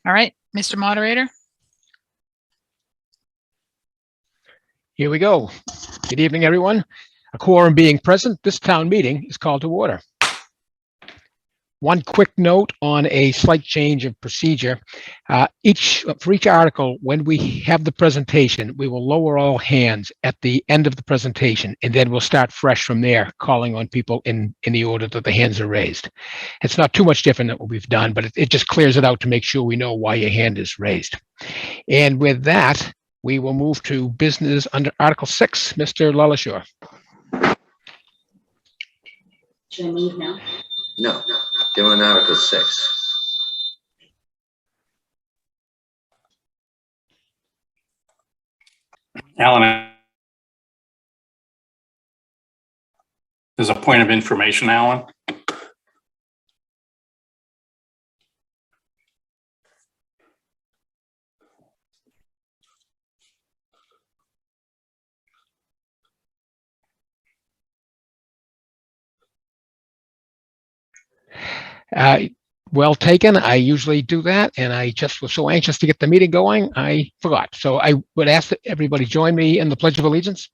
All right, Mr. Moderator. Here we go. Good evening, everyone. A quorum being present, this town meeting is called to order. One quick note on a slight change of procedure. For each article, when we have the presentation, we will lower all hands at the end of the presentation, and then we'll start fresh from there, calling on people in the order that the hands are raised. It's not too much different than what we've done, but it just clears it out to make sure we know why your hand is raised. And with that, we will move to business under Article 6. Mr. Lalashore. Should I move now? No, give on Article 6. Alan, there's a point of information, Alan. Well taken. I usually do that, and I just was so anxious to get the meeting going, I forgot. So I would ask that everybody join me in the Pledge of Allegiance.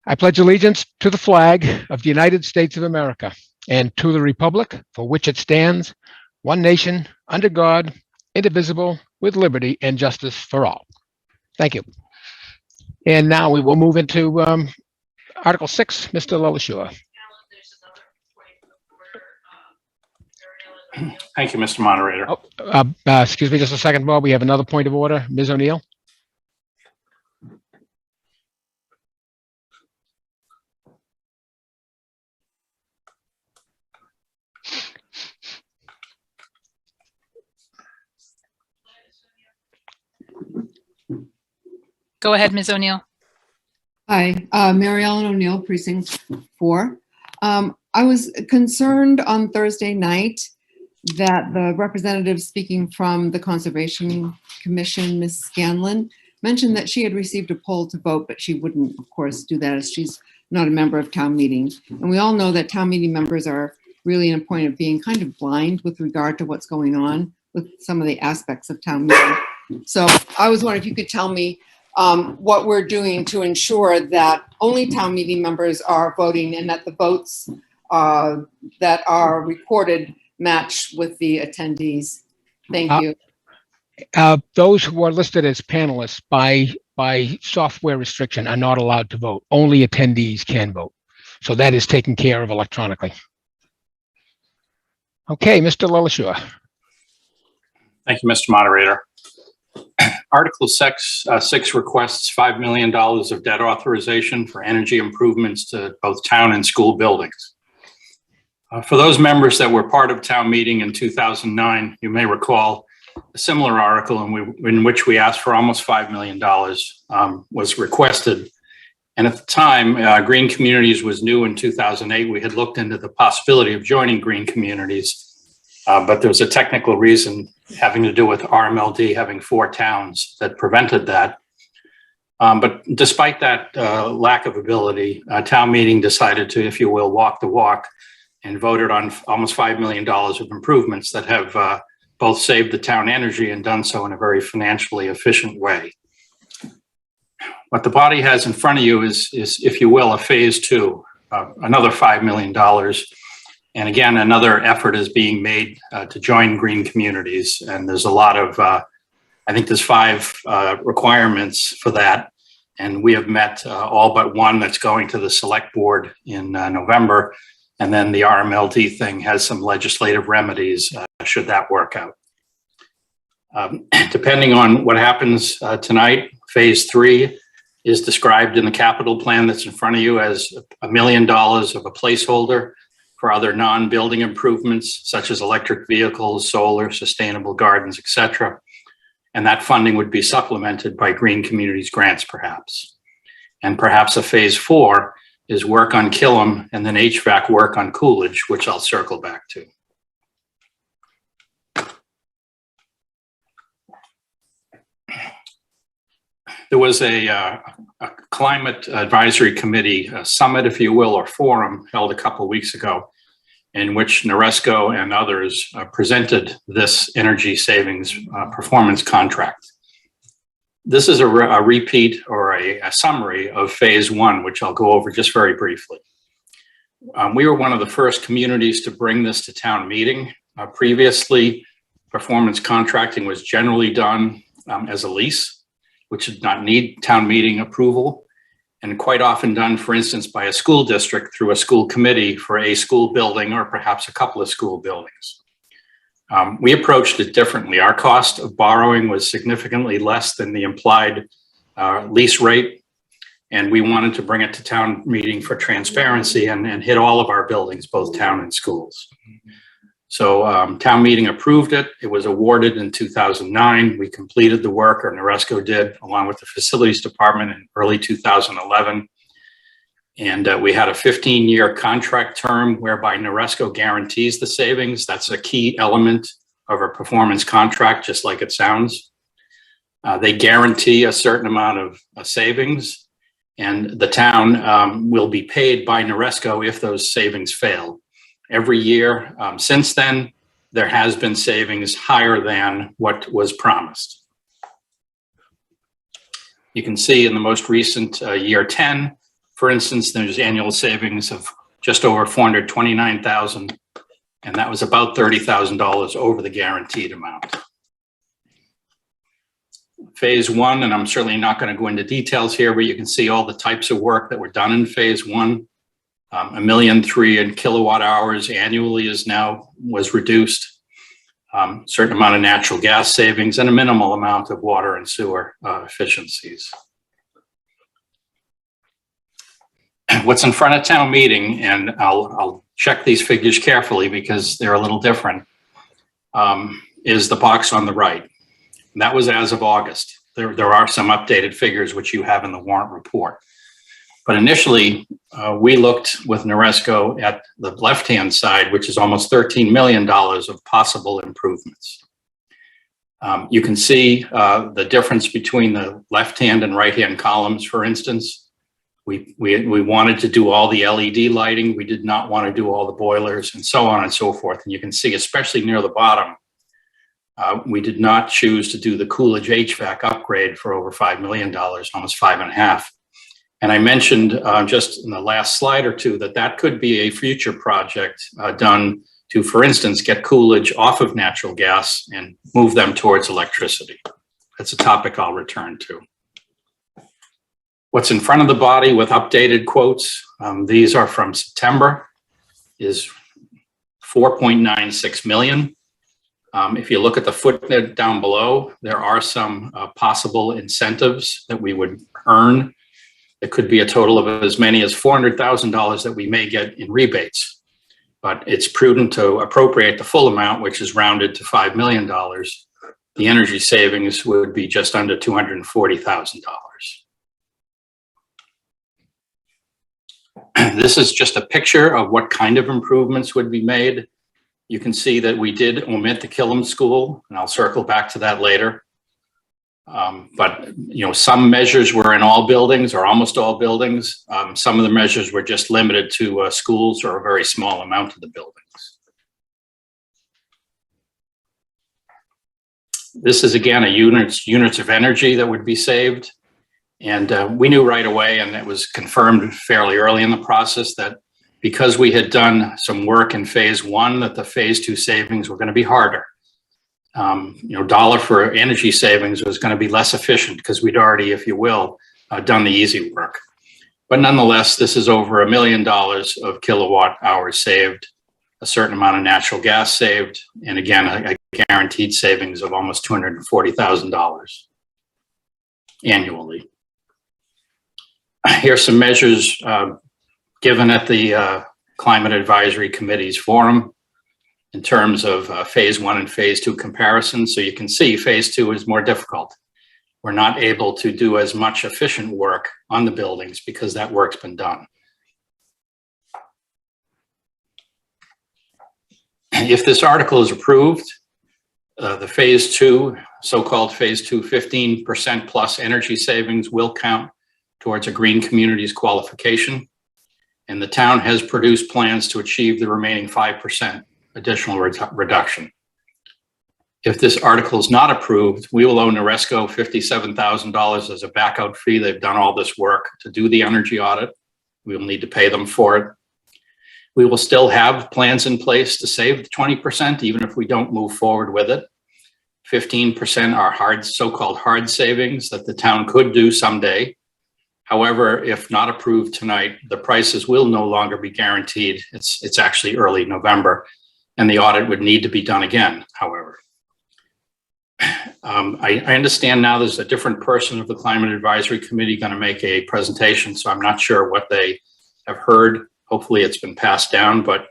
I pledge allegiance to the flag of the United States of America and to the republic for which it stands, one nation, under God, indivisible, with liberty and justice for all. Thank you. And now we will move into Article 6, Mr. Lalashore. Thank you, Mr. Moderator. Oh, excuse me just a second, Bob. We have another point of order. Ms. O'Neill. Go ahead, Ms. O'Neill. Hi, Mary Ellen O'Neill, Precinct 4. I was concerned on Thursday night that the representative speaking from the Conservation Commission, Ms. Scanlon, mentioned that she had received a poll to vote, but she wouldn't, of course, do that as she's not a member of town meeting. And we all know that town meeting members are really in a point of being kind of blind with regard to what's going on with some of the aspects of town meeting. So I was wondering if you could tell me what we're doing to ensure that only town meeting members are voting and that the votes that are recorded match with the attendees. Thank you. Those who are listed as panelists by software restriction are not allowed to vote. Only attendees can vote. So that is taken care of electronically. Okay, Mr. Lalashore. Thank you, Mr. Moderator. Article 6 requests $5 million of debt authorization for energy improvements to both town and school buildings. For those members that were part of town meeting in 2009, you may recall a similar article in which we asked for almost $5 million was requested. And at the time, Green Communities was new in 2008. We had looked into the possibility of joining Green Communities, but there was a technical reason having to do with RMLD having 4 towns that prevented that. But despite that lack of ability, town meeting decided to, if you will, walk the walk and voted on almost $5 million of improvements that have both saved the town energy and done so in a very financially efficient way. What the body has in front of you is if you will, a phase 2, another $5 million. And again, another effort is being made to join Green Communities. And there's a lot of, I think there's 5 requirements for that. And we have met all but one that's going to the select board in November. And then the RMLD thing has some legislative remedies should that work out. Depending on what happens tonight, phase 3 is described in the capital plan that's in front of you as $1 million of a placeholder for other non-building improvements, such as electric vehicles, solar, sustainable gardens, etc. And that funding would be supplemented by Green Communities grants, perhaps. And perhaps a phase 4 is work on Killam and then HVAC work on Coolidge, which I'll circle back to. There was a climate advisory committee summit, if you will, or forum held a couple of weeks ago. in which Noresco and others presented this energy savings performance contract. This is a repeat or a summary of phase one, which I'll go over just very briefly. We were one of the first communities to bring this to town meeting. Previously, performance contracting was generally done as a lease, which did not need town meeting approval, and quite often done, for instance, by a school district through a school committee for a school building or perhaps a couple of school buildings. We approached it differently. Our cost of borrowing was significantly less than the implied lease rate, and we wanted to bring it to town meeting for transparency and hit all of our buildings, both town and schools. So town meeting approved it. It was awarded in 2009. We completed the work, or Noresco did, along with the facilities department in early 2011. And we had a 15-year contract term whereby Noresco guarantees the savings. That's a key element of a performance contract, just like it sounds. They guarantee a certain amount of savings, and the town will be paid by Noresco if those savings fail. Every year since then, there has been savings higher than what was promised. You can see in the most recent year 10, for instance, there's annual savings of just over $429,000, and that was about $30,000 over the guaranteed amount. Phase one, and I'm certainly not going to go into details here, but you can see all the types of work that were done in phase one. 1.3 million in kilowatt hours annually was reduced. Certain amount of natural gas savings and a minimal amount of water and sewer efficiencies. What's in front of town meeting, and I'll check these figures carefully because they're a little different, is the box on the right. And that was as of August. There are some updated figures which you have in the warrant report. But initially, we looked with Noresco at the left-hand side, which is almost $13 million of possible improvements. You can see the difference between the left-hand and right-hand columns, for instance. We wanted to do all the LED lighting. We did not want to do all the boilers and so on and so forth. And you can see, especially near the bottom, we did not choose to do the Coolidge HVAC upgrade for over $5 million, almost $5.5 million. And I mentioned just in the last slide or two that could be a future project done to, for instance, get Coolidge off of natural gas and move them towards electricity. That's a topic I'll return to. What's in front of the body with updated quotes, these are from September, is $4.96 million. If you look at the footnote down below, there are some possible incentives that we would earn. It could be a total of as many as $400,000 that we may get in rebates, but it's prudent to appropriate the full amount, which is rounded to $5 million. The energy savings would be just under $240,000. This is just a picture of what kind of improvements would be made. You can see that we did omit the Killam School, and I'll circle back to that later. But some measures were in all buildings or almost all buildings. Some of the measures were just limited to schools or a very small amount of the buildings. This is again a units of energy that would be saved. And we knew right away, and it was confirmed fairly early in the process, that because we had done some work in phase one, that the phase two savings were going to be harder. Dollar for energy savings was going to be less efficient because we'd already, if you will, done the easy work. But nonetheless, this is over $1 million of kilowatt hours saved, a certain amount of natural gas saved, and again, a guaranteed savings of almost $240,000 annually. Here's some measures given at the Climate Advisory Committee's forum in terms of phase one and phase two comparisons. So you can see phase two is more difficult. We're not able to do as much efficient work on the buildings because that work's been done. If this article is approved, the phase two, so-called phase two, 15% plus energy savings will count towards a green communities qualification. and the town has produced plans to achieve the remaining 5% additional reduction. If this article is not approved, we will owe Noresco $57,000 as a backout fee. They've done all this work to do the energy audit. We will need to pay them for it. We will still have plans in place to save the 20%, even if we don't move forward with it. 15% are so-called hard savings that the town could do someday. However, if not approved tonight, the prices will no longer be guaranteed. It's actually early November, and the audit would need to be done again, however. I understand now there's a different person of the Climate Advisory Committee going to make a presentation, so I'm not sure what they have heard. Hopefully it's been passed down, but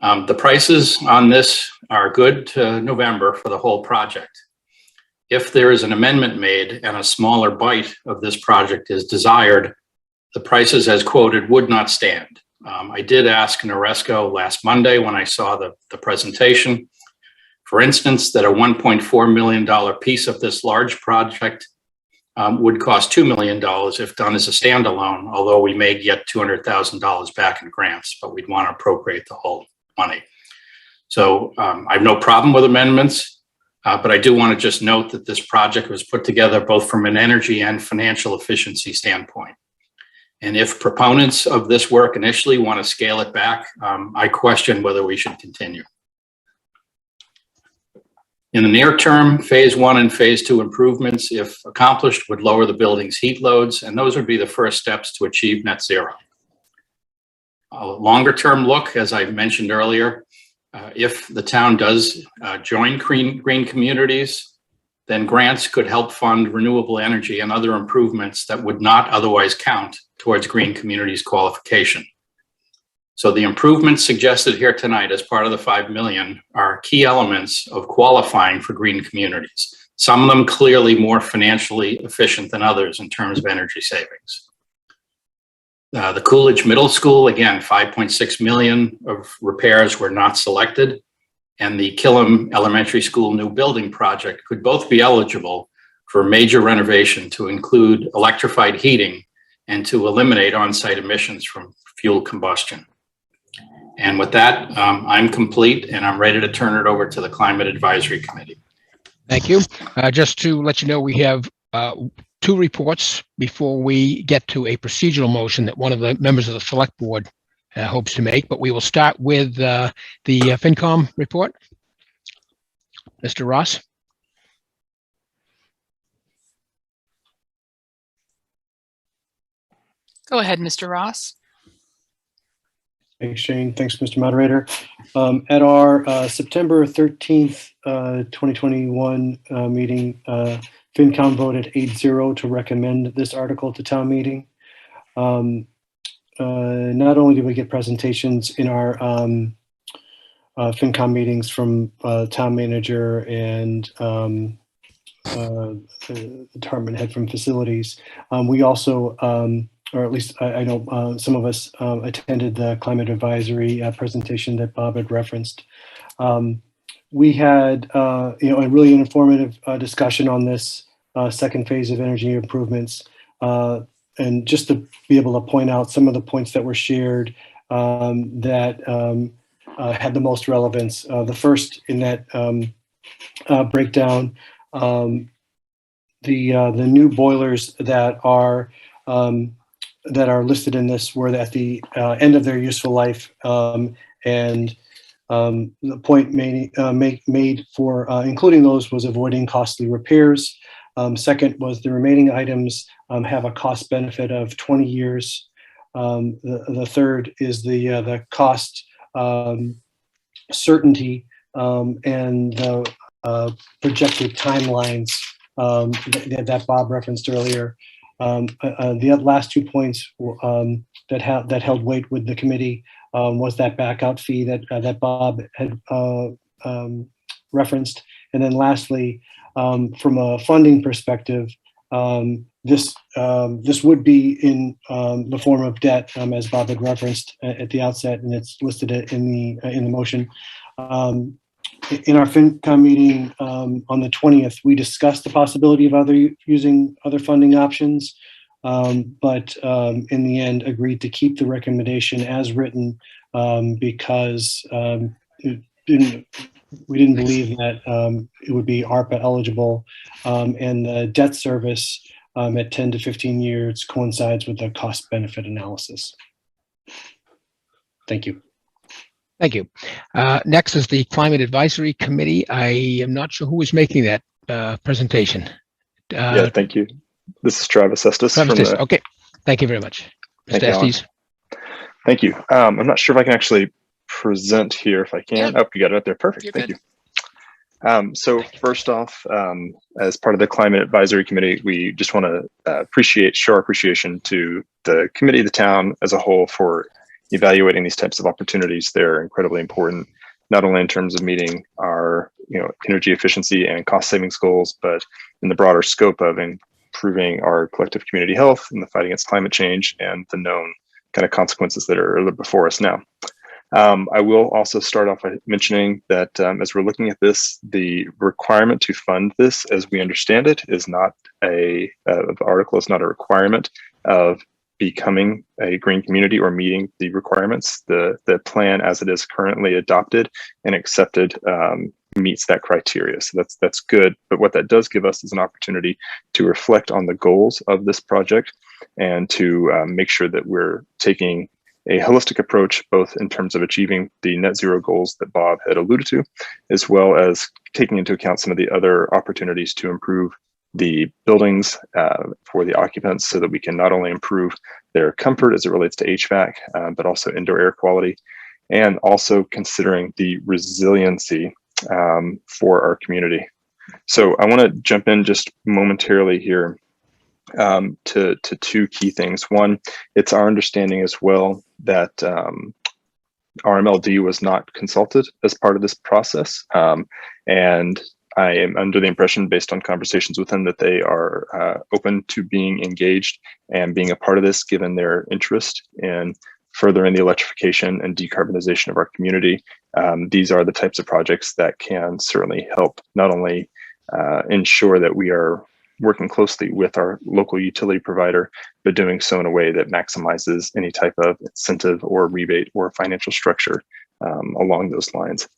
the prices on this are good to November for the whole project. If there is an amendment made and a smaller bite of this project is desired, the prices as quoted would not stand. I did ask Noresco last Monday when I saw the presentation, for instance, that a $1.4 million piece of this large project would cost $2 million if done as a standalone, although we may get $200,000 back in grants, but we'd want to appropriate the whole money. So I have no problem with amendments, but I do want to just note that this project was put together both from an energy and financial efficiency standpoint. And if proponents of this work initially want to scale it back, I question whether we should continue. In the near term, phase 1 and phase 2 improvements, if accomplished, would lower the building's heat loads, and those would be the first steps to achieve net zero. A longer term look, as I mentioned earlier, if the town does join green communities, then grants could help fund renewable energy and other improvements that would not otherwise count towards green communities qualification. So the improvements suggested here tonight as part of the 5 million are key elements of qualifying for green communities. Some of them clearly more financially efficient than others in terms of energy savings. The Coolidge Middle School, again, 5.6 million of repairs were not selected, and the Killam Elementary School new building project could both be eligible for major renovation to include electrified heating and to eliminate on-site emissions from fuel combustion. And with that, I'm complete, and I'm ready to turn it over to the Climate Advisory Committee. Thank you. Just to let you know, we have 2 reports before we get to a procedural motion that one of the members of the select board hopes to make, but we will start with the FinCom report. Mr. Ross. Go ahead, Mr. Ross. Thanks, Shane. Thanks, Mr. Moderator. At our September 13th, 2021 meeting, FinCom voted 8-0 to recommend this article to town meeting. Not only did we get presentations in our FinCom meetings from town manager and the department head from facilities, we also or at least I know some of us attended the climate advisory presentation that Bob had referenced. We had a really informative discussion on this second phase of energy improvements, and just to be able to point out some of the points that were shared that had the most relevance. The first in that breakdown, the new boilers that are listed in this were at the end of their useful life, and the point made for including those was avoiding costly repairs. Second was the remaining items have a cost benefit of 20 years. The third is the cost certainty and the projected timelines that Bob referenced earlier. The last 2 points that held weight with the committee was that backout fee that Bob had referenced, and then lastly, from a funding perspective, this would be in the form of debt, as Bob had referenced at the outset, and it's listed in the motion. In our FinCom meeting on the 20th, we discussed the possibility of using other funding options. but in the end agreed to keep the recommendation as written because we didn't believe that it would be ARPA eligible, and the debt service at 10 to 15 years coincides with the cost benefit analysis. Thank you. Thank you. Next is the Climate Advisory Committee. I am not sure who is making that presentation. Yeah, thank you. This is Travis Estes. Okay, thank you very much. Thank Mr. you, Alan. Estes. Thank you. I'm not sure if I can actually present here. If I can. Yeah. Oh, you got it up there. Perfect. You're Thank good. you. So first off, as part of the Climate Advisory Committee, we just want to show our appreciation to the committee, the town as a whole, for evaluating these types of opportunities. They're incredibly important, not only in terms of meeting our energy efficiency and cost savings goals, but in the broader scope of improving our collective community health and the fight against climate change and the known kind of consequences that are before us now. I will also start off by mentioning that as we're looking at this, the requirement to fund this, as we understand it, is not the article is not a requirement of becoming a green community or meeting the requirements. The plan as it is currently adopted and accepted meets that criteria. So that's good. But what that does give us is an opportunity to reflect on the goals of this project and to make sure that we're taking a holistic approach, both in terms of achieving the net zero goals that Bob had alluded to, as well as taking into account some of the other opportunities to improve the buildings for the occupants, so that we can not only improve their comfort as it relates to HVAC, but also indoor air quality, and also considering the resiliency for our community. So I want to jump in just momentarily here to two key things. One, it's our understanding as well that RMLD was not consulted as part of this process, and I am under the impression, based on conversations with them, that they are open to being engaged and being a part of this, given their interest in furthering the electrification and decarbonization of our community. These are the types of projects that can certainly help not only ensure that we are working closely with our local utility provider, but doing so in a way that maximizes any type of incentive or rebate or financial structure along those lines.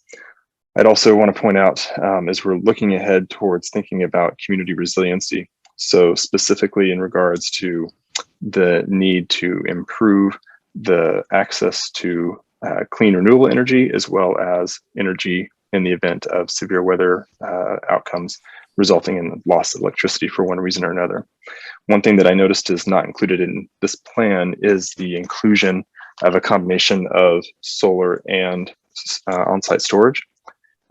I'd also want to point out, as we're looking ahead towards thinking about community resiliency, so specifically in regards to the need to improve the access to clean renewable energy, as well as energy in the event of severe weather outcomes resulting in loss of electricity for one reason or another. One thing that I noticed is not included in this plan is the inclusion of a combination of solar and on-site storage.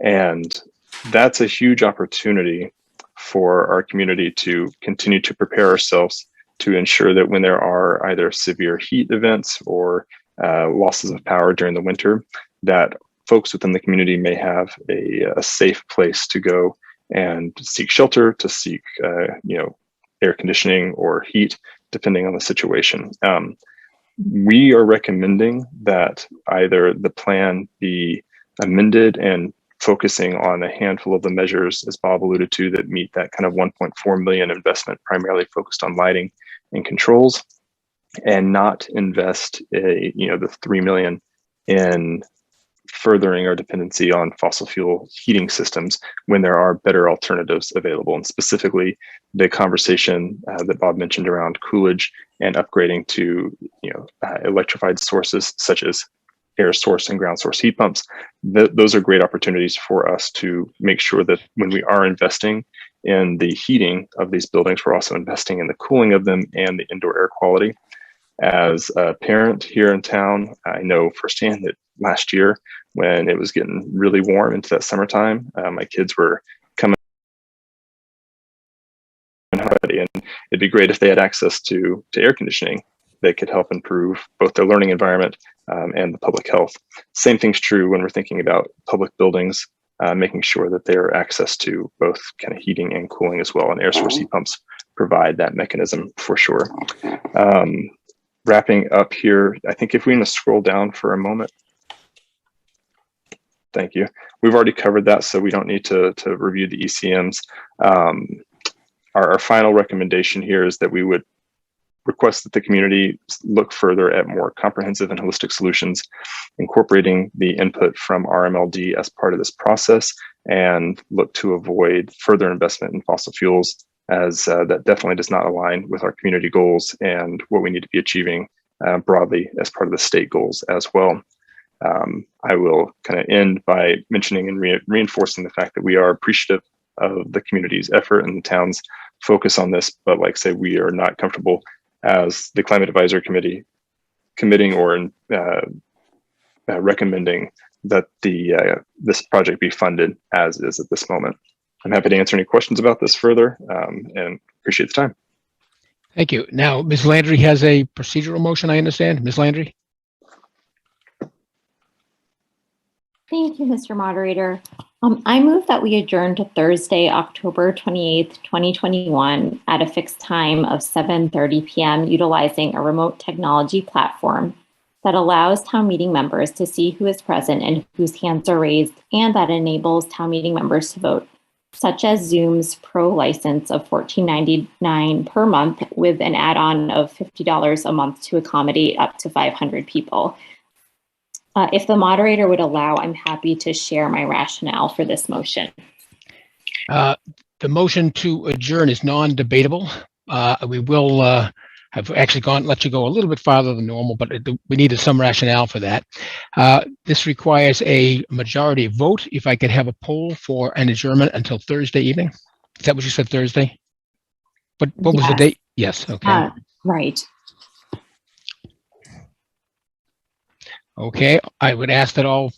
And that's a huge opportunity for our community to continue to prepare ourselves to ensure that when there are either severe heat events or losses of power during the winter, that folks within the community may have a safe place to go and seek shelter, to seek air conditioning or heat, depending on the situation. We are recommending that either the plan be amended and focusing on a handful of the measures, as Bob alluded to, that meet that kind of 1.4 million investment, primarily focused on lighting and controls, and not invest the 3 million in furthering our dependency on fossil fuel heating systems when there are better alternatives available. And specifically, the conversation that Bob mentioned around Coolidge and upgrading to electrified sources such as air source and ground source heat pumps. Those are great opportunities for us to make sure that when we are investing in the heating of these buildings, we're also investing in the cooling of them and the indoor air quality. As a parent here in town, I know firsthand that last year, when it was getting really warm into that summertime, my kids were coming already, and it'd be great if they had access to air conditioning that could help improve both their learning environment and the public health. Same thing's true when we're thinking about public buildings, making sure that they are access to both kind of heating and cooling as well, and air source heat pumps provide that mechanism for sure. Wrapping up here, I think if we want to scroll down for a moment. Thank you. We've already covered that, so we don't need to review the ECMs. Our final recommendation here is that we're request that the community look further at more comprehensive and holistic solutions, incorporating the input from RMLD as part of this process, and look to avoid further investment in fossil fuels, as that definitely does not align with our community goals and what we need to be achieving broadly as part of the state goals as well. I will kind of end by mentioning and reinforcing the fact that we are appreciative of the community's effort and the town's focus on this, but like I say, we are not comfortable as the Climate Advisory Committee committing or recommending that this project be funded as is at this moment. I'm happy to answer any questions about this further and appreciate the time. Thank you. Now, Ms. Landry has a procedural motion, I understand. Ms. Landry? Thank you, Mr. Moderator. I move that we adjourn to Thursday, October 28th, 2021 at a fixed time of 7:30 p.m. utilizing a remote technology platform that allows town meeting members to see who is present and whose hands are raised, and that enables town meeting members to vote, such as Zoom's Pro license of $14.99 per month with an add-on of $50 a month to accommodate up to 500 people. If the moderator would allow, I'm happy to share my rationale for this motion. The motion to adjourn is non-debatable. We will have actually let you go a little bit farther than normal, but we needed some rationale for that. This requires a majority vote. If I could have a poll for an adjournment until Thursday evening. Is that what you said, Thursday? What was the date? Yes, okay. Right. Okay, I would ask that all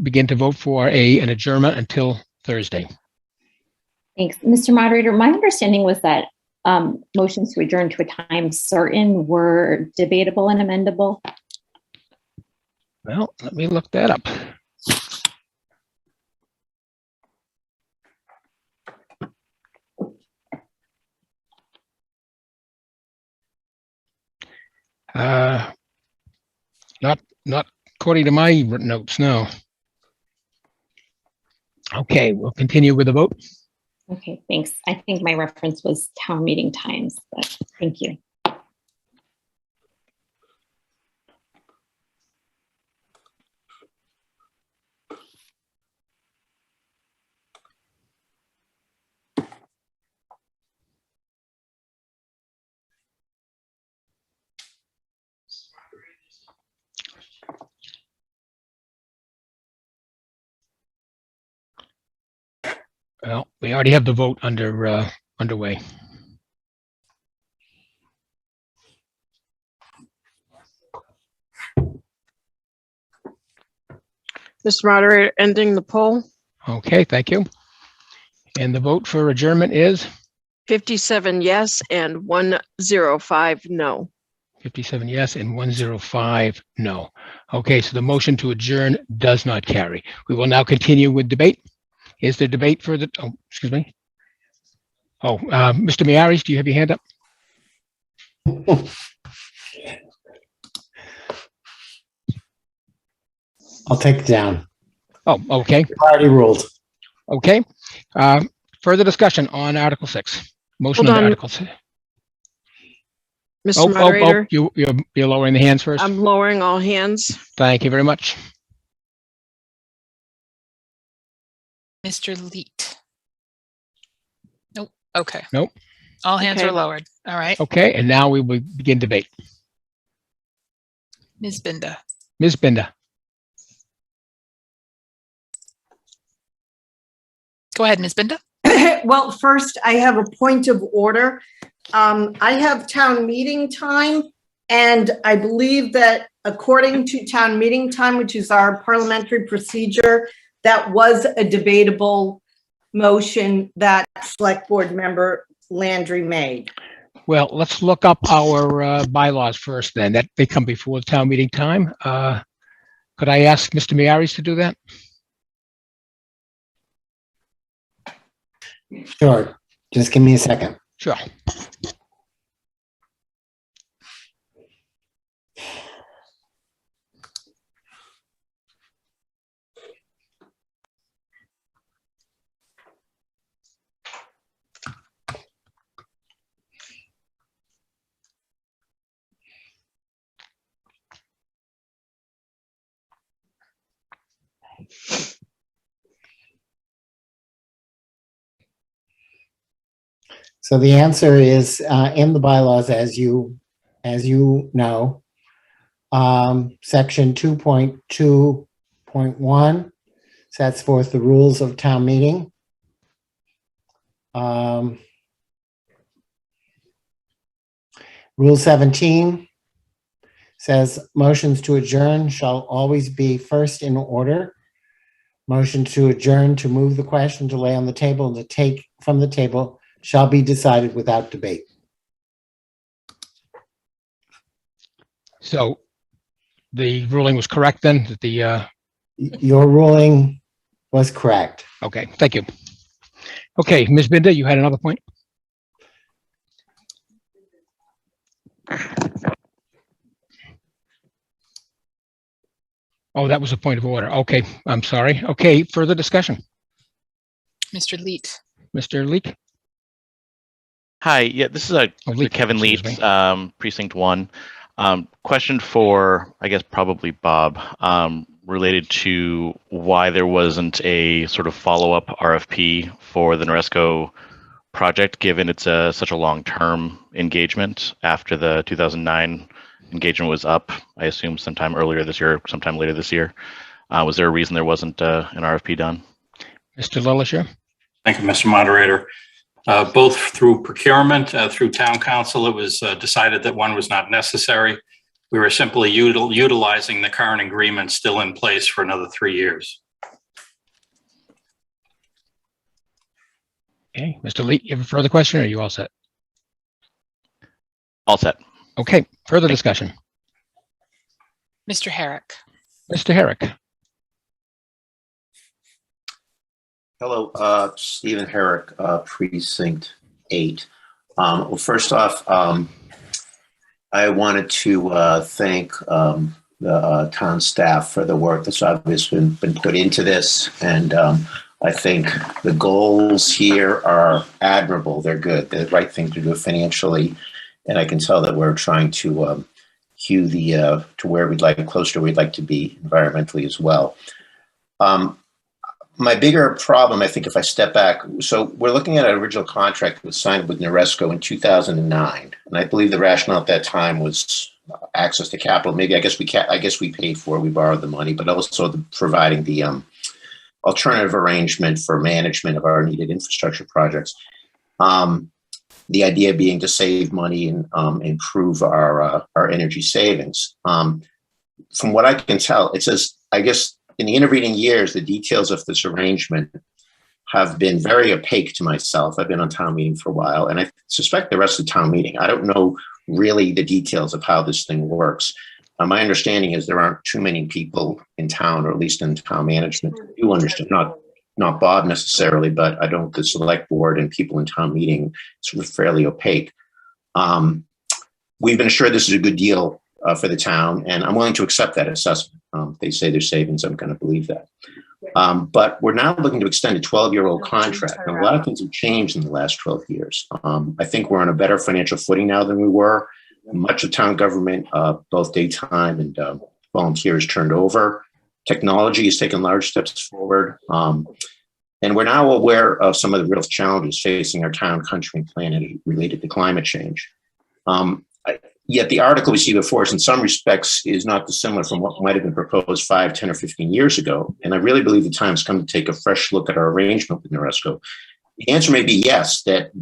begin to vote for an adjournment until Thursday. Thanks. Mr. Moderator, my understanding was that motions to adjourn to a time certain were debatable and amendable. Well, let me look that up. Not according to my notes, no. Okay, we'll continue with the vote. Okay, thanks. I think my reference was town meeting times, but thank you. Well, we already have the vote underway. Mr. Moderator, ending the poll. Okay, thank you. And the vote for adjournment is 57 yes and 105 no. 57 yes and 105 no. Okay, so the motion to adjourn does not carry. We will now continue with debate. Is there debate for the, oh, excuse me. Oh, Mr. Miaris, do you have your hand up? I'll take it down. Oh, okay. Already ruled. Okay. Further discussion on Article 6. Motion Hold on on. Article 6. Mr. Moderator, You're lowering the hands first. I'm lowering all hands. Thank you very much. Mr. Leet. Nope. Okay. Nope. All hands Okay. are lowered. All right. Okay, and now we will begin debate. Ms. Binda. Ms. Binda. Go ahead, Ms. Binda. Well, first, I have a point of order. I have town meeting time, and I believe that according to town meeting time, which is our parliamentary procedure, that was a debatable motion that Select Board Member Landry made. Well, let's look up our bylaws first then. That they come before the town meeting time. Could I ask Mr. Miaris to do that? Sure. Just give me a second. Sure. So the answer is in the bylaws, as you know, section 2.2.1 sets forth the rules of town meeting. Rule 17 says motions to adjourn shall always be first in order. Motion to adjourn to move the question, to lay on the table, and to take from the table shall be decided without debate. So the ruling was correct then, that the, Your ruling was correct. okay, thank you. Okay, Ms. Binder, you had another point? Oh, that was a point of order. Okay, I'm sorry. Okay, further discussion. Mr. Leet. Mr. Leek? Hi, yeah, this is Kevin excuse Leeds, me. Precinct 1. Question for, I guess, probably Bob, related to why there wasn't a sort of follow-up RFP for the Noresco project, given it's such a long-term engagement after the 2009 engagement was up, I assume sometime earlier this year, sometime later this year. Was there a reason there wasn't an RFP done? Mr. Lillishire? Thank you, Mr. Moderator. Both through procurement, through town council, it was decided that one was not necessary. We were simply utilizing the current agreement still in place for another 3 years. Okay, Mr. Lee, you have a further question, or are you all set? All set. Okay, further discussion. Mr. Herrick. Mr. Herrick? Hello, Stephen Herrick, Precinct 8. Well, first off, I wanted to thank the town staff for the work that's obviously been put into this. And I think the goals here are admirable. They're good. They're the right thing to do financially. And I can tell that we're trying to hew to where we'd like, closer to where we'd like to be environmentally as well. My bigger problem, I think, if I step back, so we're looking at an original contract that was signed with Noresco in 2009, and I believe the rationale at that time was access to capital. Maybe I guess we paid for it, we borrowed the money, but also providing the alternative arrangement for management of our needed infrastructure projects. The idea being to save money and improve our energy savings. From what I can tell, it says, I guess, in the intervening years, the details of this arrangement have been very opaque to myself. I've been on town meeting for a while, and I suspect the rest of the town meeting. I don't know really the details of how this thing works. My understanding is there aren't too many people in town, or at least in town management, who do understand. Not Bob necessarily, but I don't. The select board and people in town meeting, it's fairly opaque. We've been assured this is a good deal for the town, and I'm willing to accept that assessment. They say there's savings, I'm going to believe that. But we're now looking to extend a 12-year-old contract, and a lot of things have changed in the last 12 years. I think we're on a better financial footing now than we were. Much of town government, both daytime and volunteers, turned over. Technology has taken large steps forward. And we're now aware of some of the real challenges facing our town, country, and planet related to climate change. Yet the article we see before us in some respects is not dissimilar from what might have been proposed 5, 10, or 15 years ago. And I really believe the time's come to take a fresh look at our arrangement with Noresco. The answer may be yes, that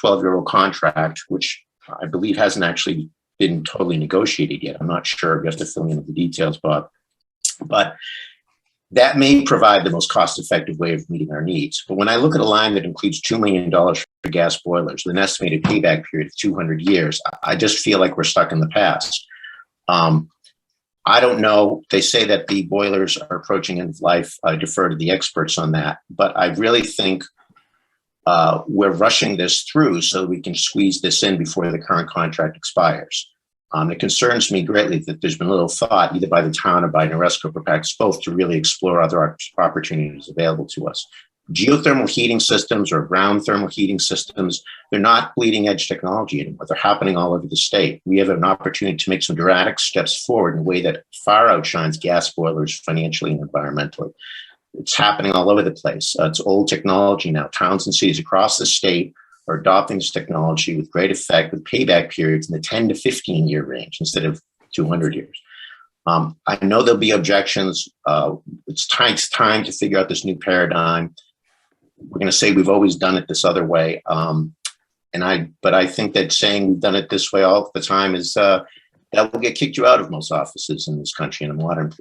12-year-old contract, which I believe hasn't actually been totally negotiated yet. I'm not sure. You have to fill me in with the details, Bob. But that may provide the most cost-effective way of meeting our needs. But when I look at a line that includes $2 million for gas boilers with an estimated payback period of 200 years, I just feel like we're stuck in the past. I don't know. They say that the boilers are approaching end of life. I defer to the experts on that. But I really think we're rushing this through so we can squeeze this in before the current contract expires. It concerns me greatly that there's been little thought, either by the town or by Noresco, perhaps both, to really explore other opportunities available to us. Geothermal heating systems or ground thermal heating systems, they're not bleeding edge technology anymore. They're happening all over the state. We have an opportunity to make some dramatic steps forward in a way that far outshines gas boilers financially and environmentally. It's happening all over the place. It's old technology now. Towns and cities across the state are adopting this technology with great effect, with payback periods in the 10 to 15 year range instead of 200 years. I know there'll be objections. It's time to figure out this new paradigm. We're going to say we've always done it this other way. But I think that saying we've done it this way all the time is that will get kicked you out of most offices in this country in a modern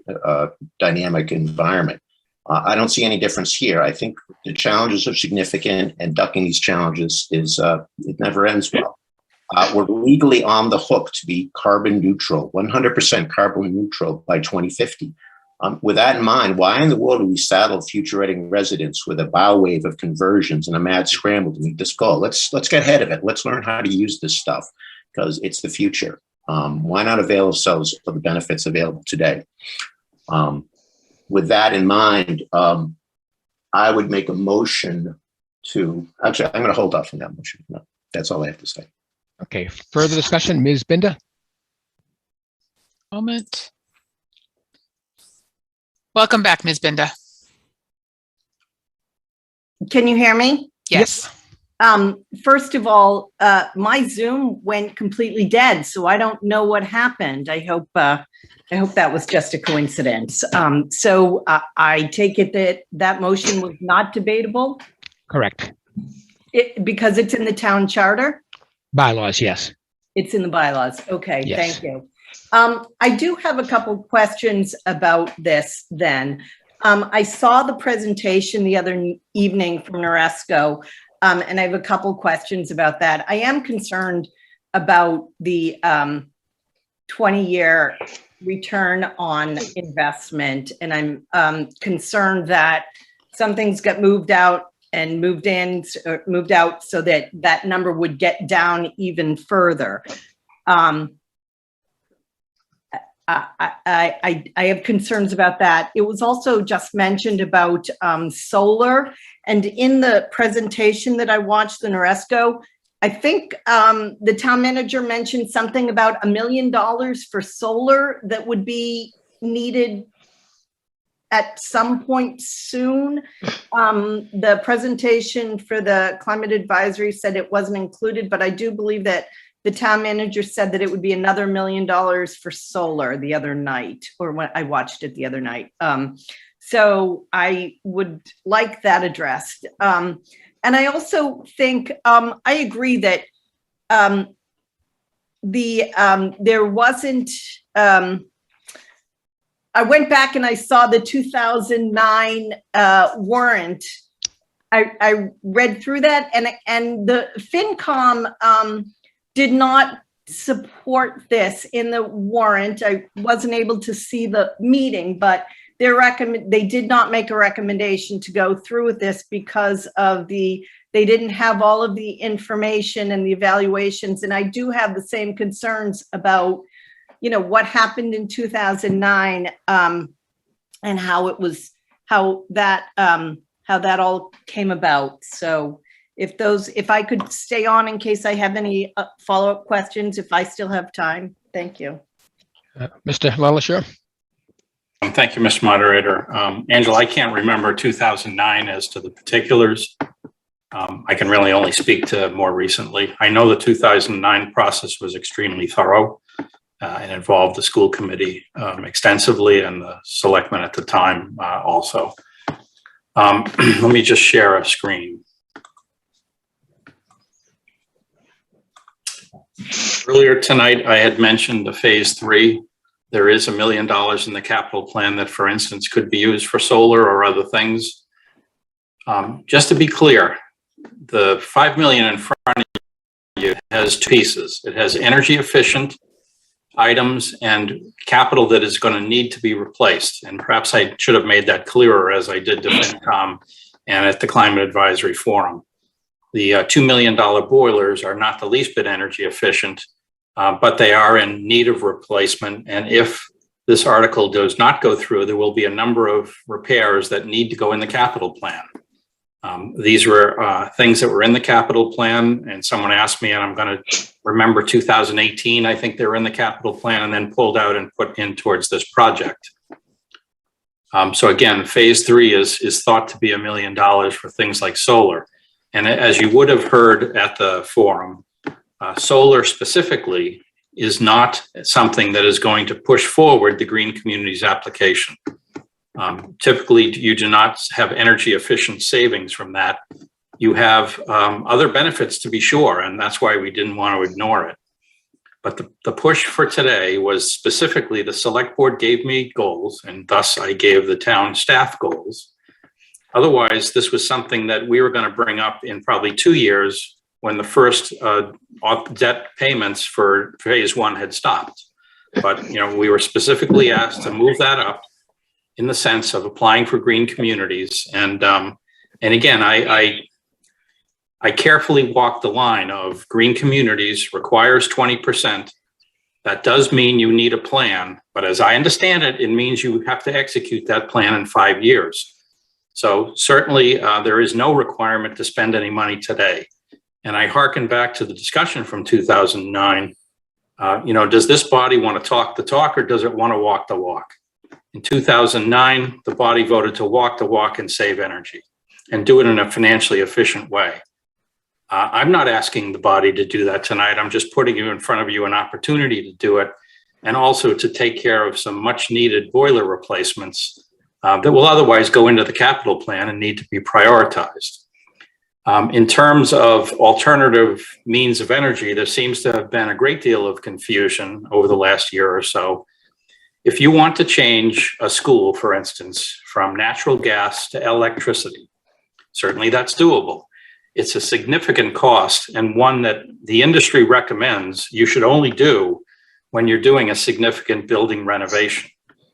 dynamic environment. I don't see any difference here. I think the challenges are significant, and ducking these challenges is it never ends well. We're legally on the hook to be carbon neutral, 100% carbon neutral by 2050. With that in mind, why in the world do we saddle future-ready residents with a bow wave of conversions and a mad scramble to meet this goal? Let's get ahead of it. Let's learn how to use this stuff because it's the future. Why not avail ourselves of the benefits available today? With that in mind, I would make a motion to, actually, I'm going to hold off on that motion. No, that's all I have to say. Okay, further discussion, Ms. Binder? Moment. Welcome back, Ms. Binda. Can you hear me? Yes. First of all, my Zoom went completely dead, so I don't know what happened. I hope that was just a coincidence. So I take it that motion was not debatable? Correct. Because it's in the town charter? Bylaws, yes. It's in the bylaws. Okay, Yes. thank you. I do have a couple questions about this then. I saw the presentation the other evening from NORESCO, and I have a couple questions about that. I am concerned about the 20-year return on investment, and I'm concerned that some things got moved out and moved out so that that number would get down even further. I have concerns about that. It was also just mentioned about solar, and in the presentation that I watched, the NORESCO, I think the town manager mentioned something about $1 million for solar that would be needed at some point soon. The presentation for the climate advisory said it wasn't included, but I do believe that the town manager said that it would be another $1 million for solar the other night, or when I watched it the other night. So I would like that addressed. And I also think, I agree that there wasn't, I went back and I saw the 2009 warrant. I read through that, and the FinCom did not support this in the warrant. I wasn't able to see the meeting, but they did not make a recommendation to go through with this because of they didn't have all of the information and the evaluations. And I do have the same concerns about, what happened in 2009 and how that all came about. So if I could stay on in case I have any follow-up questions, if I still have time. Thank you. Mr. LaLacheur? Thank you, Mr. Moderator. Angela, I can't remember 2009 as to the particulars. I can really only speak to more recently. I know the 2009 process was extremely thorough and involved the school committee extensively and the selectmen at the time also. Let me just share a screen. Earlier tonight, I had mentioned the phase 3. There is $1 million in the capital plan that, for instance, could be used for solar or other things. Just to be clear, the $5 million in front of you has two pieces. It has energy efficient items and capital that is going to need to be replaced. And perhaps I should have made that clearer as I did to FinCom and at the Climate Advisory Forum. The $2 million boilers are not the least bit energy efficient, but they are in need of replacement. And if this article does not go through, there will be a number of repairs that need to go in the capital plan. These were things that were in the capital plan, and someone asked me, and I'm going to remember 2018, I think they were in the capital plan and then pulled out and put in towards this project. So again, phase 3 is thought to be $1 million for things like solar. And as you would have heard at the forum, solar specifically is not something that is going to push forward the green communities application. Typically, you do not have energy efficient savings from that. You have other benefits, to be sure, and that's why we didn't want to ignore it. But the push for today was specifically the select board gave me goals, and thus I gave the town staff goals. Otherwise, this was something that we were going to bring up in probably 2 years when the first debt payments for phase 1 had stopped. But, you know, we were specifically asked to move that up in the sense of applying for green communities. And again, I carefully walked the line of green communities requires 20%. That does mean you need a plan, but as I understand it, it means you have to execute that plan in 5 years. So certainly there is no requirement to spend any money today. And I hearken back to the discussion from 2009. You know, does this body want to talk the talk or does it want to walk the walk? In 2009, the body voted to walk the walk and save energy and do it in a financially efficient way. I'm not asking the body to do that tonight. I'm just putting you in front of you an opportunity to do it and also to take care of some much needed boiler replacements that will otherwise go into the capital plan and need to be prioritized. In terms of alternative means of energy, there seems to have been a great deal of confusion over the last year or so. If you want to change a school, for instance, from natural gas to electricity, certainly that's doable. It's a significant cost and one that the industry recommends you should only do when you're doing a significant building renovation.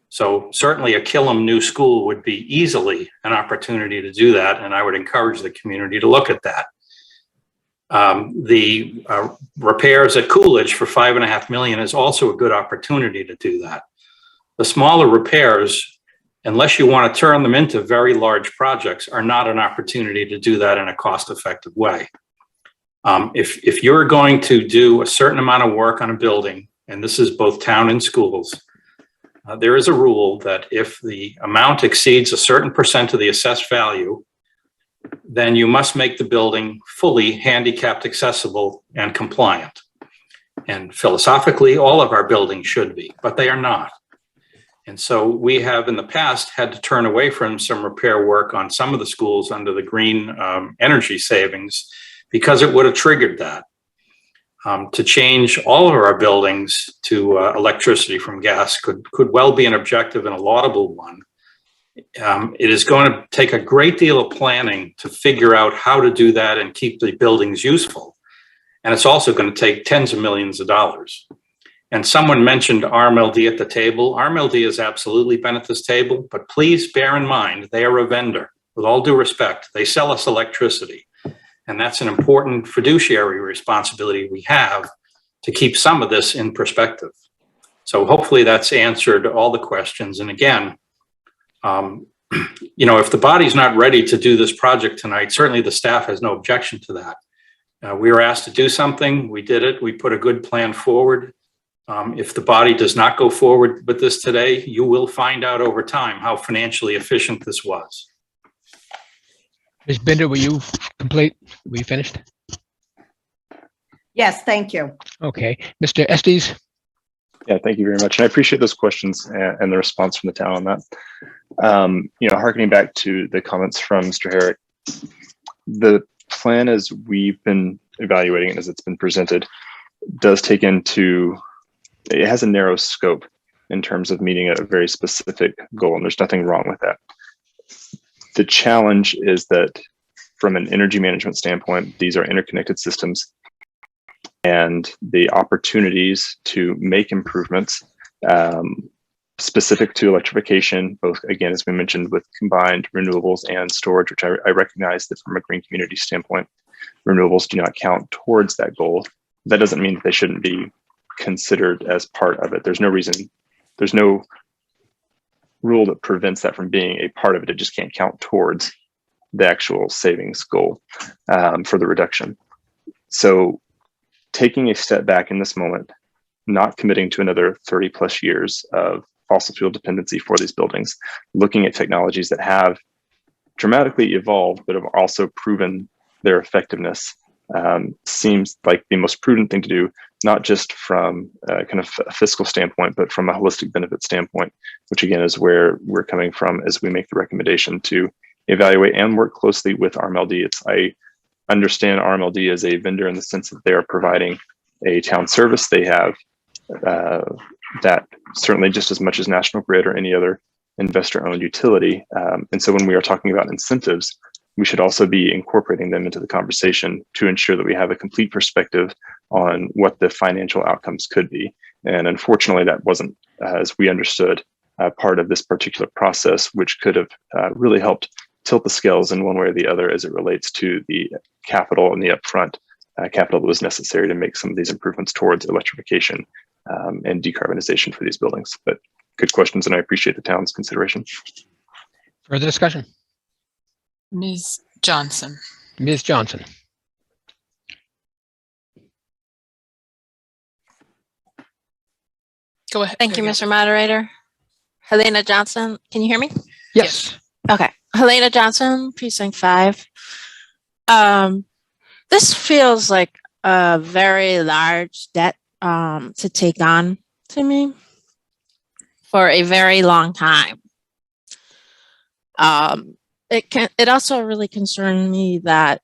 So certainly a Killam new school would be easily an opportunity to do that, and I would encourage the community to look at that. The repairs at Coolidge for $5.5 million is also a good opportunity to do that. The smaller repairs, unless you want to turn them into very large projects, are not an opportunity to do that in a cost-effective way. If you're going to do a certain amount of work on a building, and this is both town and schools, there is a rule that if the amount exceeds a certain percent of the assessed value, then you must make the building fully handicapped accessible and compliant. And philosophically, all of our buildings should be, but they are not. And so we have in the past had to turn away from some repair work on some of the schools under the green energy savings because it would have triggered that. To change all of our buildings to electricity from gas could well be an objective and a laudable one. It is going to take a great deal of planning to figure out how to do that and keep the buildings useful. And it's also going to take tens of millions of dollars. And someone mentioned RMLD at the table. RMLD has absolutely been at this table, but please bear in mind, they are a vendor. With all due respect, they sell us electricity. And that's an important fiduciary responsibility we have to keep some of this in perspective. So hopefully that's answered all the questions. And again, you know, if the body's not ready to do this project tonight, certainly the staff has no objection to that. We were asked to do something, we did it, we put a good plan forward. If the body does not go forward with this today, you will find out over time how financially efficient this was. Ms. Binder, were you complete? Were you finished? Yes, thank you. Okay. Mr. Estes? Yeah, thank you very much. And I appreciate those questions and the response from the town on that. You know, harkening back to the comments from Mr. Herrick, the plan as we've been evaluating it, as it's been presented, does take into, it has a narrow scope in terms of meeting a very specific goal, and there's nothing wrong with that. The challenge is that from an energy management standpoint, these are interconnected systems, and the opportunities to make improvements specific to electrification, both, again, as we mentioned, with combined renewables and storage, which I recognize that from a green community standpoint, renewables do not count towards that goal. That doesn't mean that they shouldn't be considered as part of it. There's no reason, there's no rule that prevents that from being a part of it. It just can't count towards the actual savings goal for the reduction. So taking a step back in this moment, not committing to another 30 plus years of fossil fuel dependency for these buildings, looking at technologies that have dramatically evolved but have also proven their effectiveness seems like the most prudent thing to do, not just from kind of a fiscal standpoint, but from a holistic benefit standpoint, which again is where we're coming from as we make the recommendation to evaluate and work closely with RMLD. I understand RMLD as a vendor in the sense that they are providing a town service. They have that certainly just as much as National Grid or any other investor-owned utility. And so when we are talking about incentives, we should also be incorporating them into the conversation to ensure that we have a complete perspective on what the financial outcomes could be. And unfortunately, that wasn't, as we understood, part of this particular process, which could have really helped tilt the scales in one way or the other as it relates to the capital and the upfront capital that was necessary to make some of these improvements towards electrification and decarbonization for these buildings. But good questions, and I appreciate the town's consideration. Further discussion? Ms. Johnson. Ms. Johnson. Go ahead. Thank you, There Mr. Moderator. Helena Johnson, can you hear me? Yes. Okay. Helena Johnson, Precinct 5. This feels like a very large debt to take on to me for a very long time. It also really concerned me that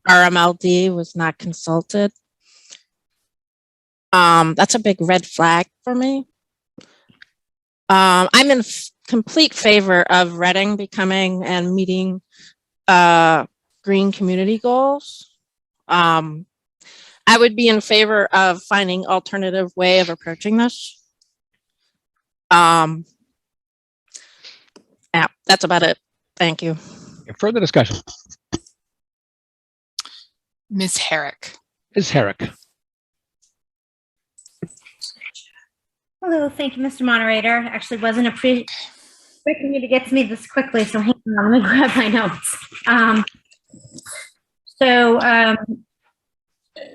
RMLD was not consulted. That's a big red flag for me. I'm in complete favor of Reading becoming and meeting green community goals. I would be in favor of finding alternative way of approaching this. Yeah, that's about it. Thank you. Further discussion? Ms. Herrick. Ms. Herrick. Hello, thank you, Mr. Moderator. Actually, wasn't expecting you to get to me this quickly, so hang on, let me grab my notes.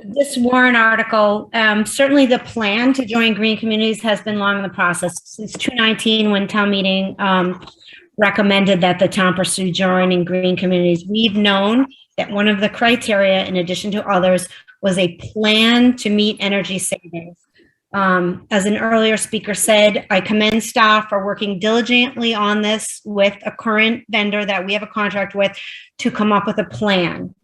This Warren article, certainly the plan to join green communities has been long in the process. Since 2019, when town meeting recommended that the town pursue joining green communities, we've known that one of the criteria, in addition to others, was a plan to meet energy savings. As an earlier speaker said, I commend staff for working diligently on this with a current vendor that we have a contract with to come up with a plan.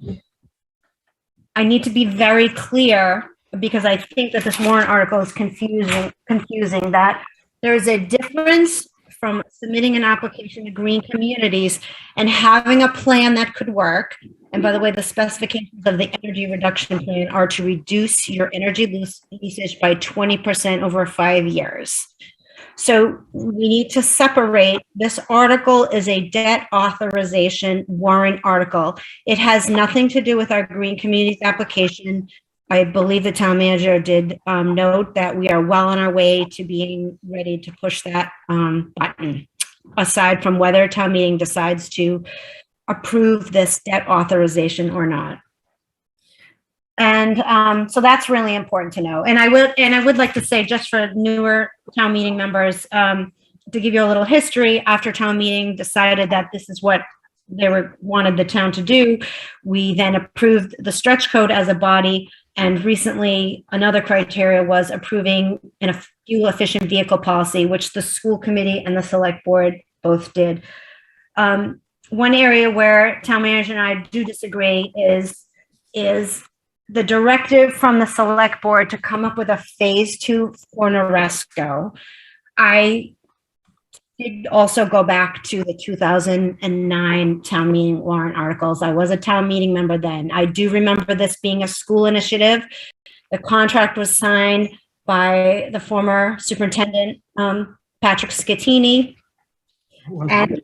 I need to be very clear, because I think that this Warren article is confusing that there's a difference from submitting an application to green communities and having a plan that could work. And by the way, the specifications of the energy reduction plan are to reduce your energy usage by 20% over 5 years. So we need to separate. This article is a debt authorization warrant article. It has nothing to do with our green communities application. I believe the town manager did note that we are well on our way to being ready to push that button, aside from whether town meeting decides to approve this debt authorization or not. And so that's really important to know. And I would like to say, just for newer town meeting members, to give you a little history, after town meeting decided that this is what they wanted the town to do, we then approved the stretch code as a body. And recently, another criteria was approving a fuel efficient vehicle policy, which the school committee and the select board both did. One area where town manager and I do disagree is the directive from the select board to come up with a phase 2 for Noresco. I did also go back to the 2009 town meeting warrant articles. I was a town meeting member then. I do remember this being a school initiative. The contract was signed by the former superintendent, Patrick Scattini. And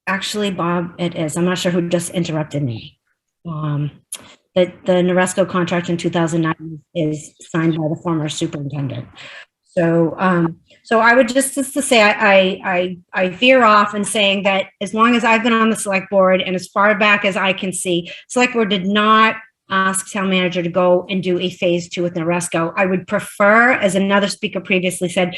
actually, Bob, it is. I'm not sure who just interrupted me. The Noresco contract in 2009 is signed by the former superintendent. So I would just to say I veer off in saying that as long as I've been on the select board and as far back as I can see, select board did not ask town manager to go and do a phase 2 with Noresco. I would prefer, as another speaker previously said,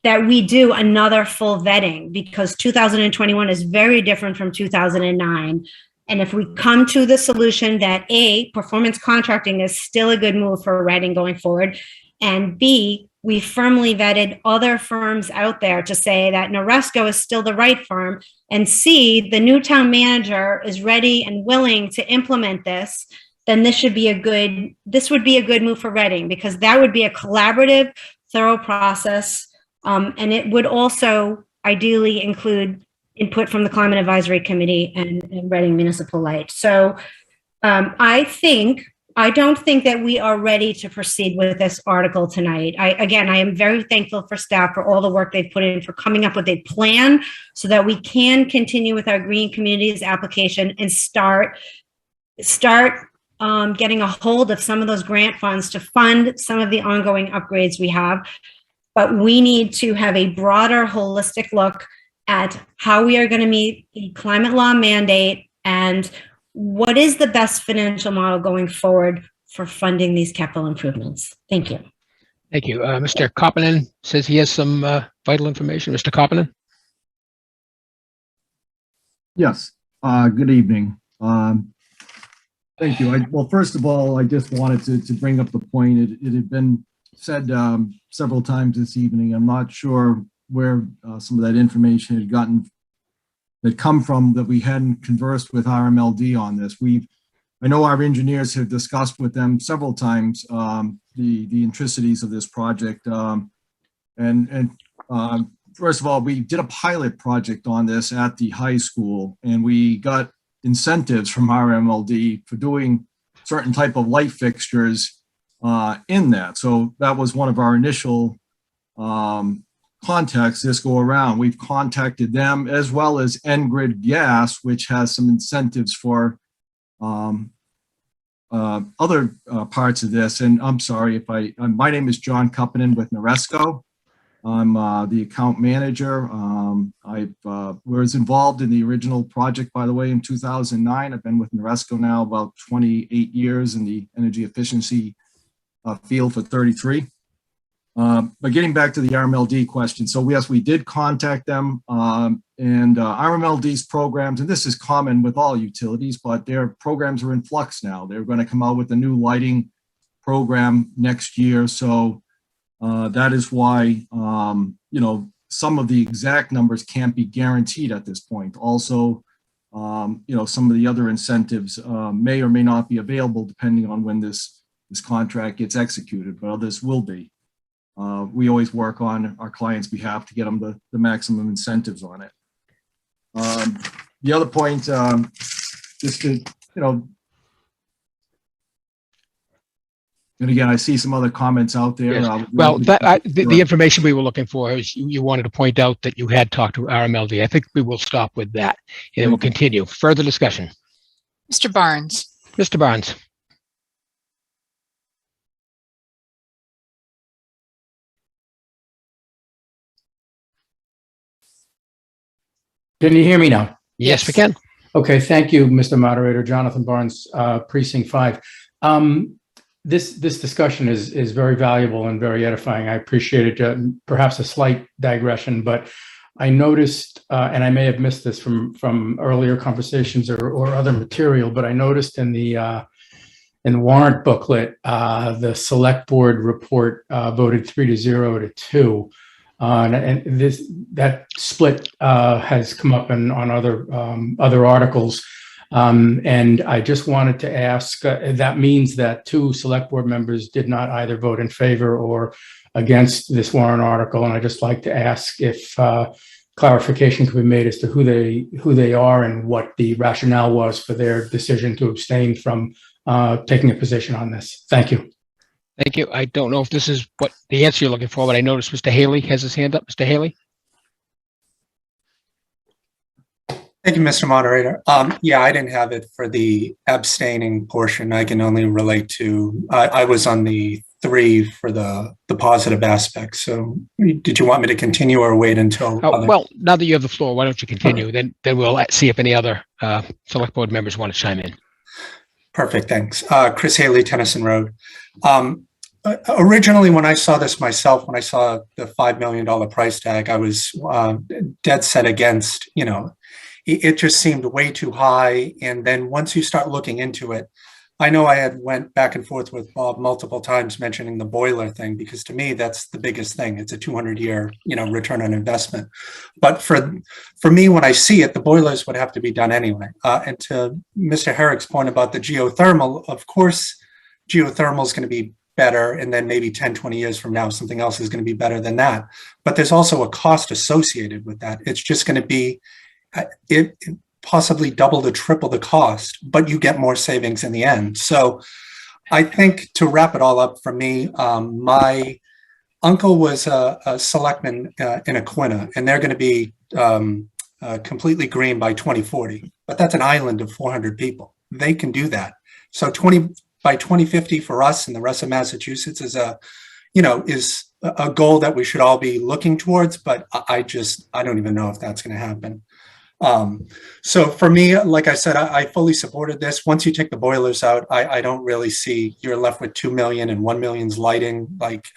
that we do another full vetting, because 2021 is very different from 2009. And if we come to the solution that A, performance contracting is still a good move for Reading going forward, and B, we firmly vetted other firms out there to say that Noresco is still the right firm, and C, the new town manager is ready and willing to implement this, then this would be a good move for Reading, because that would be a collaborative, thorough process. And it would also ideally include input from the Climate Advisory Committee and Reading Municipal Light. So I don't think that we are ready to proceed with this article tonight. I am very thankful for staff for all the work they've put in for coming up with a plan so that we can continue with our Green Communities application and start getting a hold of some of those grant funds to fund some of the ongoing upgrades we have. But we need to have a broader, holistic look at how we are going to meet the climate law mandate and what is the best financial model going forward for funding these capital improvements. Thank you. Thank you. Mr. Koppinen says he has some vital information. Mr. Koppinen? Yes. Good evening. Thank you. Well, first of all, I just wanted to bring up the point. It had been said several times this evening. I'm not sure where some of that information had come from, that we hadn't conversed with RMLD on this. I know our engineers have discussed with them several times the intricacies of this project. First of all, we did a pilot project on this at the high school, and we got incentives from RMLD for doing certain type of light fixtures in that. So that was one of our initial contacts this go around. We've contacted them, as well as Engrid Gas, which has some incentives for other parts of this. And I'm sorry if my name is John Koppinen with Noresco. I'm the account manager. I was involved in the original project, by the way, in 2009. I've been with Noresco now about 28 years in the energy efficiency field for 33. But getting back to the RMLD question, so yes, we did contact them, and RMLD's programs, and this is common with all utilities, but their programs are in flux now. They're going to come out with a new lighting program next year. So that is why, some of the exact numbers can't be guaranteed at this point. Also, some of the other incentives may or may not be available depending on when this contract gets executed, but others will be. We always work on our clients' behalf to get them the maximum incentives on it. The other point, just to, and again, I see some other comments out there. Yes. Well, the information we were looking for is you wanted to point out that you had talked to RMLD. I think we will stop with that, and then we'll continue. Further discussion. Mr. Barnes? Mr. Barnes? Can you hear me now? Yes, we can. Okay, thank you, Mr. Moderator. Jonathan Barnes, Precinct 5. This discussion is very valuable and very edifying. I appreciate it. Perhaps a slight digression, but I noticed, and I may have missed this from earlier conversations or other material, but I noticed in the warrant booklet, the select board report voted 3-0 to 2. And that split has come up on other articles. And I just wanted to ask, that means that 2 select board members did not either vote in favor or against this warrant article. And I'd just like to ask if clarification could be made as to who they are and what the rationale was for their decision to abstain from taking a position on this. Thank you. Thank you. I don't know if this is what the answer you're looking for, but I noticed Mr. Haley has his hand up. Mr. Haley? Thank you, Mr. Moderator. Yeah, I didn't have it for the abstaining portion. I can only relate to, I was on the 3 for the positive aspects. So did you want me to continue or wait until? Well, now that you have the floor, why don't you continue? Okay. Then we'll see if any other select board members want to chime in. Perfect, thanks. Chris Haley, Tennyson Road. Originally, when I saw this myself, when I saw the $5 million price tag, I was dead set against, it just seemed way too high. And then once you start looking into it, I know I had went back and forth with Bob multiple times mentioning the boiler thing, because to me, that's the biggest thing. It's a 200-year, return on investment. But for me, when I see it, the boilers would have to be done anyway. And to Mr. Herrick's point about the geothermal, of course, geothermal is going to be better. And then maybe 10, 20 years from now, something else is going to be better than that. But there's also a cost associated with that. It's just going to be, it possibly double to triple the cost, but you get more savings in the end. So I think to wrap it all up for me, my uncle was a selectman in Aquinnah, and they're going to be completely green by 2040, but that's an island of 400 people. They can do that. So by 2050 for us and the rest of Massachusetts is a goal that we should all be looking towards, but I don't even know if that's going to happen. So for me, like I said, I fully supported this. Once you take the boilers out, I don't really see, you're left with 2 million and 1 million's lighting.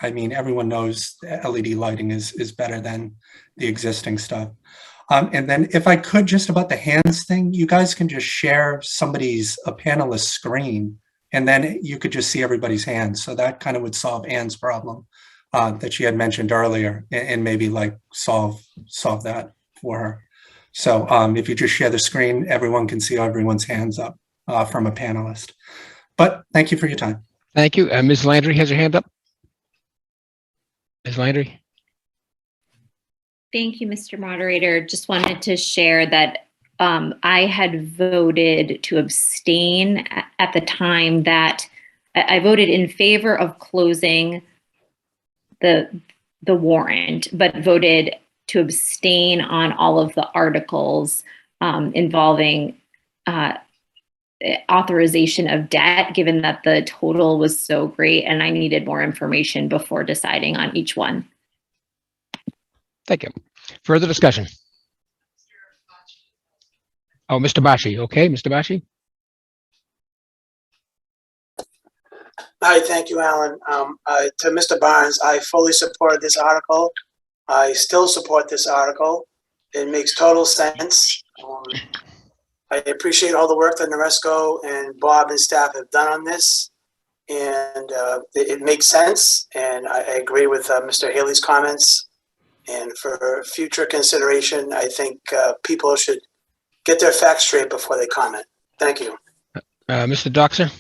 Everyone knows LED lighting is better than the existing stuff. And then if I could, just about the hands thing, you guys can just share a panelist screen, and then you could just see everybody's hands. So that kind of would solve Anne's problem that she had mentioned earlier, and maybe solve that for her. So if you just share the screen, everyone can see everyone's hands up from a panelist. But thank you for your time. Thank you. Ms. Landry has her hand up. Ms. Landry. Thank you, Mr. Moderator. Just wanted to share that I had voted to abstain at the time that I voted in favor of closing the warrant, but voted to abstain on all of the articles involving authorization of debt, given that the total was so great and I needed more information before deciding on each one. Thank you. Further discussion? Oh, Mr. Bashi. Okay, Mr. Bashi. Hi, thank you, Alan. To Mr. Barnes, I fully support this article. I still support this article. It makes total sense. I appreciate all the work that Noresco and Bob and staff have done on this. And it makes sense. And I agree with Mr. Haley's comments. And for future consideration, I think people should get their facts straight before they comment. Thank you. Mr. Doxer.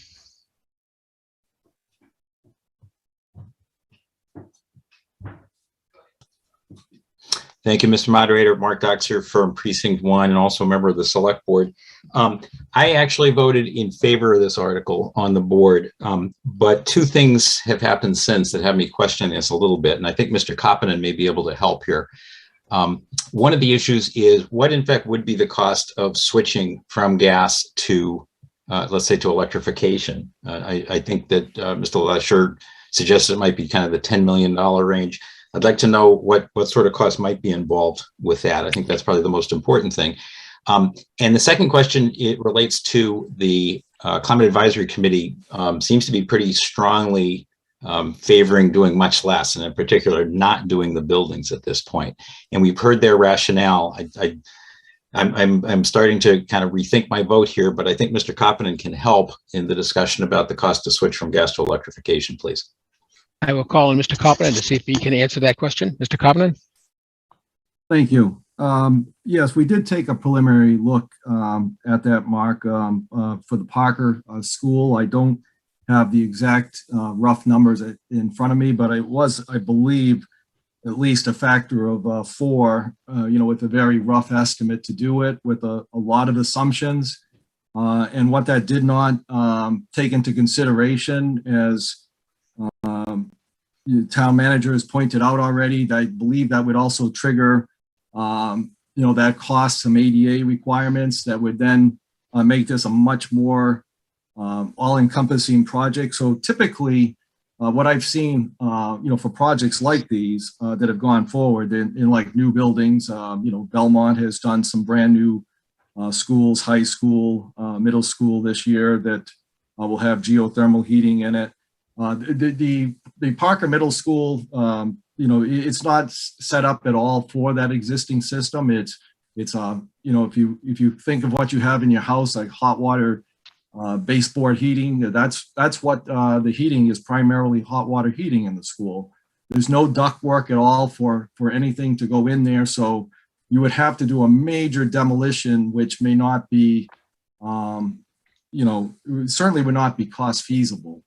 Thank you, Mr. Moderator. Mark Doxer from Precinct 1 and also a member of the Select Board. I actually voted in favor of this article on the board, but two things have happened since that have me questioning this a little bit, and I think Mr. Koppinen may be able to help here. One of the issues is what, in fact, would be the cost of switching from gas to, let's say, to electrification? I think that Mr. Lasher suggested it might be kind of the $10 million range. I'd like to know what sort of cost might be involved with that. I think that's probably the most important thing. And the second question, it relates to the Climate Advisory Committee seems to be pretty strongly favoring doing much less, and in particular, not doing the buildings at this point. And we've heard their rationale. I'm starting to kind of rethink my vote here, but I think Mr. Koppinen can help in the discussion about the cost to switch from gas to electrification, please. I will call on Mr. Koppinen to see if he can answer that question. Mr. Koppinen? Thank you. Yes, we did take a preliminary look at that, Mark, for the Parker School. I don't have the exact rough numbers in front of me, but it was, I believe, at least a factor of 4, with a very rough estimate to do it with a lot of assumptions. And what that did not take into consideration, as the town manager has pointed out already, I believe that would also trigger, that cost some ADA requirements that would then make this a much more all-encompassing project. So typically, what I've seen, for projects like these that have gone forward in like new buildings, Belmont has done some brand new schools, high school, middle school this year that will have geothermal heating in it. The Parker Middle School, it's not set up at all for that existing system. It's if you think of what you have in your house, like hot water, baseboard heating, that's what the heating is, primarily hot water heating in the school. There's no duct work at all for anything to go in there. So you would have to do a major demolition, which may not be, certainly would not be cost feasible.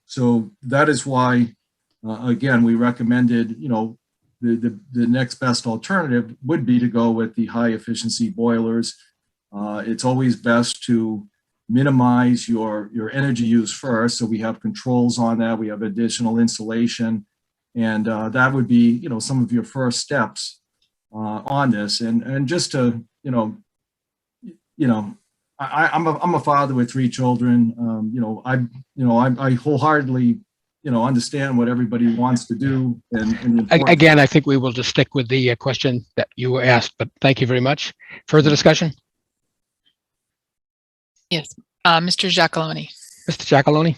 So that is why, again, we recommended, the next best alternative would be to go with the high efficiency boilers. It's always best to minimize your energy use first. So we have controls on that. We have additional insulation, and that would be, some of your first steps on this. And just to, I'm a father with 3 children. I wholeheartedly, understand what everybody wants to do. And Again, I think we will just stick with the question that you were asked, but thank you very much. Further discussion? Yes, Mr. Giacalone. Mr. Giacalone?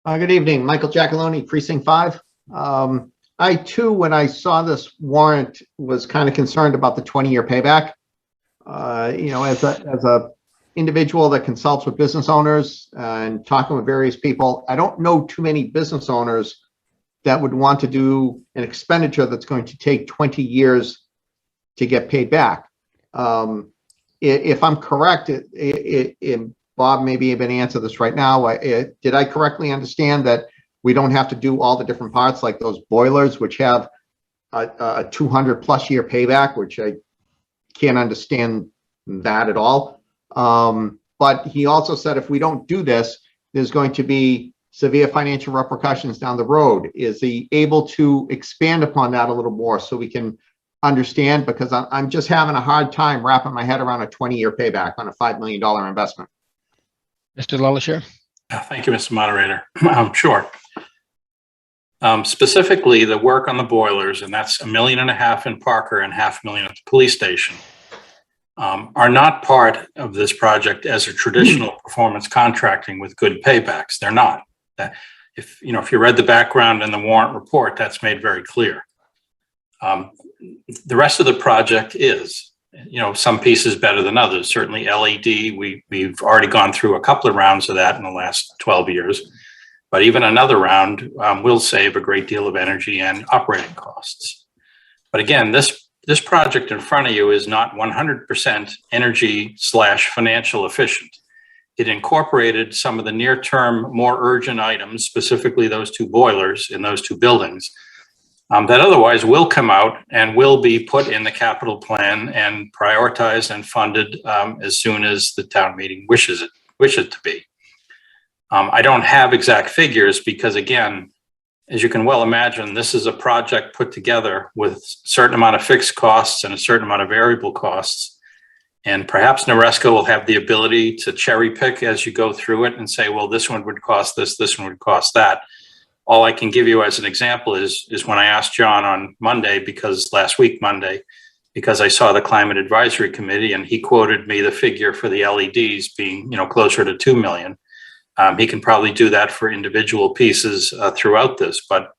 Good evening, Michael Giacalone, Precinct 5. I too, when I saw this warrant, was kind of concerned about the 20-year payback. As a individual that consults with business owners and talking with various people, I don't know too many business owners that would want to do an expenditure that's going to take 20 years to get paid back. If I'm correct, Bob maybe even answer this right now. Did I correctly understand that we don't have to do all the different parts like those boilers, which have a 200+ year payback, which I can't understand that at all. But he also said if we don't do this, there's going to be severe financial repercussions down the road. Is he able to expand upon that a little more so we can understand? Because I'm just having a hard time wrapping my head around a 20-year payback on a $5 million investment. Mr. LaLachère? Thank you, Mr. Moderator. Sure. Specifically, the work on the boilers, and that's $1.5 million in Parker and $500,000 at the police station, are not part of this project as a traditional performance contracting with good paybacks. They're not. If you read the background in the warrant report, that's made very clear. The rest of the project is, some pieces better than others. Certainly LED, we've already gone through a couple of rounds of that in the last 12 years. But even another round will save a great deal of energy and operating costs. But again, this project in front of you is not 100% energy/financial efficient. It incorporated some of the near-term, more urgent items, specifically those 2 boilers in those 2 buildings, that otherwise will come out and will be put in the capital plan and prioritized and funded as soon as the town meeting wishes it to be. I don't have exact figures because, again, as you can well imagine, this is a project put together with a certain amount of fixed costs and a certain amount of variable costs. And perhaps Noresco will have the ability to cherry pick as you go through it and say, well, this one would cost this one would cost that. All I can give you as an example is when I asked John on Monday, last week Monday, because I saw the Climate Advisory Committee and he quoted me the figure for the LEDs being, closer to $2 million. He can probably do that for individual pieces throughout this, but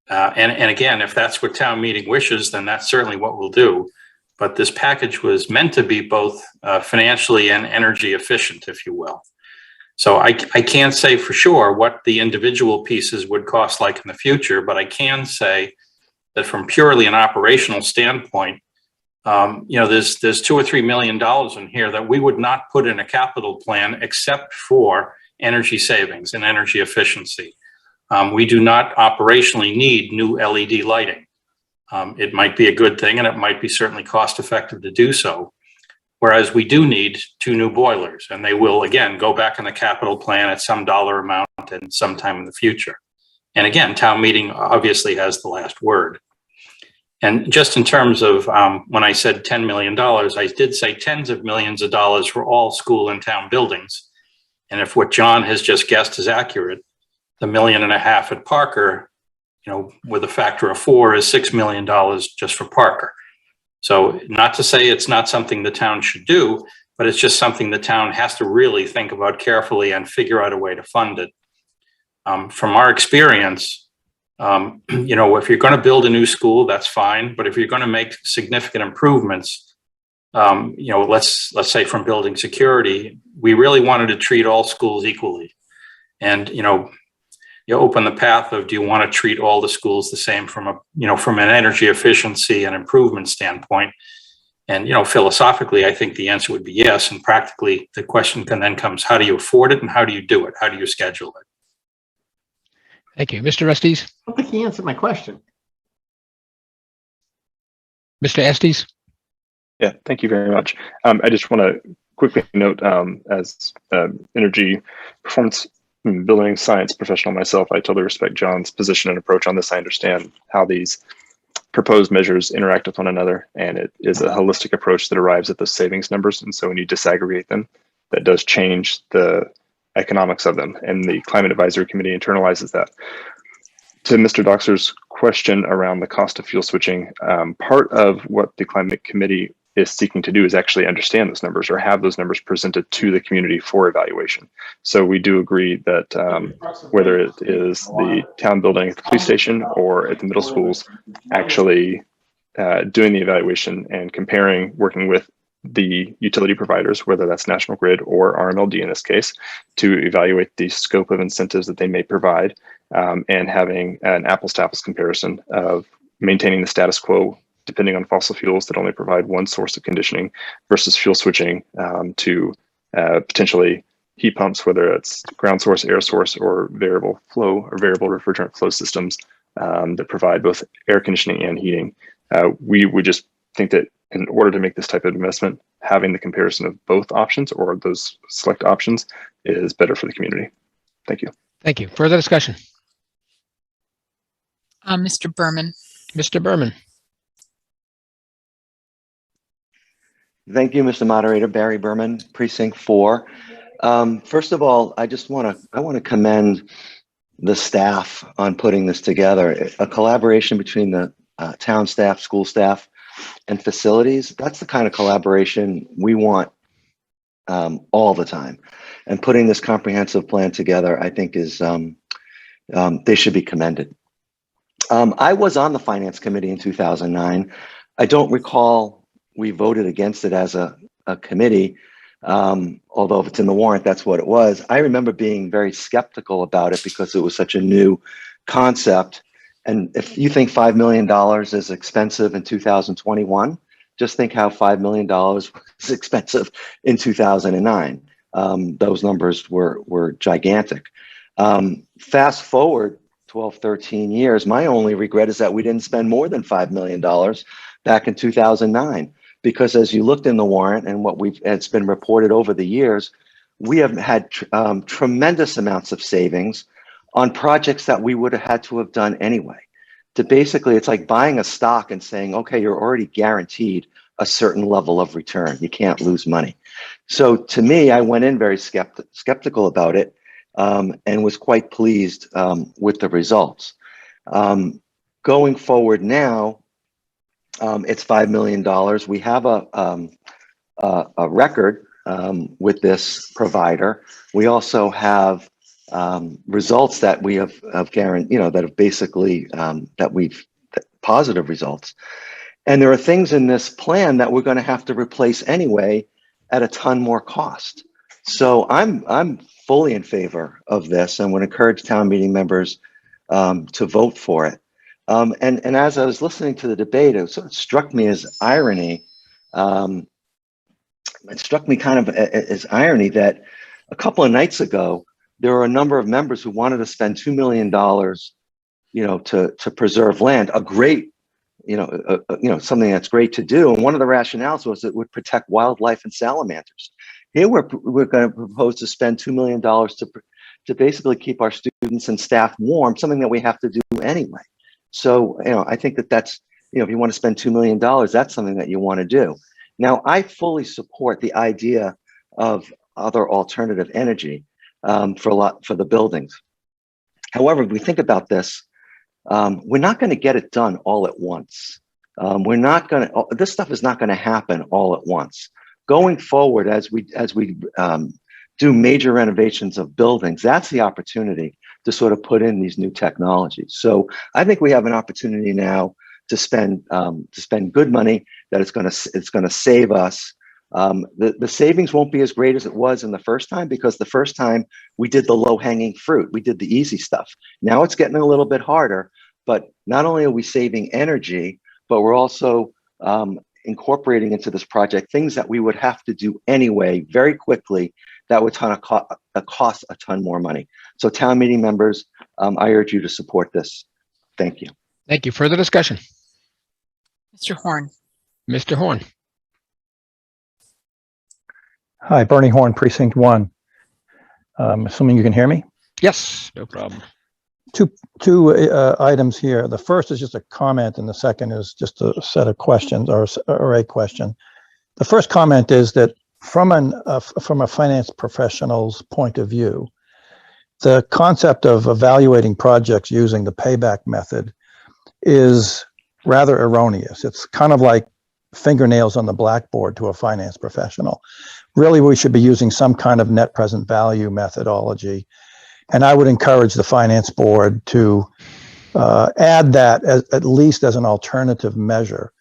and again, if that's what town meeting wishes, then that's certainly what we'll do. But this package was meant to be both financially and energy efficient, if you will. So I can't say for sure what the individual pieces would cost like in the future, but I can say that from purely an operational standpoint, there's $2 or $3 million in here that we would not put in a capital plan except for energy savings and energy efficiency. We do not operationally need new LED lighting. It might be a good thing and it might be certainly cost effective to do so. Whereas we do need 2 new boilers and they will again go back in the capital plan at some dollar amount and sometime in the future. And again, town meeting obviously has the last word. And just in terms of when I said $10 million, I did say tens of millions of dollars for all school and town buildings. And if what John has just guessed is accurate, the $1.5 million at Parker, with a factor of 4 is $6 million just for Parker. So not to say it's not something the town should do, but it's just something the town has to really think about carefully and figure out a way to fund it. From our experience, if you're going to build a new school, that's fine. But if you're going to make significant improvements, let's say from building security, we really wanted to treat all schools equally. And, you open the path of, do you want to treat all the schools the same from an energy efficiency and improvement standpoint? And, philosophically, I think the answer would be yes. And practically, the question then comes, how do you afford it and how do you do it? How do you schedule it? Thank you. Mr. Estes? I don't think he answered my question. Mr. Estes? Yeah, thank you very much. I just want to quickly note, as energy performance building science professional myself, I totally respect John's position and approach on this. I understand how these proposed measures interact with one another, and it is a holistic approach that arrives at those savings numbers. And so when you disaggregate them, that does change the economics of them, and the Climate Advisory Committee internalizes that. To Mr. Doxer's question around the cost of fuel switching, part of what the Climate Committee is seeking to do is actually understand those numbers or have those numbers presented to the community for evaluation. So we do agree that whether it is the town building at the police station or at the middle schools, actually doing the evaluation and comparing, working with the utility providers, whether that's National Grid or RMLD in this case, to evaluate the scope of incentives that they may provide, and having an apples to apples comparison of maintaining the status quo depending on fossil fuels that only provide one source of conditioning versus fuel switching to potentially heat pumps, whether it's ground source, air source, or variable flow or variable refrigerant flow systems that provide both air conditioning and heating. We would just think that in order to make this type of investment, having the comparison of both options or those select options is better for the community. Thank you. Thank you. Further discussion? Mr. Berman. Mr. Berman? Thank you, Mr. Moderator. Barry Berman, Precinct 4. First of all, I want to commend the staff on putting this together. A collaboration between the town staff, school staff, and facilities. That's the kind of collaboration we want all the time. And putting this comprehensive plan together, I think is they should be commended. I was on the Finance Committee in 2009. I don't recall we voted against it as a committee, although if it's in the warrant, that's what it was. I remember being very skeptical about it because it was such a new concept. And if you think $5 million is expensive in 2021, just think how $5 million was expensive in 2009. Those numbers were gigantic. Fast forward 12, 13 years, my only regret is that we didn't spend more than $5 million back in 2009. Because as you looked in the warrant and it's been reported over the years, we have had tremendous amounts of savings on projects that we would have had to have done anyway. To basically, it's like buying a stock and saying, okay, you're already guaranteed a certain level of return. You can't lose money. So to me, I went in very skeptical about it and was quite pleased with the results. Going forward now, it's $5 million. We have a record with this provider. We also have results that we have guaranteed, that have basically positive results. And there are things in this plan that we're going to have to replace anyway at a ton more cost. So I'm fully in favor of this and would encourage town meeting members to vote for it. And as I was listening to the debate, it sort of struck me as irony. It struck me kind of as irony that a couple of nights ago, there were a number of members who wanted to spend $2 million, to preserve land, a great, something that's great to do. And one of the rationales was it would protect wildlife and salamanders. Here we're going to propose to spend $2 million to basically keep our students and staff warm, something that we have to do anyway. So, I think that's, if you want to spend $2 million, that's something that you want to do. Now, I fully support the idea of other alternative energy for the buildings. However, if we think about this, we're not going to get it done all at once. This stuff is not going to happen all at once. going forward, as we do major renovations of buildings, that's the opportunity to sort of put in these new technologies. So I think we have an opportunity now to spend good money that it's going to save us. The savings won't be as great as it was in the first time, because the first time we did the low hanging fruit, we did the easy stuff. Now it's getting a little bit harder, but not only are we saving energy, but we're also incorporating into this project things that we would have to do anyway very quickly that would cost a ton more money. So town meeting members, I urge you to support this. Thank you. Thank you. Further discussion? Mr. Horn. Mr. Horn. Hi, Bernie Horn, Precinct 1. Assuming you can hear me? Yes, no problem. Two items here. The first is just a comment, and the second is just a set of questions or a question. The first comment is that from a finance professional's point of view, the concept of evaluating projects using the payback method is rather erroneous. It's kind of like fingernails on the blackboard to a finance professional. Really, we should be using some kind of net present value methodology. And I would encourage the finance board to add that at least as an alternative measure.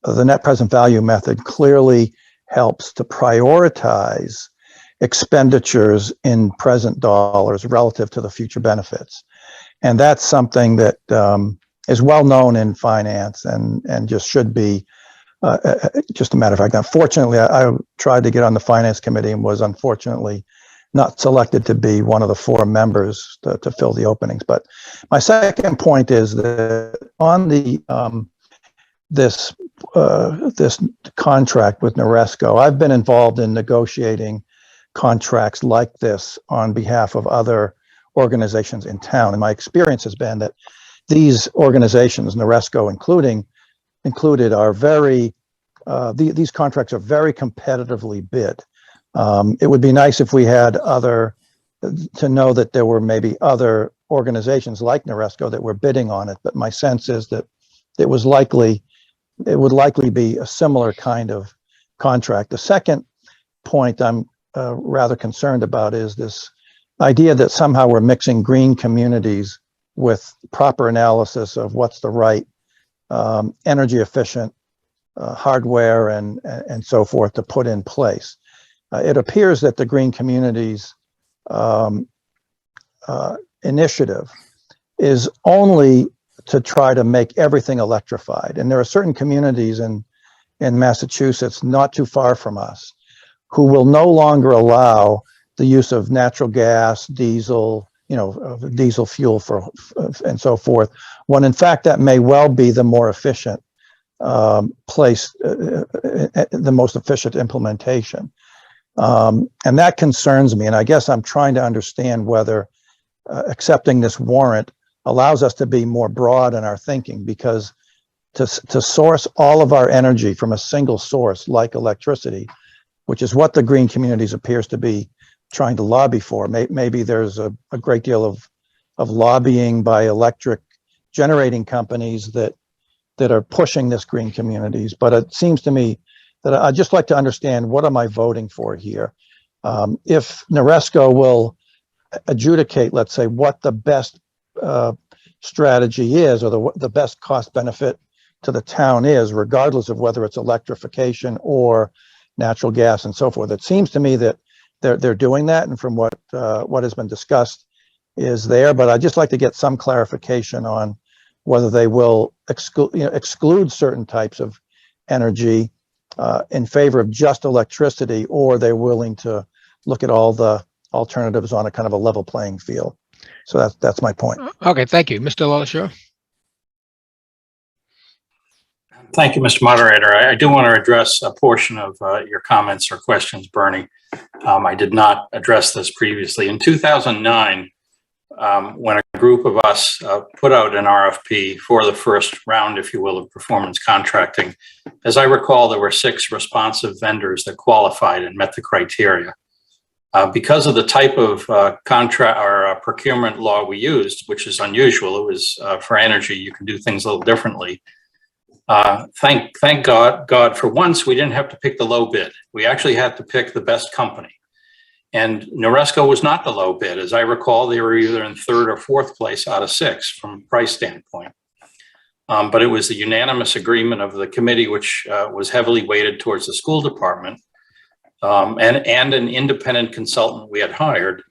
The net present value method clearly helps to prioritize expenditures in present dollars relative to the future benefits. And that's something that is well known in finance and just should be just a matter of fact. Unfortunately, I tried to get on the finance committee and was unfortunately not selected to be one of the 4 members to fill the openings. But my second point is that on the this contract with Noresco, I've been involved in negotiating contracts like this on behalf of other organizations in town. And my experience has been that these organizations, Noresco included, are very, these contracts are very competitively bid. It would be nice if we had to know that there were maybe other organizations like Noresco that were bidding on it, but my sense is that it would likely be a similar kind of contract. The second point I'm rather concerned about is this idea that somehow we're mixing green communities with proper analysis of what's the right energy efficient hardware and so forth to put in place. It appears that the Green Communities initiative is only to try to make everything electrified. And there are certain communities in Massachusetts, not too far from us, who will no longer allow the use of natural gas, diesel, diesel fuel and so forth, when in fact that may well be the more efficient place, the most efficient implementation. And that concerns me. And I guess I'm trying to understand whether accepting this warrant allows us to be more broad in our thinking, because to source all of our energy from a single source like electricity, which is what the Green Communities appears to be trying to lobby for. Maybe there's a great deal of lobbying by electric generating companies that are pushing this Green Communities. But it seems to me that I'd just like to understand, what am I voting for here? If Noresco will adjudicate, let's say, what the best strategy is, or the best cost benefit to the town is, regardless of whether it's electrification or natural gas and so forth. It seems to me that they're doing that, and from what has been discussed is there, but I'd just like to get some clarification on whether they will exclude certain types of energy in favor of just electricity, or they're willing to look at all the alternatives on a kind of a level playing field. So that's my point. Okay, thank you. Mr. LaLacheur. Thank you, Mr. Moderator. I do want to address a portion of your comments or questions, Bernie. I did not address this previously. In 2009, when a group of us put out an RFP for the first round, if you will, of performance contracting, as I recall, there were 6 responsive vendors that qualified and met the criteria. Because of the type of contract or procurement law we used, which is unusual, it was for energy, you can do things a little differently. Thank God, for once, we didn't have to pick the low bid. We actually had to pick the best company. And Noresco was not the low bid. As I recall, they were either in third or fourth place out of 6 from price standpoint. But it was the unanimous agreement of the committee, which was heavily weighted towards the school department, and an independent consultant we had hired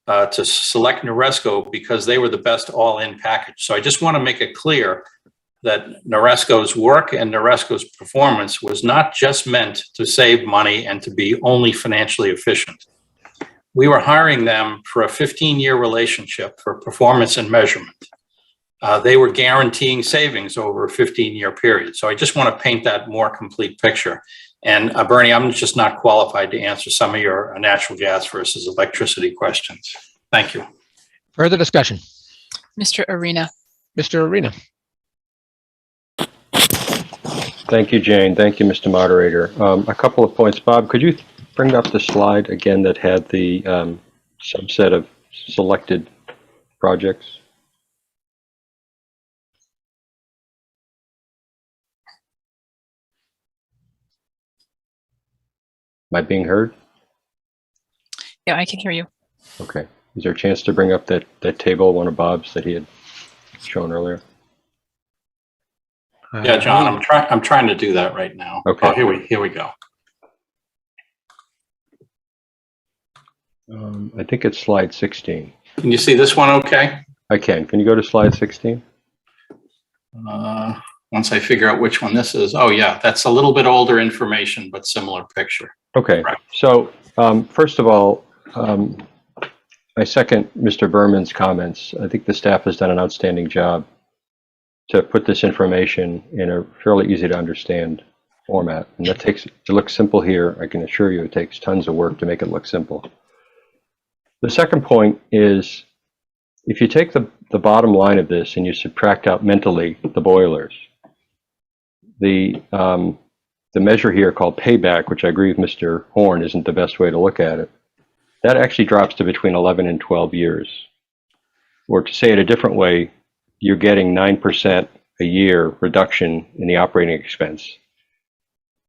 to select Noresco because they were the best all-in package. So I just want to make it clear that Noresco's work and Noresco's performance was not just meant to save money and to be only financially efficient. We were hiring them for a 15-year relationship for performance and measurement. They were guaranteeing savings over a 15-year period. So I just want to paint that more complete picture. And Bernie, I'm just not qualified to answer some of your natural gas versus electricity questions. Thank you. Further discussion? Mr. Arena. Mr. Arena. Thank you, Jane. Thank you, Mr. Moderator. A couple of points. Bob, could you bring up the slide again that had the subset of selected projects? Am I being heard? Yeah, I can hear you. Okay. Is there a chance to bring up that table, one of Bob's that he had shown earlier? Yeah, John, I'm trying to do that right now. Okay. Oh, here we go. I think it's slide 16. Can you see this one okay? I can. Can you go to slide 16? Once I figure out which one this is. Oh yeah, that's a little bit older information, but similar picture. Okay. Right. So first of all, I second Mr. Berman's comments. I think the staff has done an outstanding job to put this information in a fairly easy to understand format. And that takes, to look simple here, I can assure you it takes tons of work to make it look simple. The second point is, if you take the bottom line of this and you subtract out mentally the boilers, the measure here called payback, which I agree with Mr. Horn isn't the best way to look at it, that actually drops to between 11 and 12 years. Or to say it a different way, you're getting 9% a year reduction in the operating expense.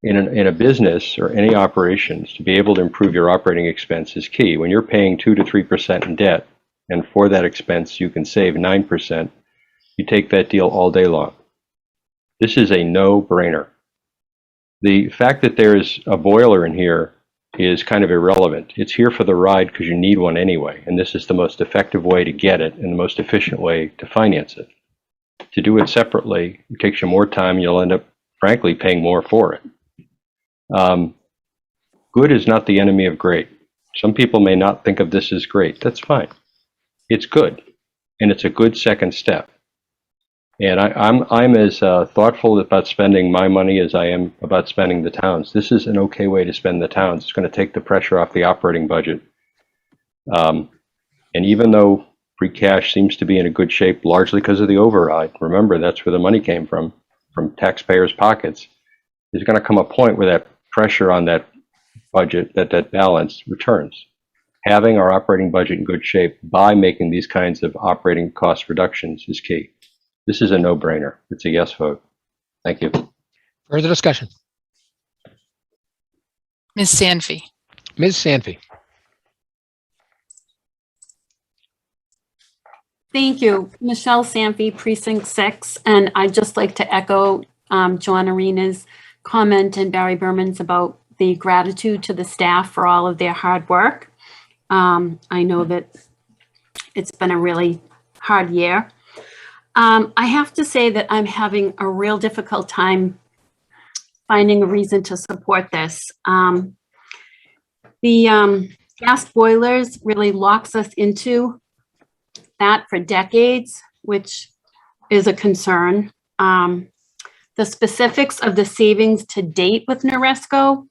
In a business or any operations, to be able to improve your operating expense is key. When you're paying 2 to 3% in debt, and for that expense you can save 9%, you take that deal all day long. This is a no-brainer. The fact that there's a boiler in here is kind of irrelevant. It's here for the ride because you need one anyway, and this is the most effective way to get it and the most efficient way to finance it. To do it separately, it takes you more time, you'll end up, frankly, paying more for it. Good is not the enemy of great. Some people may not think of this as great. That's fine. It's good, and it's a good second step. And I'm as thoughtful about spending my money as I am about spending the town's. This is an okay way to spend the town's. It's going to take the pressure off the operating budget. And even though free cash seems to be in a good shape, largely because of the override, remember that's where the money came from taxpayers' pockets, there's going to come a point where that pressure on that budget, that balance returns. Having our operating budget in good shape by making these kinds of operating cost reductions is key. This is a no-brainer. It's a yes vote. Thank you. Further discussion? Ms. Sanfie. Ms. Sanfie. Thank you. Michelle Sanfie, Precinct 6. And I'd just like to echo John Arena's comment and Barry Berman's about the gratitude to the staff for all of their hard work. I know that it's been a really hard year. I have to say that I'm having a real difficult time finding a reason to support this. The gas boilers really locks us into that for decades, which is a concern. The specifics of the savings to date with Noresco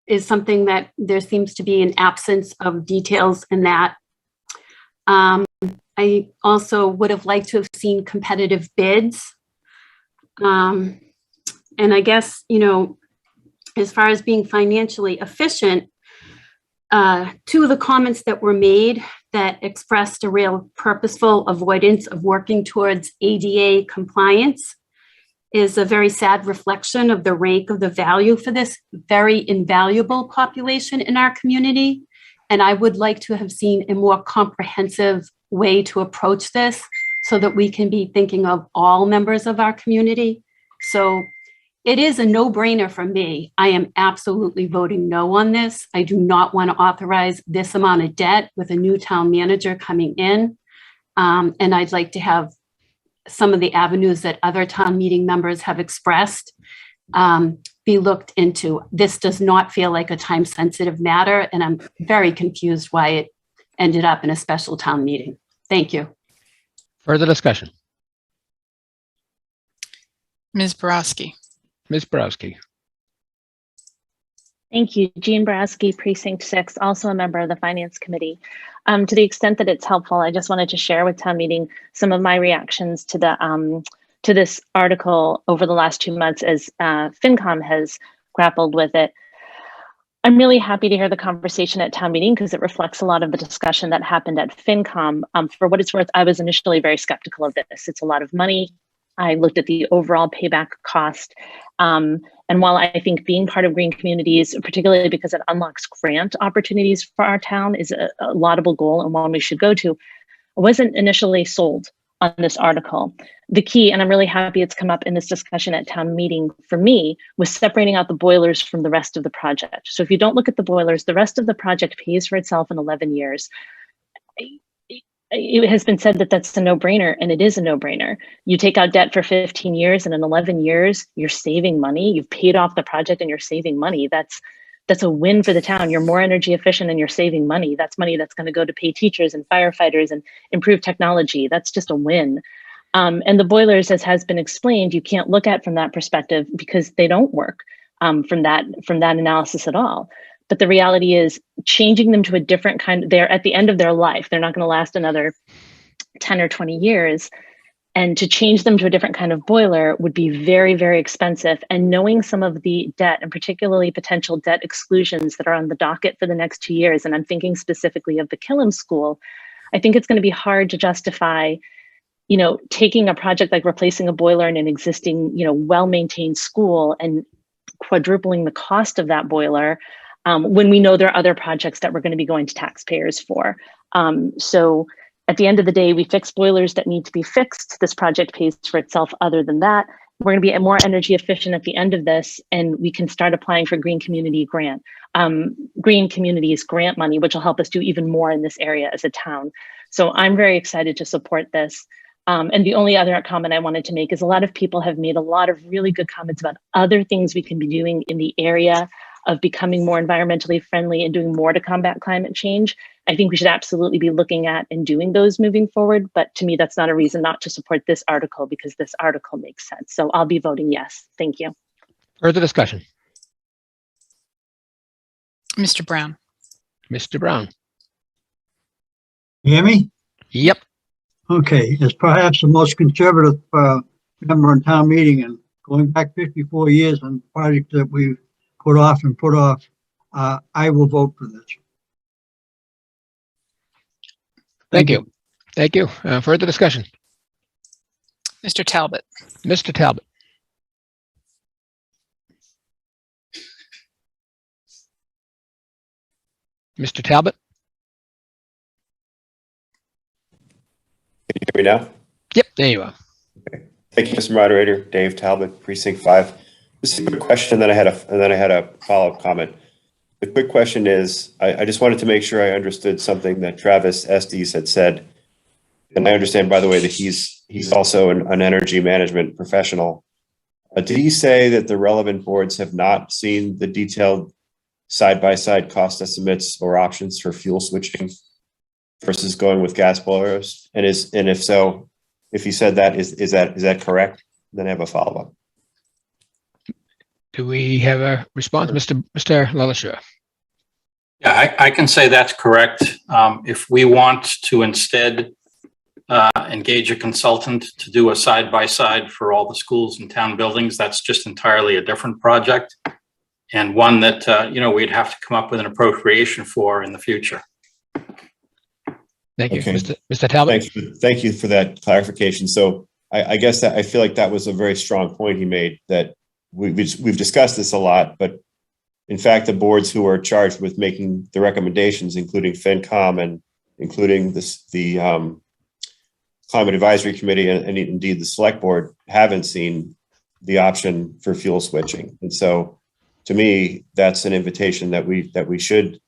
is something that there seems to be an absence of details in that. I also would have liked to have seen competitive bids. And I guess, you know, as far as being financially efficient, two of the comments that were made that expressed a real purposeful avoidance of working towards ADA compliance is a very sad reflection of the rank of the value for this very invaluable population in our community. And I would like to have seen a more comprehensive way to approach this so that we can be thinking of all members of our community. So it is a no-brainer for me. I am absolutely voting no on this. I do not want to authorize this amount of debt with a new town manager coming in. And I'd like to have some of the avenues that other town meeting members have expressed be looked into. This does not feel like a time-sensitive matter, and I'm very confused why it ended up in a special town meeting. Thank you. Further discussion? Ms. Borowski. Ms. Borowski. Thank you. Jean Borowski, Precinct 6, also a member of the Finance Committee. To the extent that it's helpful, I just wanted to share with town meeting some of my reactions to the to this article over the last 2 months as FinCom has grappled with it. I'm really happy to hear the conversation at town meeting because it reflects a lot of the discussion that happened at FinCom. For what it's worth, I was initially very skeptical of this. It's a lot of money. I looked at the overall payback cost. And while I think being part of green communities, particularly because it unlocks grant opportunities for our town, is a laudable goal and one we should go to, I wasn't initially sold on this article. The key, and I'm really happy it's come up in this discussion at town meeting for me, was separating out the boilers from the rest of the project. So if you don't look at the boilers, the rest of the project pays for itself in 11 years. It has been said that that's a no-brainer, and it is a no-brainer. You take out debt for 15 years, and in 11 years, you're saving money. You've paid off the project and you're saving money. That's a win for the town. You're more energy efficient and you're saving money. That's money that's going to go to pay teachers and firefighters and improve technology. That's just a win. And the boilers, as has been explained, you can't look at from that perspective because they don't work from that analysis at all. But the reality is changing them to a different kind, they're at the end of their life. They're not going to last another 10 or 20 years. And to change them to a different kind of boiler would be very, very expensive. And knowing some of the debt and particularly potential debt exclusions that are on the docket for the next 2 years, and I'm thinking specifically of the Killam School, I think it's going to be hard to justify, taking a project like replacing a boiler in an existing, well-maintained school and quadrupling the cost of that boiler when we know there are other projects that we're going to be going to taxpayers for. So at the end of the day, we fix boilers that need to be fixed. This project pays for itself. Other than that, we're going to be more energy efficient at the end of this, and we can start applying for green communities grant money, which will help us do even more in this area as a town. So I'm very excited to support this. And the only other comment I wanted to make is a lot of people have made a lot of really good comments about other things we can be doing in the area of becoming more environmentally friendly and doing more to combat climate change. I think we should absolutely be looking at and doing those moving forward. But to me, that's not a reason not to support this article because this article makes sense. So I'll be voting yes. Thank you. Further discussion? Mr. Brown. Mr. Brown. Hear me? Yep. Okay, as perhaps the most conservative member in town meeting and going back 54 years on projects that we've put off, I will vote for this. Thank you. Thank you. Further discussion? Mr. Talbot. Mr. Talbot. Mr. Talbot? Can you hear me now? Yep, there you are. Okay. Thank you, Mr. Moderator. Dave Talbot, Precinct 5. Just a quick question, then I had a follow-up comment. The quick question is, I just wanted to make sure I understood something that Travis Estes had said. And I understand, by the way, that he's also an energy management professional. Did he say that the relevant boards have not seen the detailed side-by-side cost estimates or options for fuel switching versus going with gas boilers? And if so, if he said that, is that correct? Then I have a follow-up. Do we have a response, Mr. LaLacheur? Yeah, I can say that's correct. If we want to instead engage a consultant to do a side-by-side for all the schools and town buildings, that's just entirely a different project and one that, we'd have to come up with an appropriation for in the future. Thank you. Okay. Mr. Talbot. Thank you for that clarification. So I guess that I feel like that was a very strong point he made, that we've discussed this a lot, but in fact, the boards who are charged with making the recommendations, including FinCom and including the Climate Advisory Committee and indeed the Select Board, haven't seen the option for fuel switching. And so to me, that's an invitation that we should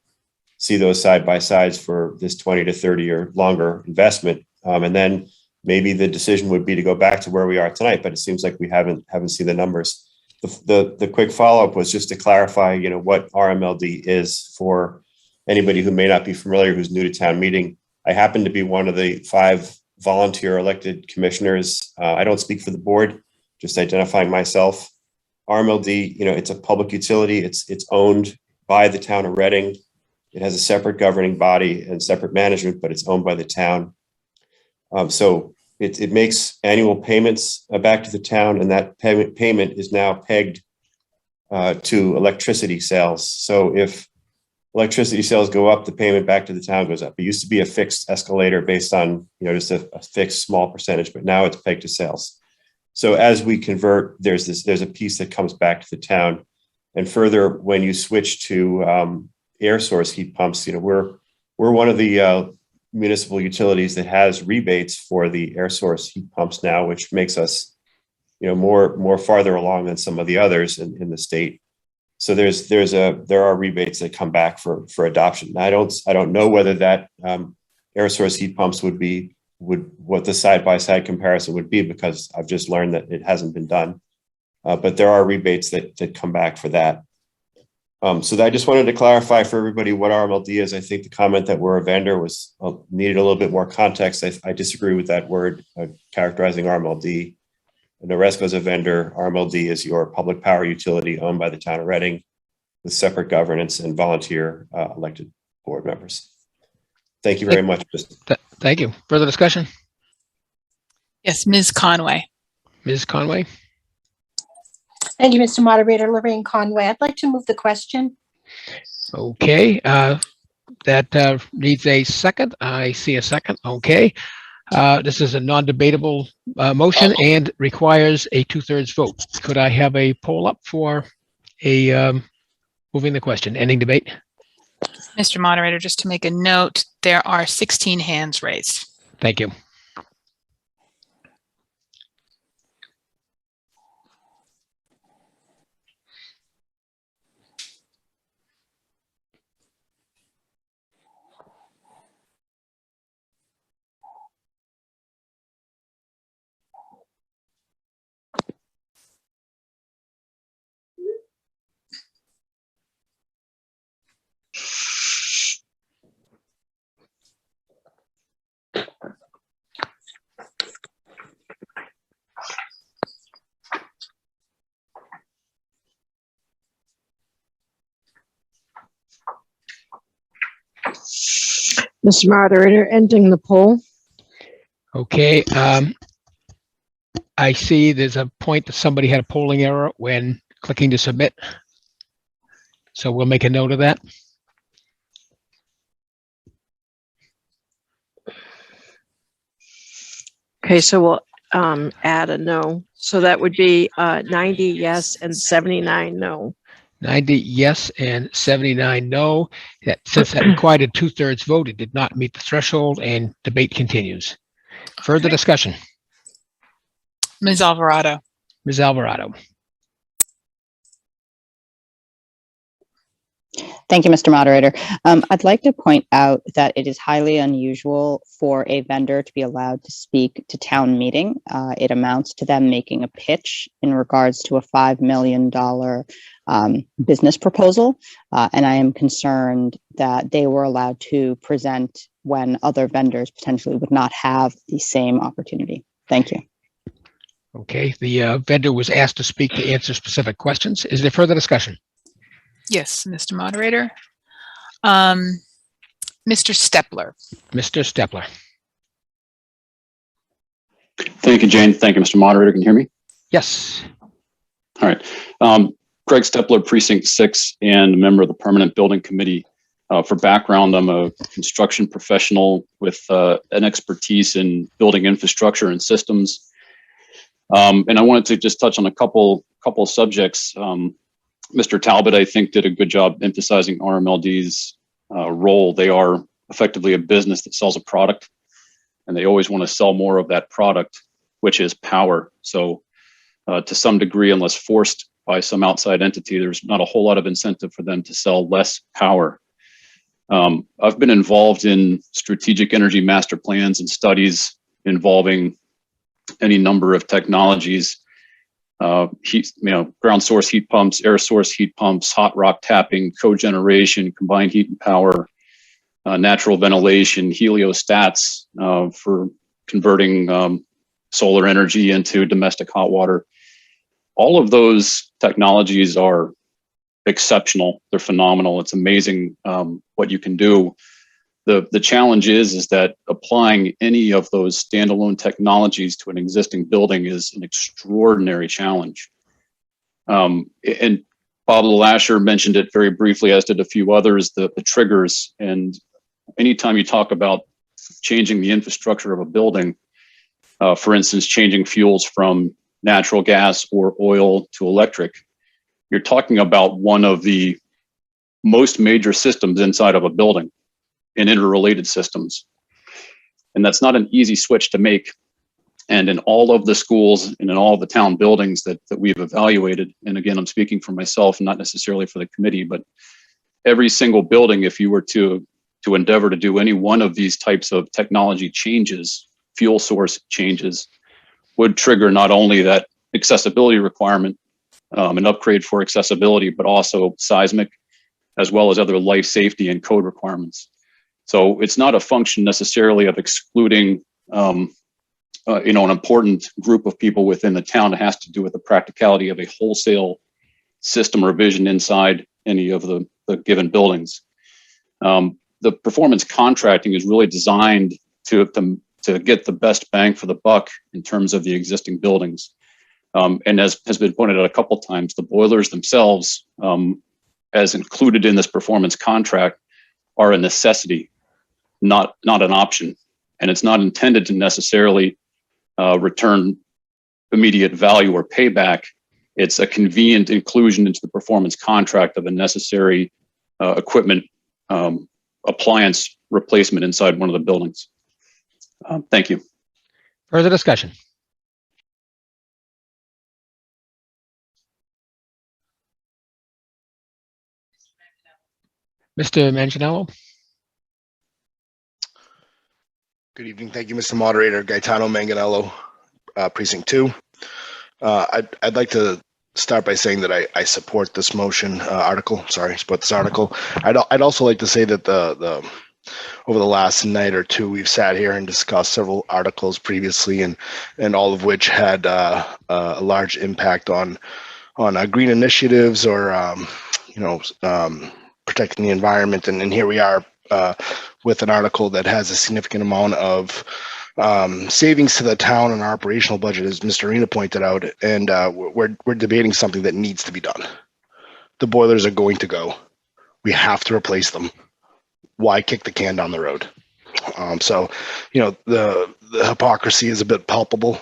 see those side by sides for this 20 to 30 or longer investment. And then maybe the decision would be to go back to where we are tonight, but it seems like we haven't seen the numbers. The quick follow-up was just to clarify, what RMLD is for anybody who may not be familiar, who's new to town meeting. I happen to be one of the 5 volunteer elected commissioners. I don't speak for the board, just identifying myself. RMLD, it's a public utility. It's owned by the town of Reading. It has a separate governing body and separate management, but it's owned by the town. So it makes annual payments back to the town, and that payment is now pegged to electricity sales. So if electricity sales go up, the payment back to the town goes up. It used to be a fixed escalator based on just a fixed small percentage, but now it's pegged to sales. So as we convert, there's a piece that comes back to the town. And further, when you switch to air source heat pumps, we're one of the municipal utilities that has rebates for the air source heat pumps now, which makes us, more farther along than some of the others in the state. So there are rebates that come back for adoption. Now, I don't know whether that air source heat pumps would what the side by side comparison would be, because I've just learned that it hasn't been done. But there are rebates that come back for that. So I just wanted to clarify for everybody what RMLD is. I think the comment that we're a vendor was needed a little bit more context. I disagree with that word characterizing RMLD. Noresco is a vendor. RMLD is your public power utility owned by the town of Reading with separate governance and volunteer elected board members. Thank you very much. Thank you. Further discussion? Yes, Ms. Conway. Ms. Conway? Thank you, Mr. Moderator. Lorraine Conway. I'd like to move the question. Okay, that needs a second. I see a second. Okay. This is a non-debatable motion and requires a 2/3 vote. Could I have a poll up for moving the question, ending debate? Mr. Moderator, just to make a note, there are 16 hands raised. Thank you. Mr. Moderator, ending the poll. Okay, I see there's a point that somebody had a polling error when clicking to submit. So we'll make a note of that. Okay, so we'll add a no. So that would be 90 yes and 79 no. 90 yes and 79 no. Since that required a 2/3 vote, it did not meet the threshold, and debate continues. Further discussion? Ms. Alvarado. Ms. Alvarado. Thank you, Mr. Moderator. I'd like to point out that it is highly unusual for a vendor to be allowed to speak to town meeting. It amounts to them making a pitch in regards to a $5 million business proposal. And I am concerned that they were allowed to present when other vendors potentially would not have the same opportunity. Thank you. Okay, the vendor was asked to speak to answer specific questions. Is there further discussion? Yes, Mr. Moderator. Mr. Stepler. Mr. Stepler. Thank you, Jane. Thank you, Mr. Moderator. Can you hear me? Yes. All right. Greg Stepler, Precinct 6, and a member of the Permanent Building Committee. For background, I'm a construction professional with an expertise in building infrastructure and systems. And I wanted to just touch on a couple of subjects. Mr. Talbot, I think, did a good job emphasizing RMLD's role. They are effectively a business that sells a product, and they always want to sell more of that product, which is power. So to some degree, unless forced by some outside entity, there's not a whole lot of incentive for them to sell less power. I've been involved in strategic energy master plans and studies involving any number of technologies, ground source heat pumps, air source heat pumps, hot rock tapping, cogeneration, combined heat and power, natural ventilation, heliostats for converting solar energy into domestic hot water. All of those technologies are exceptional. They're phenomenal. It's amazing what you can do. The challenge is that applying any of those standalone technologies to an existing building is an extraordinary challenge. And Bob Lasher mentioned it very briefly, as did a few others, the triggers. And anytime you talk about changing the infrastructure of a building, for instance, changing fuels from natural gas or oil to electric, you're talking about one of the most major systems inside of a building and interrelated systems. And that's not an easy switch to make. And in all of the schools and in all of the town buildings that we've evaluated, and again, I'm speaking for myself, not necessarily for the committee, but every single building, if you were to endeavor to do any one of these types of technology changes, fuel source changes, would trigger not only that accessibility requirement, an upgrade for accessibility, but also seismic, as well as other life safety and code requirements. So it's not a function necessarily of excluding, an important group of people within the town. It has to do with the practicality of a wholesale system revision inside any of the given buildings. The performance contracting is really designed to get the best bang for the buck in terms of the existing buildings. And as has been pointed out a couple of times, the boilers themselves, as included in this performance contract, are a necessity, not an option. And it's not intended to necessarily return immediate value or payback. It's a convenient inclusion into the performance contract of a necessary equipment appliance replacement inside one of the buildings. Thank you. Further discussion? Mr. Manganiello? Good evening. Thank you, Mr. Moderator. Gaetano Manganiello, Precinct 2. I'd like to start by saying that I support this article. I'd also like to say that over the last night or two, we've sat here and discussed several articles previously, and all of which had a large impact on green initiatives or protecting the environment. And here we are with an article that has a significant amount of savings to the town and our operational budget, as Mr. Arena pointed out, and we're debating something that needs to be done. The boilers are going to go. We have to replace them. Why kick the can down the road? So, the hypocrisy is a bit palpable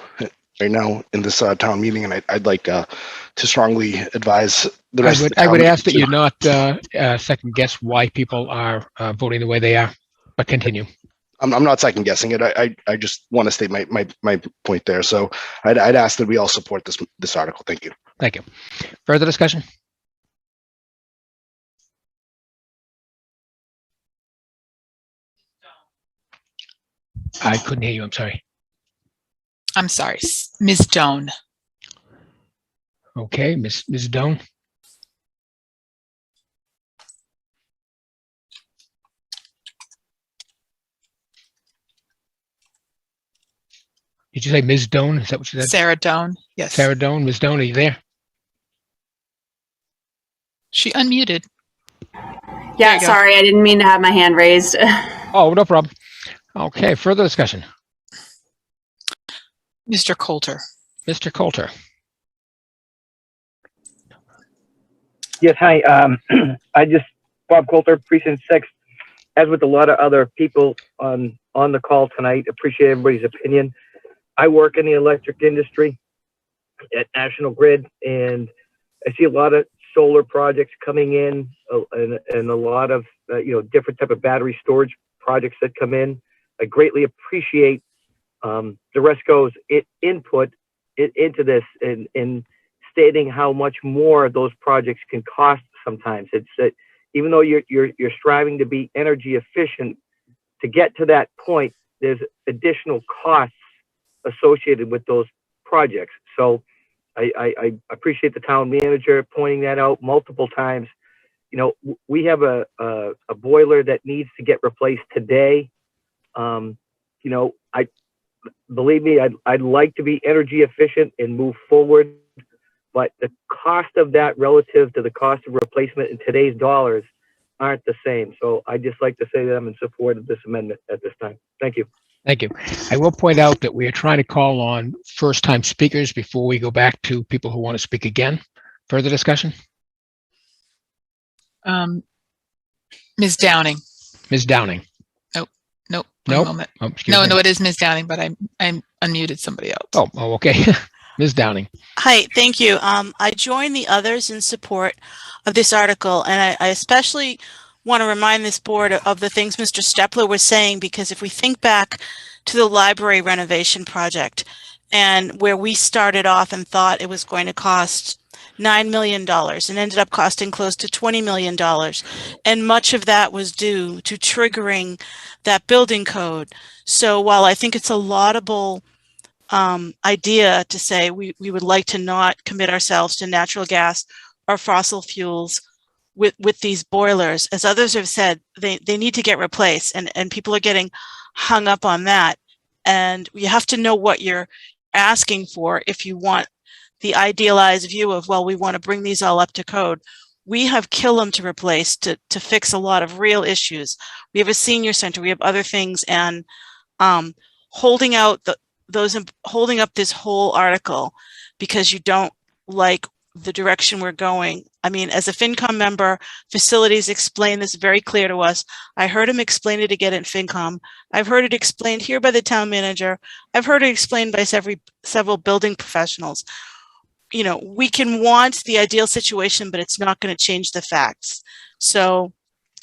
right now in this town meeting, and I'd like to strongly advise the rest of the town. I would ask that you not second guess why people are voting the way they are, but continue. I'm not second guessing it. I just want to state my point there. So I'd ask that we all support this article. Thank you. Thank you. Further discussion? I couldn't hear you. I'm sorry. I'm sorry, Ms. Doan. Okay, Ms. Doan. Did you say Ms. Doan? Is that what you said? Sarah Doan, yes. Sarah Doan. Ms. Doan, are you there? She unmuted. Yeah, sorry, I didn't mean to have my hand raised. Oh, no problem. Okay, further discussion. Mr. Coulter. Mr. Coulter. Yes, hi. Bob Coulter, Precinct 6. As with a lot of other people on the call tonight, appreciate everybody's opinion. I work in the electric industry. at National Grid, and I see a lot of solar projects coming in, and a lot of different type of battery storage projects that come in. I greatly appreciate Noresco's input into this, and stating how much more those projects can cost. Sometimes it's even though you're striving to be energy efficient, to get to that point, there's additional costs associated with those projects. So I appreciate the town manager pointing that out multiple times. We have a boiler that needs to get replaced today. Believe me, I'd like to be energy efficient and move forward, but the cost of that relative to the cost of replacement in today's dollars aren't the same. So I just like to say that I'm in support of this amendment at this time. Thank you. Thank you. I will point out that we are trying to call on first-time speakers before we go back to people who want to speak again. Further discussion? Ms. Downing. Ms. Downing. Nope. Nope. One moment. Oh, excuse No, me. no, it is Ms. Downing, but I'm unmuted somebody else. Oh, okay. Ms. Downing. Hi, thank you. I join the others in support of this article, and I especially want to remind this board of the things Mr. Stepler was saying, because if we think back to the library renovation project, and where we started off and thought it was going to cost $9 million and ended up costing close to $20 million. And much of that was due to triggering that building code. So while I think it's a laudable idea to say we would like to not commit ourselves to natural gas or fossil fuels with these boilers, as others have said, they need to get replaced, and people are getting hung up on that. And you have to know what you're asking for if you want the idealized view of, well, we want to bring these all up to code. We have Killam to replace to fix a lot of real issues. We have a senior center, we have other things, and holding up this whole article because you don't like the direction we're going. I mean, as a FinCom member, facilities explain this very clear to us. I heard him explain it again at FinCom. I've heard it explained here by the town manager. I've heard it explained by several building professionals. We can want the ideal situation, but it's not going to change the facts. So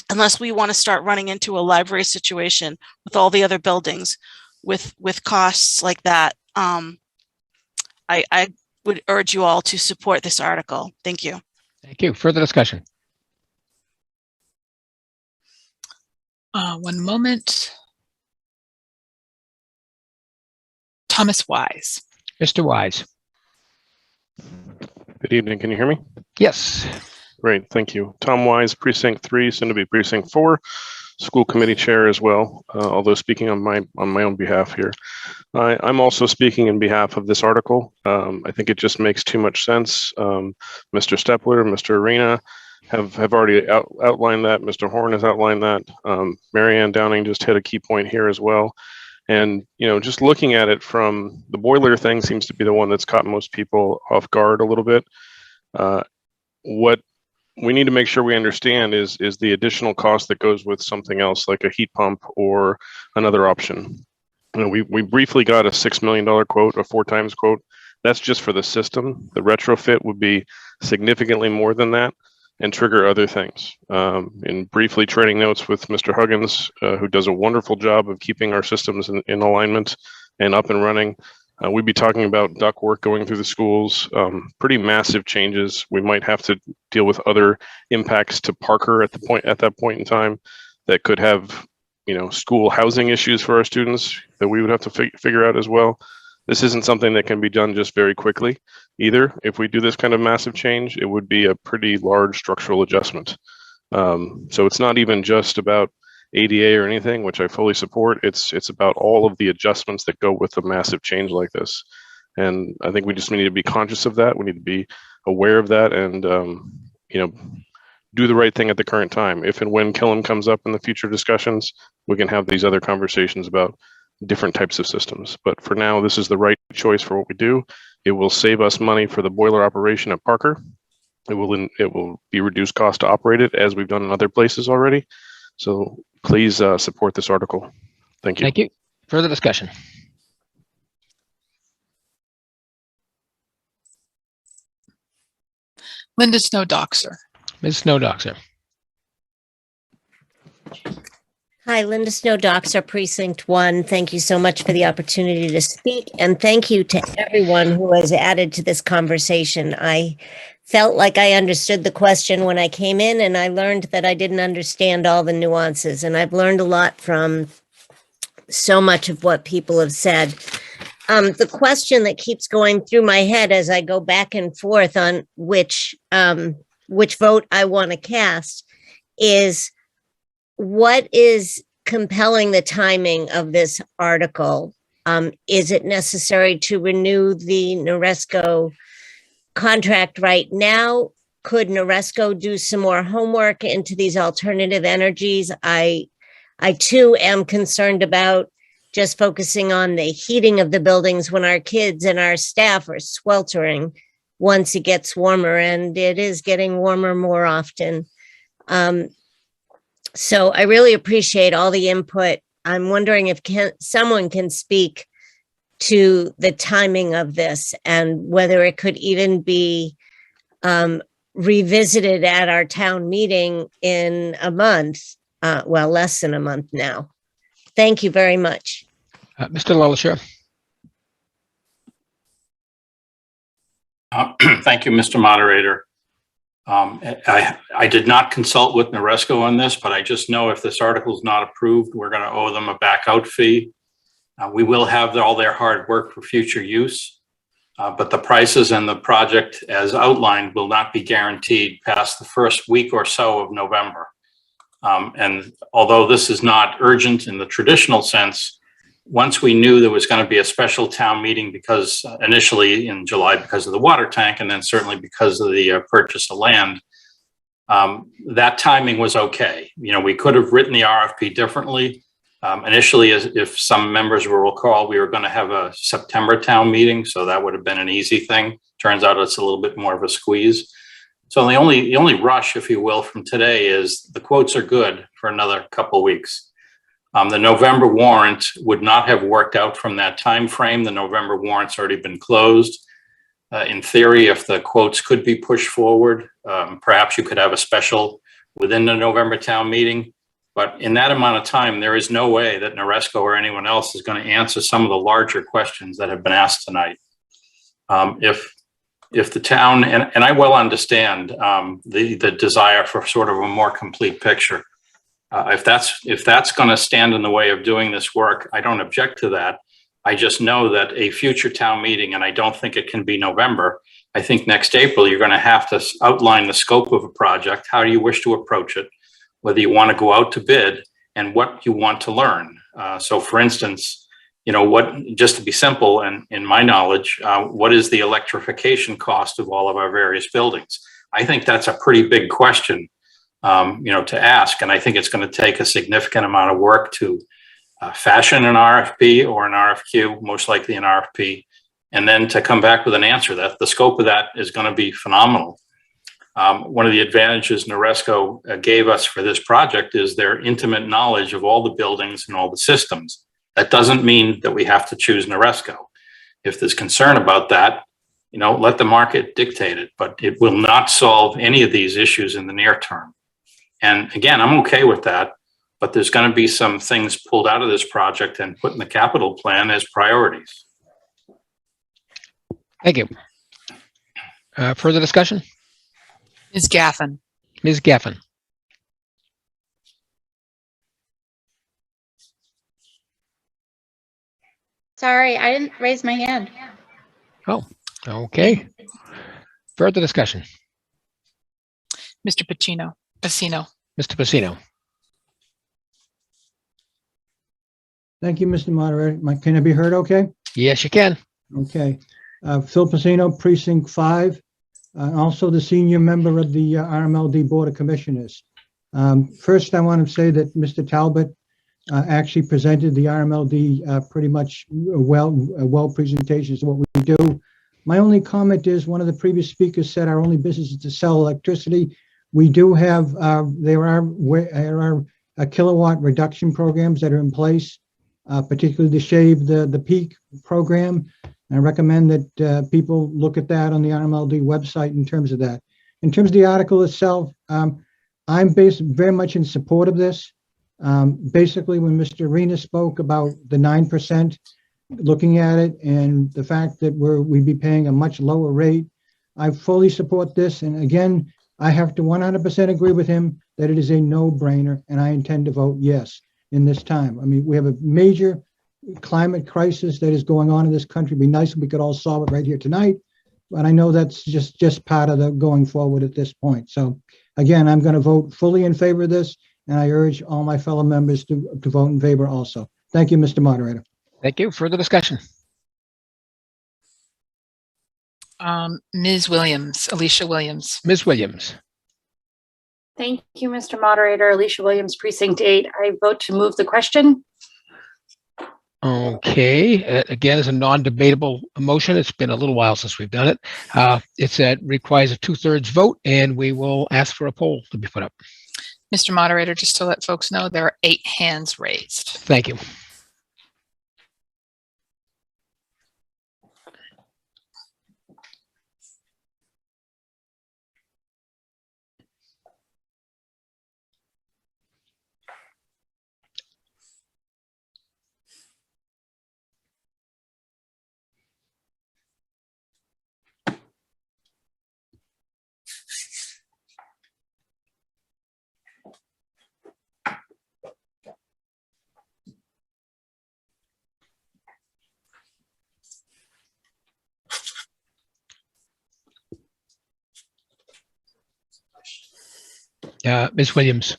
unless we want to start running into a library situation with all the other buildings with costs like that, I would urge you all to support this article. Thank you. Thank you. Further discussion? One moment. Thomas Wise. Mr. Wise. Good evening. Can you hear me? Yes. Great. Thank you. Tom Wise, Precinct 3, soon to be Precinct 4, school committee chair as well, although speaking on my own behalf here. I'm also speaking in behalf of this article. I think it just makes too much sense. Mr. Stepler, Mr. Arena have already outlined that. Mr. Horn has outlined that. Marianne Downing just hit a key point here as well. And, just looking at it from the boiler thing seems to be the one that's caught most people off guard a little bit. What we need to make sure we understand is the additional cost that goes with something else like a heat pump or another option. We briefly got a $6 million quote, a 4 times quote. That's just for the system. The retrofit would be significantly more than that and trigger other things. In briefly trading notes with Mr. Huggins, who does a wonderful job of keeping our systems in alignment and up and running, we'd be talking about duct work going through the schools, pretty massive changes. We might have to deal with other impacts to Parker at that point in time that could have, school housing issues for our students that we would have to figure out as well. This isn't something that can be done just very quickly either. If we do this kind of massive change, it would be a pretty large structural adjustment. So it's not even just about ADA or anything, which I fully support. It's about all of the adjustments that go with a massive change like this. And I think we just need to be conscious of that. We need to be aware of that and, do the right thing at the current time. If and when Killam comes up in the future discussions, we can have these other conversations about different types of systems. But for now, this is the right choice for what we do. It will save us money for the boiler operation at Parker. It will be reduced cost to operate it, as we've done in other places already. So please support this article. Thank you. Thank you. Further discussion? Linda Snow Doxer. Ms. Snowdoxer. Hi, Linda Snow Doxer, Precinct 1. Thank you so much for the opportunity to speak, and thank you to everyone who has added to this conversation. I felt like I understood the question when I came in, and I learned that I didn't understand all the nuances, and I've learned a lot from so much of what people have said. The question that keeps going through my head as I go back and forth on which vote I want to cast is, what is compelling the timing of this article? Is it necessary to renew the Noresco contract right now? Could Noresco do some more homework into these alternative energies? I too am concerned about just focusing on the heating of the buildings when our kids and our staff are sweltering once it gets warmer, and it is getting warmer more often. So I really appreciate all the input. I'm wondering if someone can speak to the timing of this and whether it could even be revisited at our town meeting in a month, well, less than a month now. Thank you very much. Mr. LaLachair. Thank you, Mr. Moderator. I did not consult with Noresco on this, but I just know if this article is not approved, we're going to owe them a back out fee. We will have all their hard work for future use, but the prices and the project as outlined will not be guaranteed past the first week or so of November. And although this is not urgent in the traditional sense, once we knew there was going to be a special town meeting, because initially in July because of the water tank, and then certainly because of the purchase of land, that timing was okay. You know, we could have written the RFP differently. Initially, if some members will recall, we were going to have a September town meeting, so that would have been an easy thing. Turns out it's a little bit more of a squeeze. So the only rush, if you will, from today is the quotes are good for another couple of weeks. The November warrant would not have worked out from that time frame. The November warrant's already been closed. In theory, if the quotes could be pushed forward, perhaps you could have a special within the November town meeting. But in that amount of time, there is no way that Noresco or anyone else is going to answer some of the larger questions that have been asked tonight. If the town, and I well understand the desire for sort of a more complete picture. If that's going to stand in the way of doing this work, I don't object to that. I just know that a future town meeting, and I don't think it can be November, I think next April, you're going to have to outline the scope of a project. How do you wish to approach it? Whether you want to go out to bid and what you want to learn. So for instance, you know, just to be simple, and in my knowledge, what is the electrification cost of all of our various buildings? I think that's a pretty big question. To ask. And I think it's going to take a significant amount of work to fashion an RFP or an RFQ, most likely an RFP, and then to come back with an answer. That the scope of that is going to be phenomenal. One of the advantages Noresco gave us for this project is their intimate knowledge of all the buildings and all the systems. That doesn't mean that we have to choose Noresco. If there's concern about that, you know, let the market dictate it, but it will not solve any of these issues in the near term. And again, I'm okay with that, but there's going to be some things pulled out of this project and put in the capital plan as priorities. Thank you. Further discussion? Ms. Gaffin. Ms. Gaffin. Sorry, I didn't raise my hand. Oh, okay. Further discussion? Mr. Pacino. Mr. Pacino. Thank you, Mr. Moderator. Can I be heard okay? Yes, you can. Okay. Phil Pacino, Precinct 5, also the senior member of the RMLD Board of Commissioners. First, I want to say that Mr. Talbot actually presented the RMLD pretty much well presentations of what we do. My only comment is one of the previous speakers said our only business is to sell electricity. We do have, there are kilowatt reduction programs that are in place, particularly to shave the peak program. I recommend that people look at that on the RMLD website in terms of that. in terms of the article itself, I'm very much in support of this. Basically, when Mr. Arena spoke about the 9%, looking at it and the fact that we'd be paying a much lower rate, I fully support this. And again, I have to 100% agree with him that it is a no-brainer, and I intend to vote yes in this time. I mean, we have a major climate crisis that is going on in this country. It'd be nice if we could all solve it right here tonight, but I know that's just part of the going forward at this point. So again, I'm going to vote fully in favor of this, and I urge all my fellow members to vote in favor also. Thank you, Mr. Moderator. Thank you. Further discussion? Ms. Williams, Alicia Williams. Ms. Williams. Thank you, Mr. Moderator. Alicia Williams, Precinct 8. I vote to move the question. Okay, again, it's a non-debatable motion. It's been a little while since we've done it. It requires a 2/3 vote, and we will ask for a poll to be put up. Mr. Moderator, just to let folks know, there are 8 hands raised. Thank you. Ms. Williams.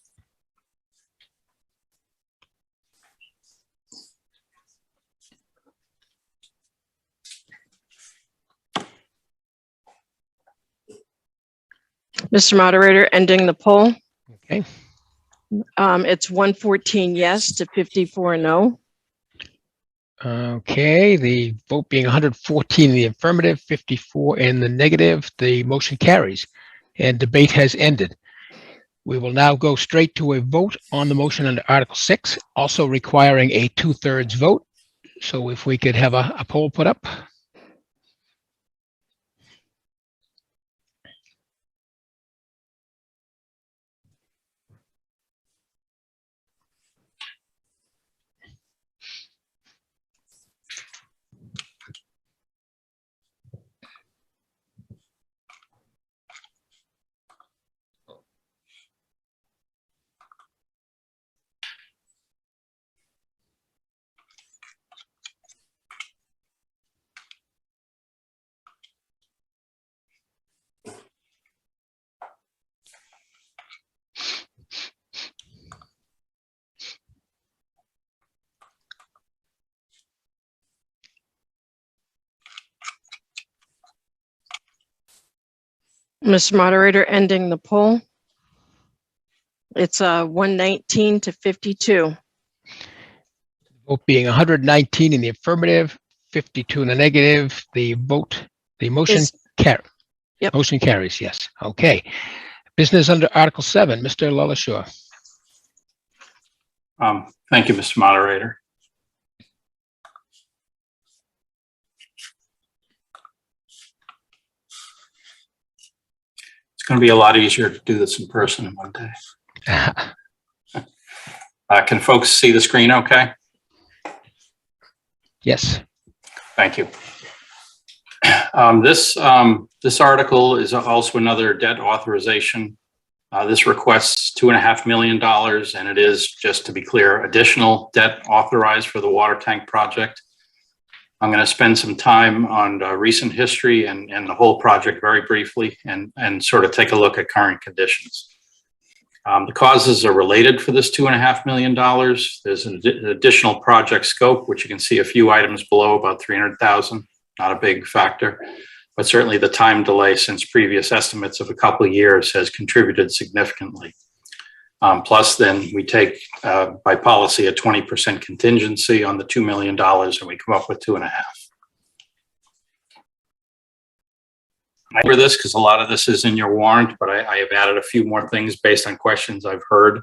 Mr. Moderator, ending the poll. Okay. It's 114 yes to 54 no. Okay, the vote being 114 in the affirmative, 54 in the negative, the motion carries and debate has ended. We will now go straight to a vote on the motion under Article 6, also requiring a 2/3 vote. So if we could have a poll put up. Mr. Moderator, ending the poll. It's 119 to 52. Vote being 119 in the affirmative, 52 in the negative, the motion motion carries, yes. Okay. Business under Article 7, Mr. LaLashore. Thank you, Mr. Moderator. It's going to be a lot easier to do this in person one day. Can folks see the screen okay? Yes. Thank you. This article is also another debt authorization. This requests $2.5 million, and it is, just to be clear, additional debt authorized for the water tank project. I'm going to spend some time on recent history and the whole project very briefly, and sort of take a look at current conditions. The causes are related for this $2.5 million. There's an additional project scope, which you can see a few items below, about 300,000, not a big factor, but certainly the time delay since previous estimates of a couple of years has contributed significantly. Plus then we take, by policy, a 20% contingency on the $2 million, and we come up with 2.5. I remember this because a lot of this is in your warrant, but I have added a few more things based on questions I've heard.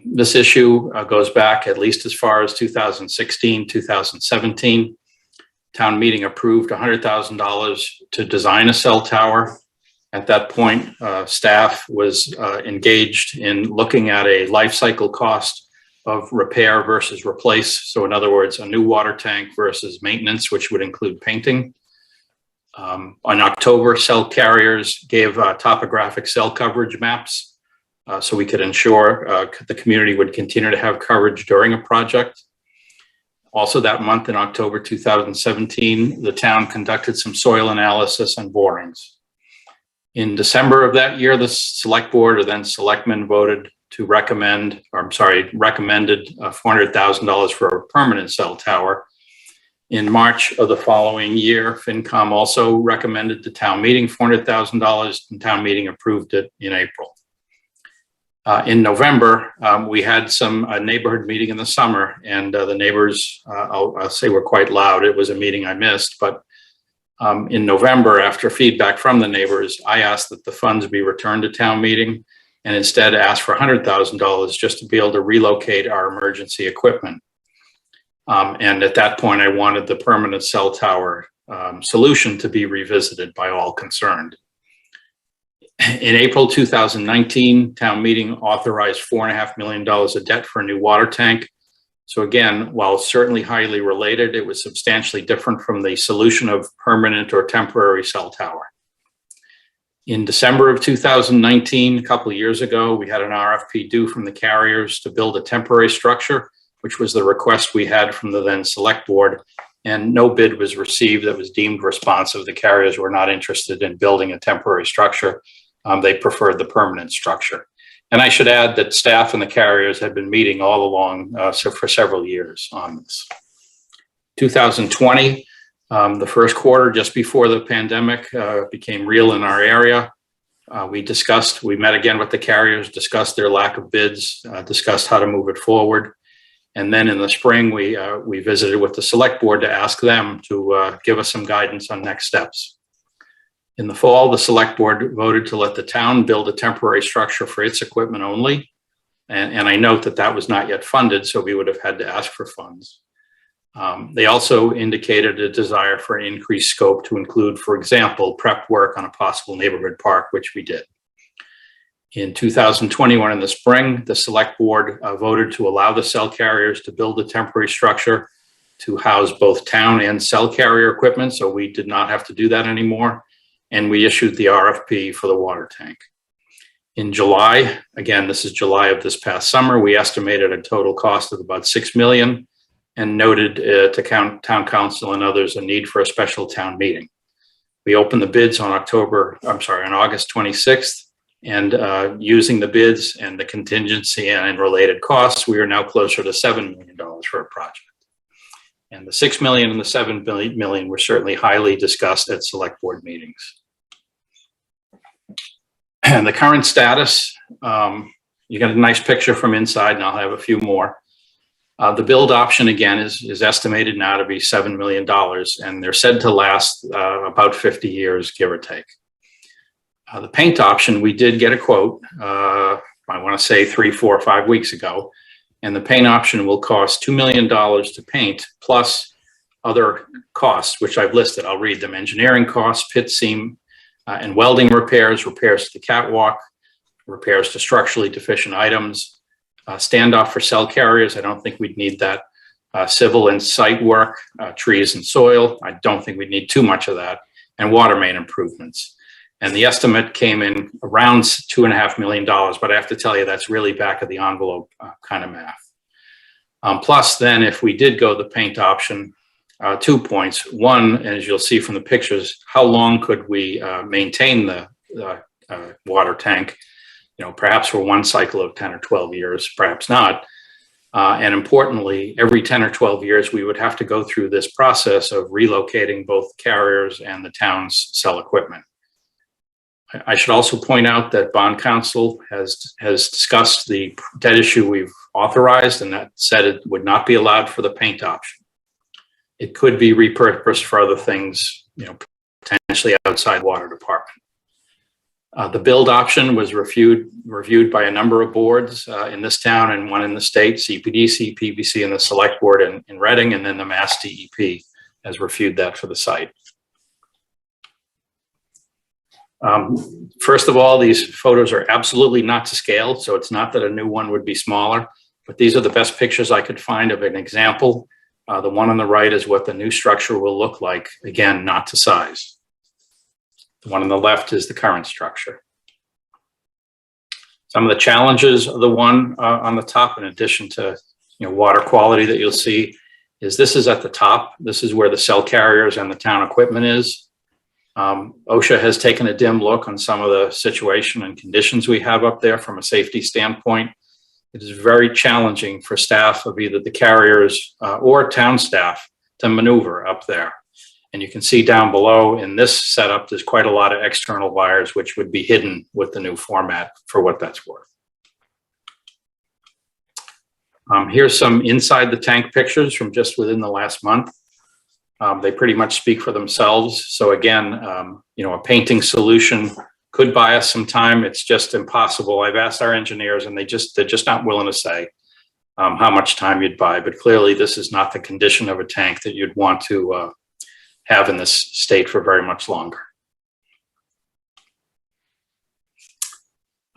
This issue goes back at least as far as 2016, 2017. Town meeting approved $100,000 to design a cell tower At that point, staff was engaged in looking at a life cycle cost of repair versus replace. So in other words, a new water tank versus maintenance, which would include painting. On October, cell carriers gave topographic cell coverage maps so we could ensure the community would continue to have coverage during a project. Also that month in October 2017, the town conducted some soil analysis and borings. In December of that year, the select board, or then selectmen, voted to recommended $400,000 for a permanent cell tower. In March of the following year, FinCom also recommended to town meeting $400,000, and town meeting approved it in April. In November, we had a neighborhood meeting in the summer, and the neighbors, I'll say, were quite loud. It was a meeting I missed, but in November, after feedback from the neighbors, I asked that the funds be returned to town meeting, and instead asked for $100,000 just to be able to relocate our emergency equipment. And at that point, I wanted the permanent cell tower solution to be revisited by all concerned. In April 2019, town meeting authorized $4.5 million of debt for a new water tank. So again, while certainly highly related, it was substantially different from the solution of permanent or temporary cell tower. In December of 2019, a couple of years ago, we had an RFP due from the carriers to build a temporary structure, which was the request we had from the then select board, and no bid was received that was deemed responsive. The carriers were not interested in building a temporary structure. They preferred the permanent structure. And I should add that staff and the carriers had been meeting all along for several years on this. 2020, the first quarter, just before the pandemic became real in our area, we met again with the carriers, discussed their lack of bids, discussed how to move it forward. And then in the spring, we visited with the select board to ask them to give us some guidance on next steps. In the fall, the select board voted to let the town build a temporary structure for its equipment only. And I note that that was not yet funded, so we would have had to ask for funds. They also indicated a desire for an increased scope to include, for example, prep work on a possible neighborhood park, which we did. In 2021, in the spring, the select board voted to allow the cell carriers to build a temporary structure to house both town and cell carrier equipment, so we did not have to do that anymore. And we issued the RFP for the water tank. In July, again, this is July of this past summer, we estimated a total cost of about $6 million and noted to town council and others a need for a special town meeting. We opened the bids on August 26th. And using the bids and the contingency and related costs, we are now closer to $7 million for a project. And the $6 million and the $7 million were certainly highly discussed at select board meetings. And the current status, you got a nice picture from inside, and I'll have a few more. The build option, again, is estimated now to be $7 million, and they're said to last about 50 years, give or take. The paint option, we did get a quote, I want to say 3, 4, 5 weeks ago, and the paint option will cost $2 million to paint, plus other costs, which I've listed. I'll read them: engineering costs, pit seam and welding repairs, repairs to the catwalk, repairs to structurally deficient items, standoff for cell carriers. I don't think we'd need that. Civil and site work, trees and soil. I don't think we'd need too much of that. And water main improvements. And the estimate came in around $2.5 million, but I have to tell you, that's really back of the envelope kind of math. Plus then, if we did go the paint option, 2 points. One, as you'll see from the pictures, how long could we maintain the water tank? You know, perhaps for one cycle of 10 or 12 years, perhaps not. And importantly, every 10 or 12 years, we would have to go through this process of relocating both carriers and the town's cell equipment. I should also point out that bond counsel has discussed the debt issue we've authorized, and that said it would not be allowed for the paint option. It could be repurposed for other things, you know, potentially outside water department. The build option was reviewed by a number of boards in this town and one in the state: CPDC, PBC, and the select board in Reading, and then the Mass DEP has reviewed that for the site. First of all, these photos are absolutely not to scale, so it's not that a new one would be smaller, but these are the best pictures I could find of an example. The one on the right is what the new structure will look like, again, not to size. The one on the left is the current structure. Some of the challenges of the one on the top, in addition to water quality that you'll see, is this is at the top. This is where the cell carriers and the town equipment is. OSHA has taken a dim look on some of the situation and conditions we have up there from a safety standpoint. It is very challenging for staff of either the carriers or town staff to maneuver up there. And you can see down below in this setup, there's quite a lot of external wires, which would be hidden with the new format for what that's worth. Here's some inside the tank pictures from just within the last month. They pretty much speak for themselves. So again, a painting solution could buy us some time. It's just impossible. I've asked our engineers and they're just not willing to say how much time you'd buy, but clearly this is not the condition of a tank that you'd want to have in this state for very much longer.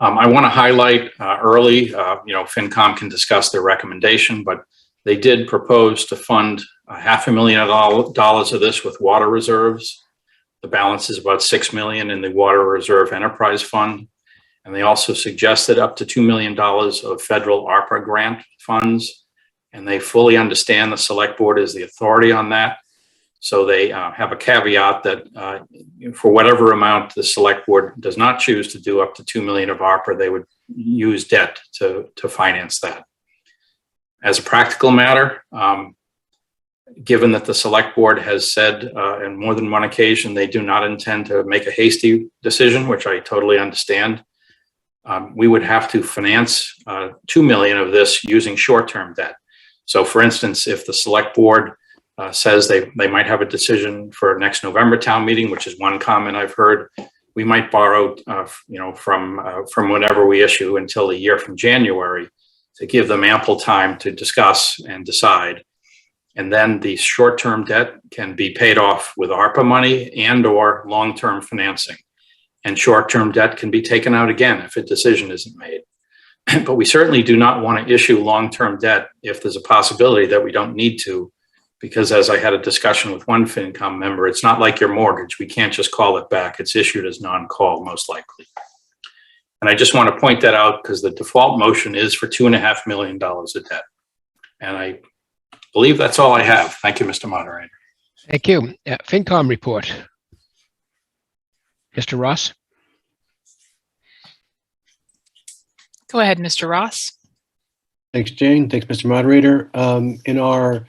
I want to highlight early, FinCom can discuss their recommendation, but they did propose to fund $500,000 of this with water reserves. The balance is about $6 million in the Water Reserve Enterprise Fund. And they also suggested up to $2 million of federal ARPA grant funds. And they fully understand the select board is the authority on that. So they have a caveat that for whatever amount the select board does not choose to do up to $2 million of ARPA, they would use debt to finance that. As a practical matter, given that the select board has said on more than one occasion they do not intend to make a hasty decision, which I totally understand, we would have to finance $2 million of this using short-term debt. So for instance, if the select board says they might have a decision for next November town meeting, which is one comment I've heard, we might borrow from whenever we issue until a year from January to give them ample time to discuss and decide. And then the short-term debt can be paid off with ARPA money and or long-term financing. And short-term debt can be taken out again if a decision isn't made. But we certainly do not want to issue long-term debt if there's a possibility that we don't need to, because as I had a discussion with one FinCom member, it's not like your mortgage. We can't just call it back. It's issued as non-call most likely. And I just want to point that out because the default motion is for $2.5 million of debt. And I believe that's all I have. Thank you, Mr. Moderator. Thank you. FinCom report. Mr. Ross? Go ahead, Mr. Ross. Thanks, Jane. Thanks, Mr. Moderator. In our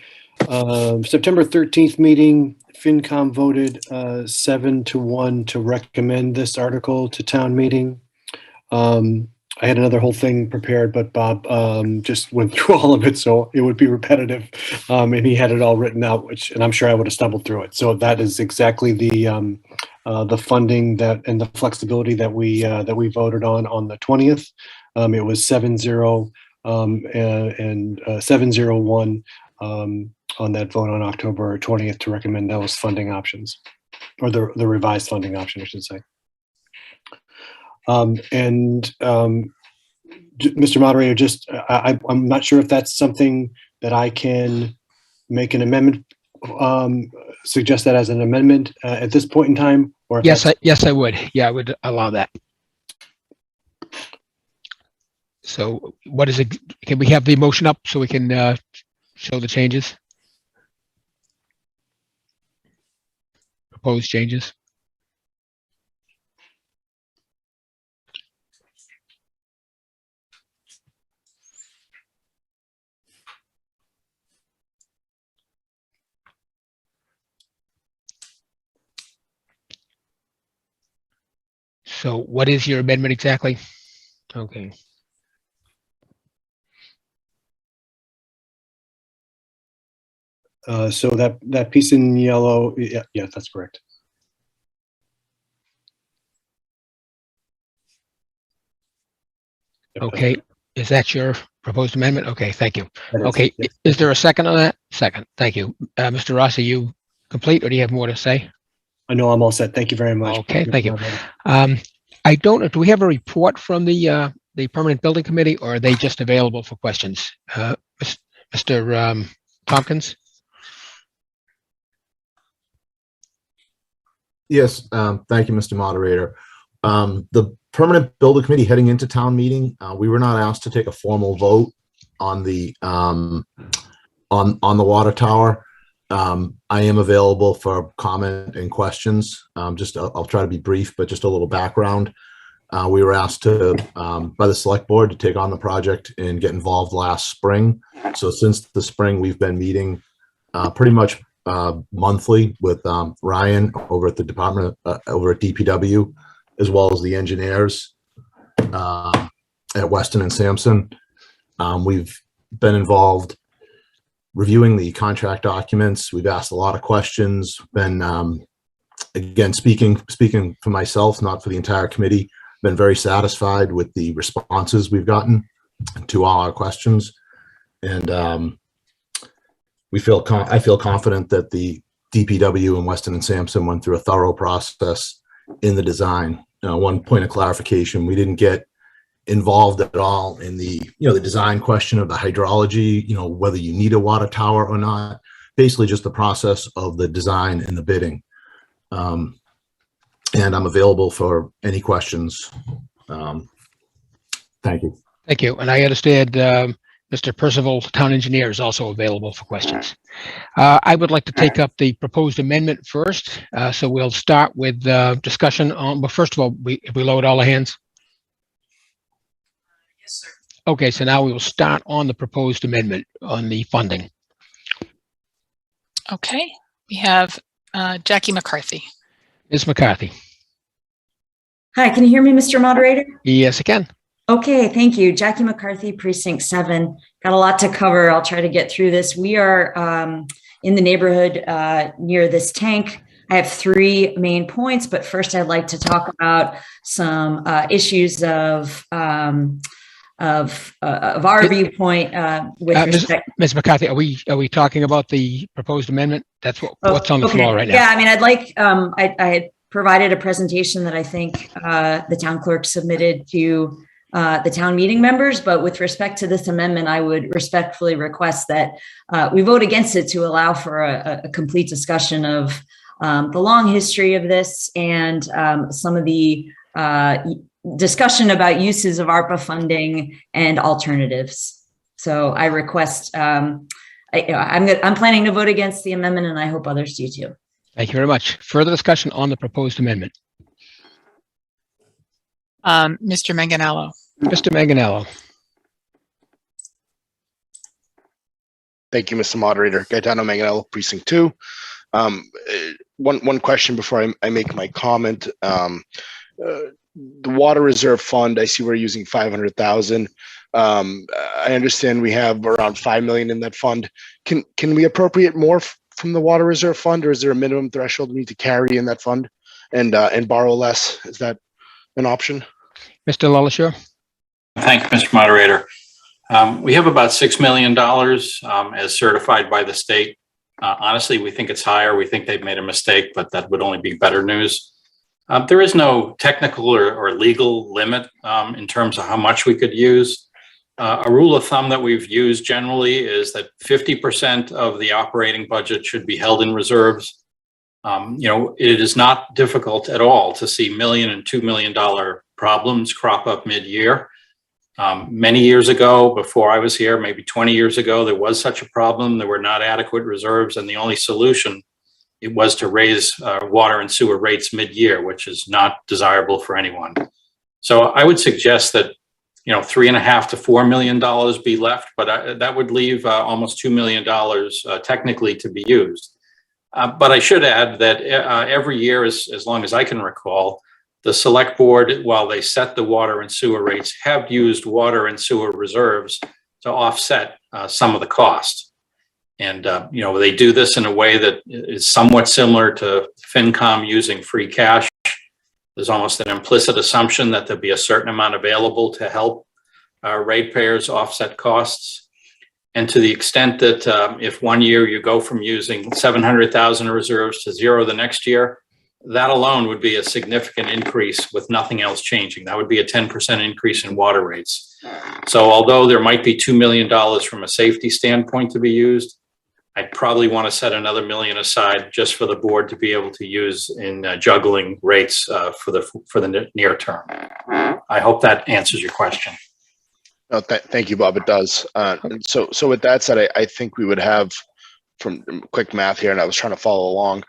September 13th meeting, FinCom voted 7-1 to recommend this article to town meeting. I had another whole thing prepared, but Bob just went through all of it, so it would be repetitive. And he had it all written out, and I'm sure I would have stumbled through it. So that is exactly the funding that and the flexibility that we voted on the 20th. It was 7-0 and 7-0-1 on that vote on October 20th to recommend those funding options, or the revised funding option, I should say. Mr. Moderator, just I'm not sure if that's something that I can make an amendment, suggest that as an amendment at this point in time, or if Yes, I would. Yeah, I would allow that. So what is it? Can we have the motion up so we can show the changes? Proposed changes? So what is your amendment exactly? Okay. So that piece in yellow, yeah, that's correct. Okay, is that your proposed amendment? Okay, thank you. That is, Okay, yes. is there a second on that? Second, thank you. Mr. Ross, are you complete or do you have more to say? I know I'm all set. Thank you very much. Okay, thank you. I don't know, do we have a report from the Permanent Building Committee, or are they just available for questions? Mr. Tompkins? Yes, thank you, Mr. Moderator. The Permanent Building Committee heading into town meeting, we were not asked to take a formal vote on the on the water tower. I am available for comment and questions. I'll try to be brief, but just a little background. We were asked to by the select board to take on the project and get involved last spring. So since the spring, we've been meeting pretty much monthly with Ryan over at the department, over at DPW, as well as the engineers at Weston and Sampson. We've been involved reviewing the contract documents. We've asked a lot of questions. Been again speaking for myself, not for the entire committee. Been very satisfied with the responses we've gotten to all our questions, and I feel confident that the DPW and Weston and Sampson went through a thorough process in the design. One point of clarification: we didn't get involved at all in the the design question of the hydrology, whether you need a water tower or not. Basically, just the process of the design and the bidding. And I'm available for any questions. Thank you. Thank you. And I understand Mr. Percival, town engineer, is also available for questions. I would like to take up the proposed amendment first. So we'll start with discussion on, but first of all, if we load all the hands. Yes, sir. Okay, so now we will start on the proposed amendment on the funding. Okay, we have Jackie McCarthy. Ms. McCarthy. Hi, can you hear me, Mr. Moderator? Yes, I can. Okay, thank you. Jackie McCarthy, Precinct 7. Got a lot to cover. I'll try to get through this. We are in the neighborhood near this tank. I have 3 main points, but first I'd like to talk about some issues of our viewpoint with respect. Ms. McCarthy, are we talking about the proposed amendment? That's what's on the floor right now. Yeah, I mean, I'd like I had provided a presentation that I think the town clerk submitted to the town meeting members, but with respect to this amendment, I would respectfully request that we vote against it to allow for a complete discussion of the long history of this and some of the discussion about uses of ARPA funding and alternatives. So I request, I'm planning to vote against the amendment, and I hope others do too. Thank you very much. Further discussion on the proposed amendment. Mr. Manganello. Mr. Manganello. Thank you, Mr. Moderator. Gaetano Manganello, Precinct 2. One question before I make my comment. The Water Reserve Fund, I see we're using 500,000. I understand we have around 5 million in that fund. Can we appropriate more from the Water Reserve Fund, or is there a minimum threshold we need to carry in that fund and borrow less? Is that an option? Mr. LaLacheur. Thank you, Mr. Moderator. We have about $6 million as certified by the state. Honestly, we think it's higher. We think they've made a mistake, but that would only be better news. There is no technical or legal limit in terms of how much we could use. A rule of thumb that we've used generally is that 50% of the operating budget should be held in reserves. It is not difficult at all to see $1 million and $2 million problems crop up mid-year. Many years ago, before I was here, maybe 20 years ago, there was such a problem. There were not adequate reserves, and the only solution it was to raise water and sewer rates mid-year, which is not desirable for anyone. So I would suggest that $3.5 to $4 million be left, but that would leave almost $2 million technically to be used. But I should add that every year, as long as I can recall, the select board, while they set the water and sewer rates, have used water and sewer reserves to offset some of the cost. And, they do this in a way that is somewhat similar to FinCom using free cash. There's almost an implicit assumption that there'll be a certain amount available to help ratepayers offset costs. And to the extent that if one year you go from using 700,000 reserves to 0 the next year, that alone would be a significant increase with nothing else changing. That would be a 10% increase in water rates. So although there might be $2 million from a safety standpoint to be used, I'd probably want to set another $1 million aside just for the board to be able to use in juggling rates for the near term. I hope that answers your question. No, thank you, Bob. It does. So with that said, I think we would have, from quick math here, and I was trying to follow along.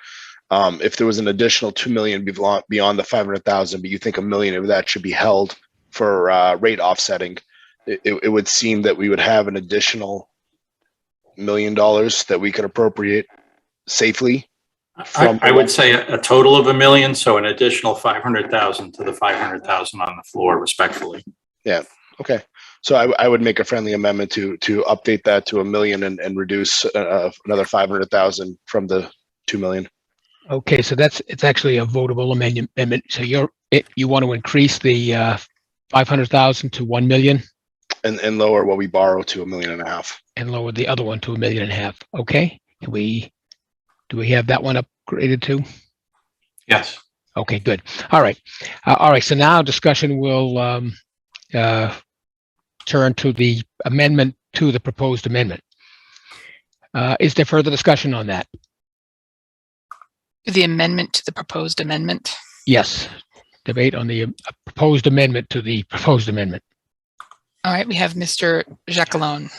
If there was an additional 2 million beyond the 500,000, but you think $1 million of that should be held for rate offsetting, it would seem that we would have an additional $1 million that we could appropriate safely. I would say a total of $1 million, so an additional 500,000 to the 500,000 on the floor, respectfully. Yeah. Okay. So I would make a friendly amendment to update that to $1 million and reduce another 500,000 from the 2 million. Okay, so it's actually a votable amendment. So you want to increase the 500,000 to 1 million, and lower what we borrow to $1.5 million, and lower the other one to $1.5 million. Okay, do we have that one upgraded too? Yes. Okay, good. All right. So now discussion will turn to the amendment to the proposed amendment. Is there further discussion on that? The amendment to the proposed amendment? Yes. Debate on the proposed amendment to the proposed amendment. All right, we have Mr. Jackalone.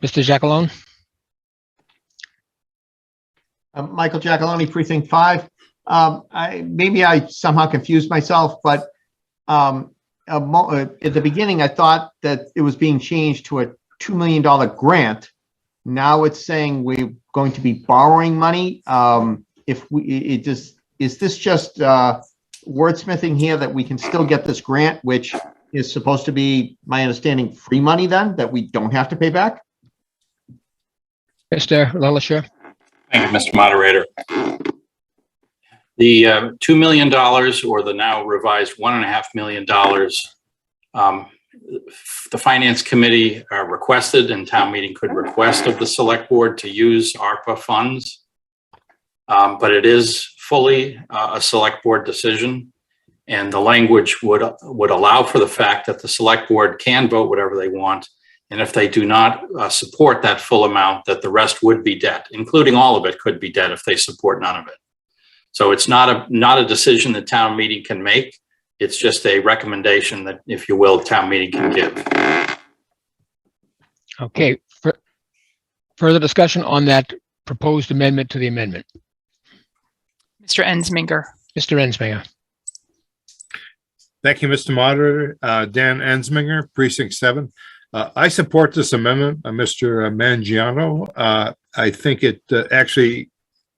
Mr. Jackalone? Michael Giacalone, Precinct 5. Maybe I somehow confused myself, but at the beginning, I thought that it was being changed to a $2 million grant. Now it's saying we're going to be borrowing money. Is this just wordsmithing here that we can still get this grant, which is supposed to be, my understanding, free money then, that we don't have to pay back? Mr. LeLacheur? Thank you, Mr. Moderator. The $2 million, or the now revised $1.5 million, the Finance Committee requested, and town meeting could request of the Select Board to use ARPA funds. But it is fully a Select Board decision, and the language would allow for the fact that the Select Board can vote whatever they want, and if they do not support that full amount, that the rest would be debt, including all of it could be debt if they support none of it. So it's not a decision that town meeting can make. It's just a recommendation that, if you will, town meeting can give. Okay. Further discussion on that proposed amendment to the amendment. Mr. Ensminger. Mr. Ensminger. Thank you, Mr. Moderator. Dan Ensminger, Precinct 7. I support this amendment, Mr. Mangiano. I think it actually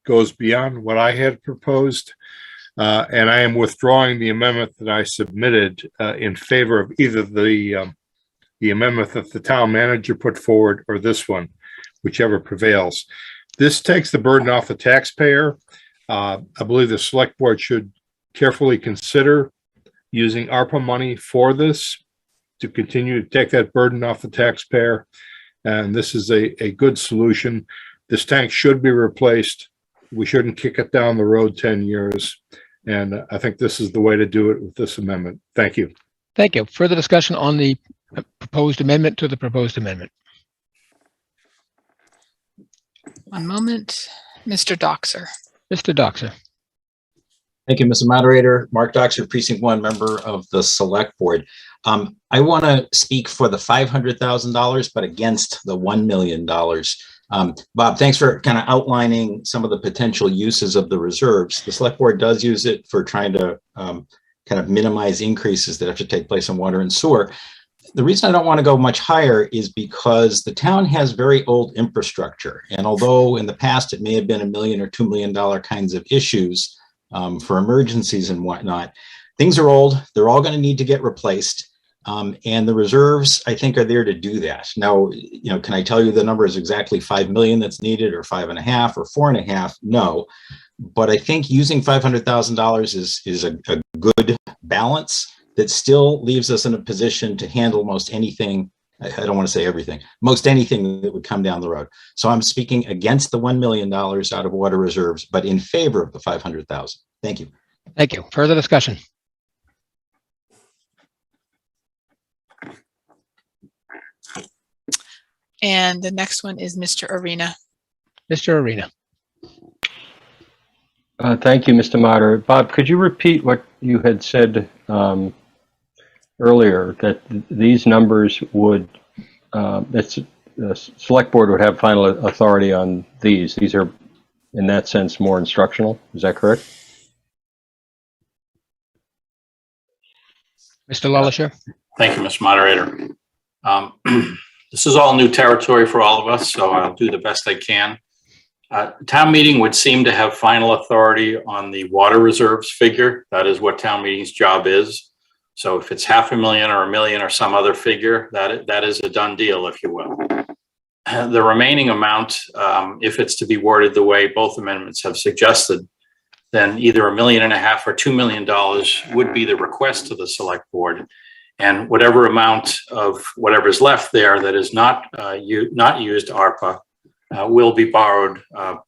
goes beyond what I had proposed, and I am withdrawing the amendment that I submitted in favor of either the amendment that the town manager put forward or this one, whichever prevails. This takes the burden off the taxpayer. I believe the Select Board should carefully consider using ARPA money for this to continue to take that burden off the taxpayer. And this is a good solution. This tank should be replaced. We shouldn't kick it down the road 10 years. And I think this is the way to do it with this amendment. Thank you. Thank you. Further discussion on the proposed amendment to the proposed amendment. One moment. Mr. Doxer. Mr. Doxer. Thank you, Mr. Moderator. Mark Doxer, Precinct 1, member of the Select Board. I want to speak for the $500,000, but against the $1 million. Bob, thanks for kind of outlining some of the potential uses of the reserves. The Select Board does use it for trying to kind of minimize increases that have to take place in water and sewer. The reason I don't want to go much higher is because the town has very old infrastructure. And although in the past it may have been $1 million or $2 million kinds of issues for emergencies and whatnot, things are old. They're all going to need to get replaced. And the reserves, I think, are there to do that. Now, can I tell you the number is exactly 5 million that's needed, or 5.5 or 4.5? No. But I think using $500,000 is a good balance that still leaves us in a position to handle most anything I don't want to say everything, most anything that would come down the road. So I'm speaking against the $1 million out of water reserves, but in favor of the 500,000. Thank you. Thank you. Further discussion? And the next one is Mr. Arena. Mr. Arena. Thank you, Mr. Moderator. Bob, could you repeat what you had said earlier, that these numbers would, that the select board would have final authority on these? These are, in that sense, more instructional. Is that correct? Mr. LaLachère? Thank you, Mr. Moderator. This is all new territory for all of us, so I'll do the best I can. Town meeting would seem to have final authority on the water reserves figure. That is what town meeting's job is. So if it's $500,000 or $1 million or some other figure, that is a done deal, if you will. The remaining amount, if it's to be worded the way both amendments have suggested, then either $1.5 million or $2 million would be the request to the select board. And whatever amount of whatever's left there that is not used ARPA will be borrowed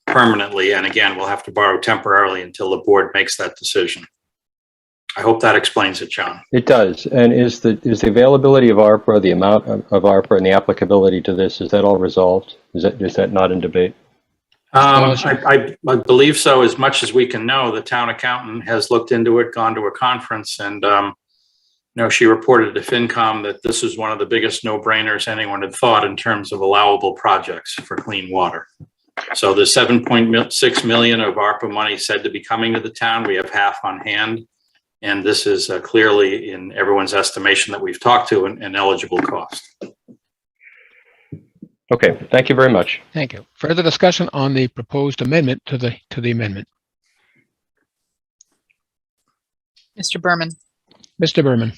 permanently. And again, we'll have to borrow temporarily until the board makes that decision. I hope that explains it, John. It does. And is the availability of ARPA, the amount of ARPA and the applicability to this, is that all resolved? Is that not in debate? I believe so. As much as we can know, the town accountant has looked into it, gone to a conference, and she reported to FinCom that this is one of the biggest no-brainers anyone had thought in terms of allowable projects for clean water. So the $7.6 million of ARPA money said to be coming to the town, we have half on hand. And this is clearly, in everyone's estimation that we've talked to, an eligible cost. Okay, thank you very much. Thank you. Further discussion on the proposed amendment to the amendment? Mr. Berman. Mr. Berman.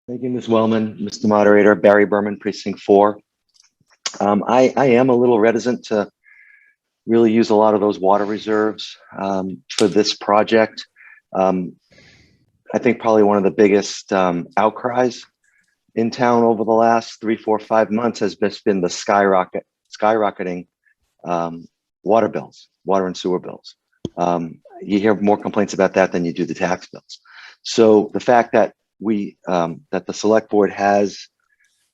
Thank you, Ms. Wellman. Mr. Moderator, Barry Berman, Precinct 4. I am a little reticent to really use a lot of those water reserves for this project. I think probably one of the biggest outcries in town over the last 3, 4, 5 months has been the skyrocketing water bills, water and sewer bills. You hear more complaints about that than you do the tax bills. So the fact that that the select board has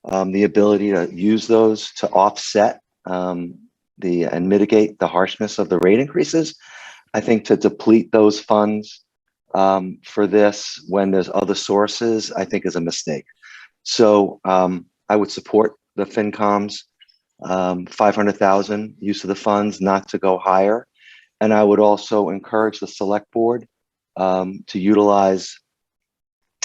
the ability to use those to offset and mitigate the harshness of the rate increases, I think to deplete those funds for this when there's other sources, I think is a mistake. So I would support the FinCom's 500,000 use of the funds, not to go higher. And I would also encourage the select board to utilize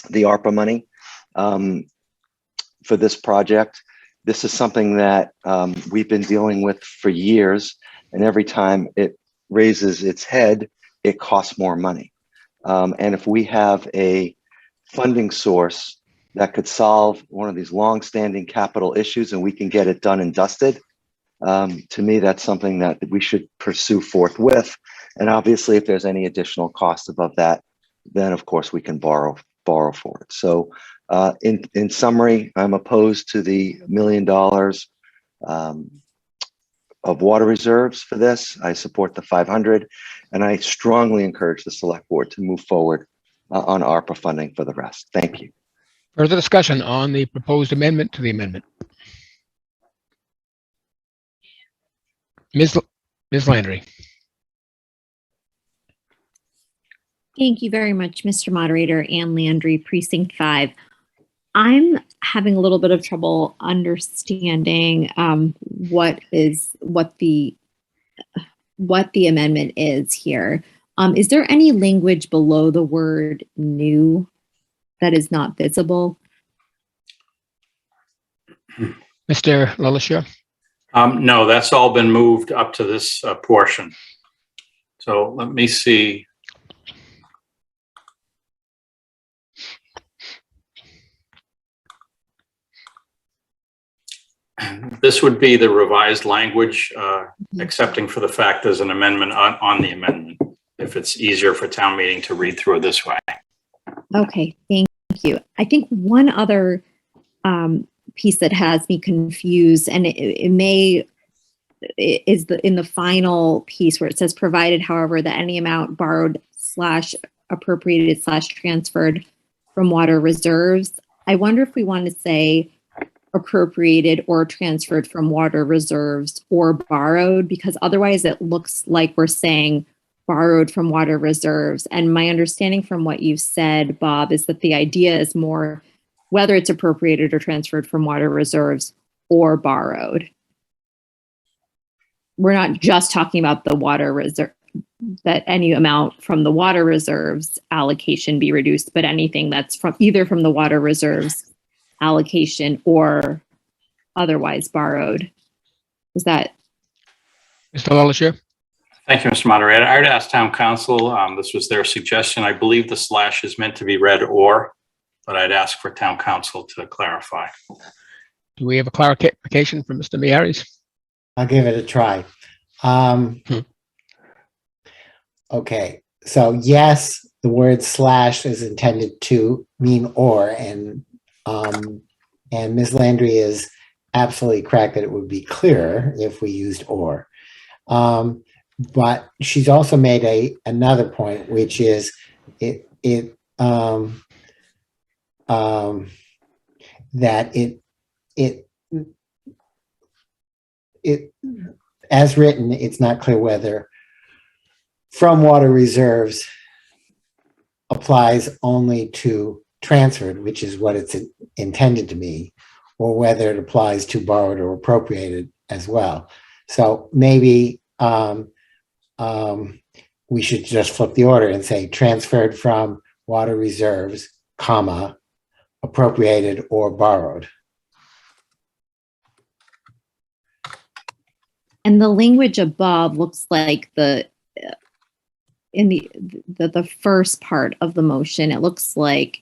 the ARPA money for this project. This is something that we've been dealing with for years, and every time it raises its head, it costs more money. And if we have a funding source that could solve one of these long-standing capital issues and we can get it done and dusted, to me, that's something that we should pursue forthwith. And obviously, if there's any additional cost above that, then of course we can borrow for it. So in summary, I'm opposed to the $1 million of water reserves for this. I support the 500, and I strongly encourage the select board to move forward on ARPA funding for the rest. Thank you. Further discussion on the proposed amendment to the amendment? Ms. Landry. Thank you very much, Mr. Moderator. Ann Landry, Precinct 5. I'm having a little bit of trouble understanding what the amendment is here. Is there any language below the word new that is not visible? Mr. LaLachère? No, that's all been moved up to this portion. So let me see. This would be the revised language, accepting for the fact there's an amendment on the amendment, if it's easier for town meeting to read through it this way. Okay, thank you. I think one other piece that has me confused, and in the final piece where it says provided, however, that any amount borrowed / appropriated / transferred from water reserves. I wonder if we want to say appropriated or transferred from water reserves or borrowed, because otherwise it looks like we're saying borrowed from water reserves. And my understanding from what you said, Bob, is that the idea is more whether it's appropriated or transferred from water reserves or borrowed. We're not just talking about the water reserve, that any amount from the water reserves allocation be reduced, but anything that's from either from the water reserves allocation or otherwise borrowed. Is that? Mr. LaLachère? Thank you, Mr. Moderator. I would ask town council, this was their suggestion. I believe the slash is meant to be read or, but I'd ask for town council to clarify. Do we have a clarification from Mr. Miaris? I'll give it a try. Okay, so yes, the word slash is intended to mean or, and Ms. Landry is absolutely correct that it would be clearer if we used or. But she's also made another point, which is that it as written, it's not clear whether from water reserves applies only to transferred, which is what it's intended to mean, or whether it applies to borrowed or appropriated as well. So maybe we should just flip the order and say transferred from water reserves, comma, appropriated or borrowed. And the language above looks like in the first part of the motion, it looks like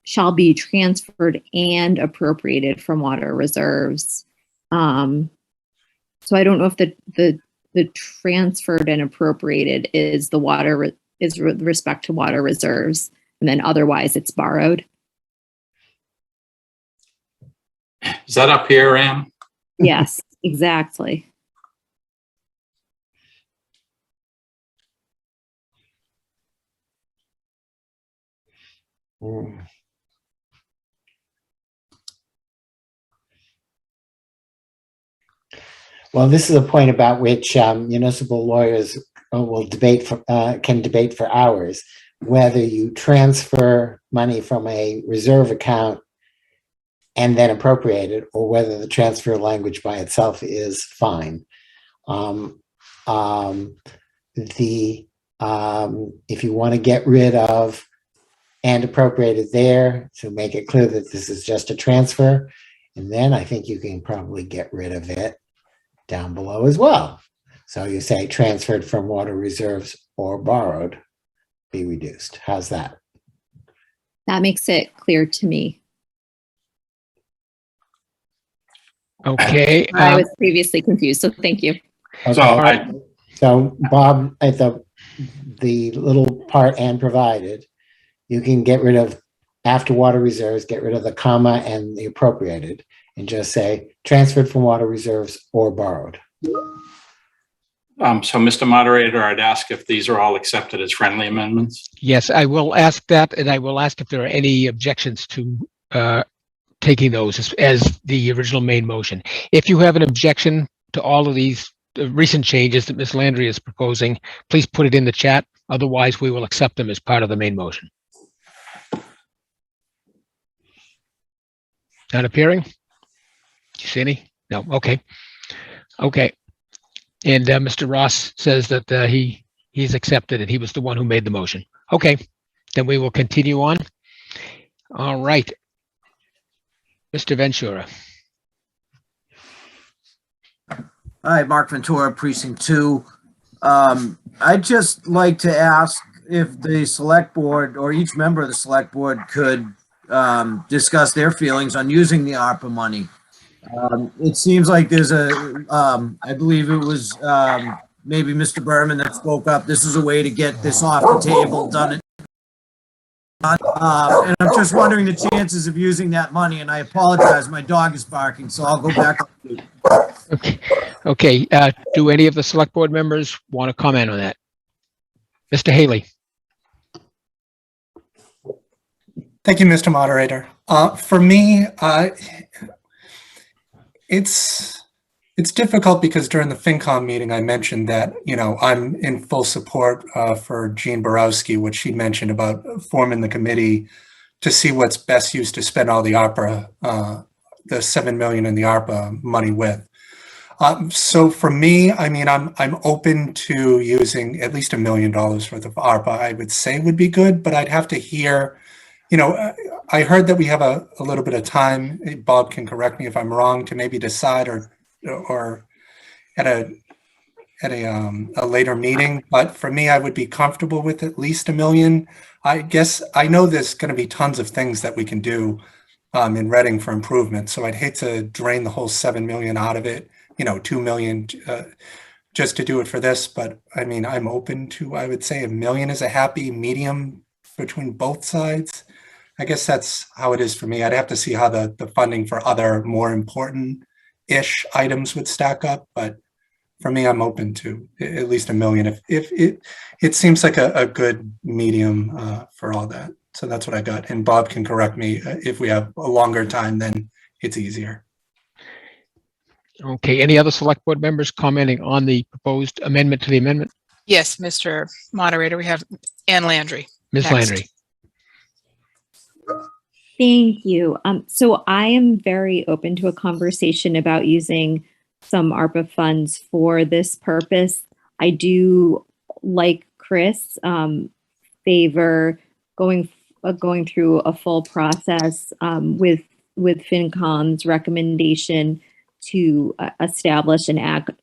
shall be transferred and appropriated from water reserves. So I don't know if the transferred and appropriated is with respect to water reserves, and then otherwise it's borrowed. Is that up here, Ann? Yes, exactly. Well, this is a point about which municipal lawyers will can debate for hours, whether you transfer money from a reserve account and then appropriate it, or whether the transfer language by itself is fine. If you want to get rid of and appropriated there to make it clear that this is just a transfer, and then I think you can probably get rid of it down below as well. So you say transferred from water reserves or borrowed be reduced. How's that? That makes it clear to me. Okay. I was previously confused, so thank you. Okay. So Bob, at the little part and provided, you can get rid of after water reserves, get rid of the comma and the appropriated, and just say transferred from water reserves or borrowed. So Mr. Moderator, I'd ask if these are all accepted as friendly amendments. Yes, I will ask that, and I will ask if there are any objections to taking those as the original main motion. If you have an objection to all of these recent changes that Ms. Landry is proposing, please put it in the chat. Otherwise, we will accept them as part of the main motion. Not appearing? Do you see any? No. Okay. Okay. And Mr. Ross says that he's accepted it. He was the one who made the motion. Okay. Then we will continue on. All right. Mr. Ventura. Hi, Mark Ventura, Precinct 2. I'd just like to ask if the select board or each member of the select board could discuss their feelings on using the ARPA money. It seems like there's I believe it was maybe Mr. Berman that spoke up. This is a way to get this off the table, done And I'm just wondering the chances of using that money, and I apologize, my dog is barking, so I'll go back. Okay, do any of the select board members want to comment on that? Mr. Haley? Thank you, Mr. Moderator. For me, it's difficult because during the FinCom meeting, I mentioned that, you know, I'm in full support for Jean Borowski, what she mentioned about forming the committee to see what's best used to spend all the ARPA, the $7 million in the ARPA money with. So for me, I mean, I'm open to using at least $1 million worth of ARPA. I would say would be good, but I'd have to hear. You know, I heard that we have a little bit of time. Bob can correct me if I'm wrong, to maybe decide or at a later meeting. But for me, I would be comfortable with at least $1 million. I guess I know there's going to be tons of things that we can do in Reading for improvement. So I'd hate to drain the whole $7 million out of it. You know, $2 million just to do it for this. But I mean, I'm open to. I would say $1 million is a happy medium between both sides. I guess that's how it is for me. I'd have to see how the funding for other more important-ish items would stack up, but for me, I'm open to at least $1 million. If it seems like a good medium for all that. So that's what I got. And Bob can correct me if we have a longer time, then it's easier. Okay, any other select board members commenting on the proposed amendment to the amendment? Yes, Mr. Moderator, we have Ann Landry. Ms. Next. Landry. Thank you. So I am very open to a conversation about using some ARPA funds for this purpose. I do, like Chris, favor going through a full process with FinCom's recommendation to establish an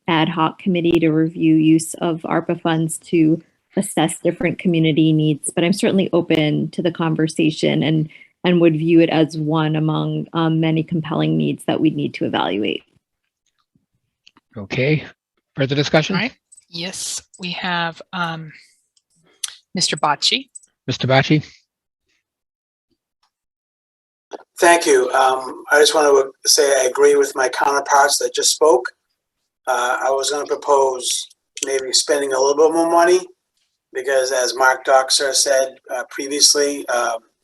ad hoc committee to review use of ARPA funds to assess different community needs. But I'm certainly open to the conversation and would view it as one among many compelling needs that we need to evaluate. Okay, further discussion? All right. Yes, we have Mr. Bocci. Mr. Bocci? Thank you. I just want to say I agree with my counterparts that just spoke. I was going to propose maybe spending a little bit more money because, as Mark Doxer said previously,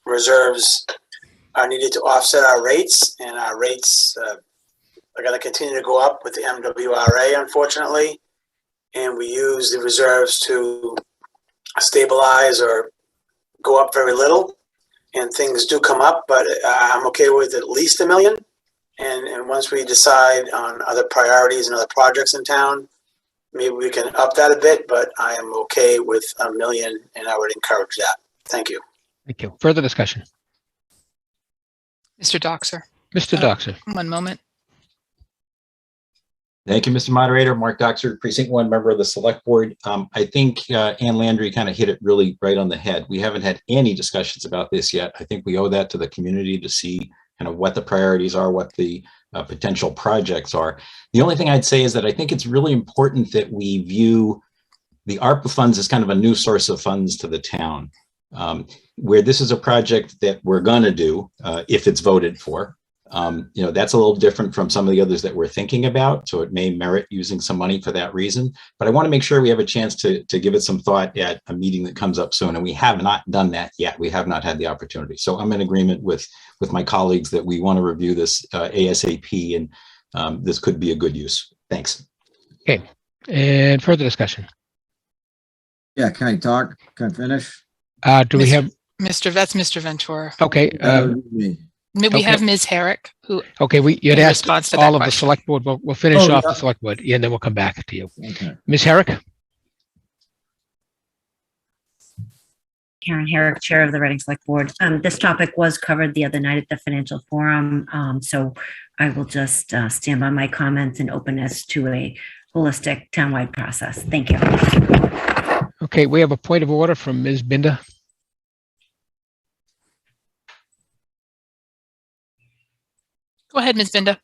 reserves are needed to offset our rates, and our rates are going to continue to go up with the MWRA, unfortunately. And we use the reserves to stabilize or go up very little. And things do come up, but I'm okay with at least $1 million. And once we decide on other priorities and other projects in town, maybe we can up that a bit, but I am okay with $1 million, and I would encourage that. Thank you. Thank you. Further discussion? Mr. Doxer. Mr. Doxer. One moment. Thank you, Mr. Moderator. Mark Doxer, Precinct 1, member of the Select Board. I think Ann Landry kind of hit it really right on the head. We haven't had any discussions about this yet. I think we owe that to the community to see kind of what the priorities are, what the potential projects are. The only thing I'd say is that I think it's really important that we view the ARPA funds as kind of a new source of funds to the town, where this is a project that we're going to do if it's voted for. You know, that's a little different from some of the others that we're thinking about, so it may merit using some money for that reason. But I want to make sure we have a chance to give it some thought at a meeting that comes up soon, and we have not done that yet. We have not had the opportunity. So I'm in agreement with my colleagues that we want to review this ASAP, and this could be a good use. Thanks. Okay, and further discussion? Yeah, can I talk? Can I finish? Do we have? That's Mr. Ventura. Okay. We have Ms. Herrick, who. Okay, you had asked response to all that of the question. select board, but we'll finish off the select board, and then we'll come back to you. Okay. Ms. Herrick? Karen Herrick, Chair of the Reading Select Board. This topic was covered the other night at the Financial Forum, so I will just stand by my comments and openness to a holistic townwide process. Thank you. Okay, we have a point of order from Ms. Binder. Go ahead, Ms. Binda.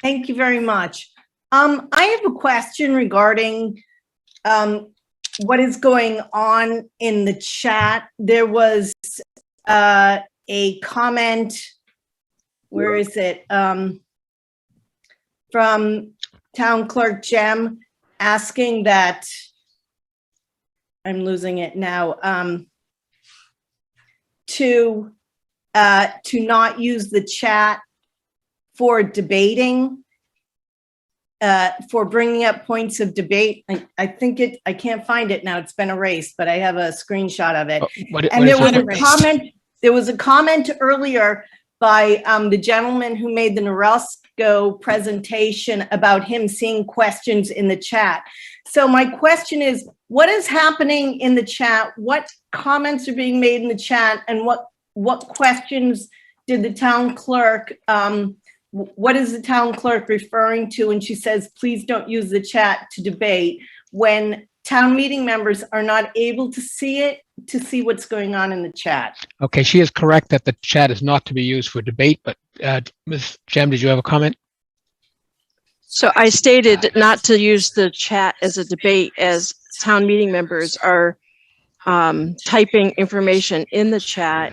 Thank you very much. I have a question regarding what is going on in the chat. There was a comment, where is it? From Town Clerk Jem asking that, I'm losing it now, to not use the chat for debating, for bringing up points of debate. I think I can't find it now. It's been erased, but I have a screenshot of it. And there was a comment earlier by the gentleman who made the Norelco presentation about him seeing questions in the chat. So my question is, what is happening in the chat? What comments are being made in the chat, and what questions did the town clerk, what is the town clerk referring to when she says, please don't use the chat to debate, when town meeting members are not able to see it, to see what's going on in the chat? Okay, she is correct that the chat is not to be used for debate, but Ms. Jem, did you have a comment? So I stated not to use the chat as a debate, as town meeting members are typing information in the chat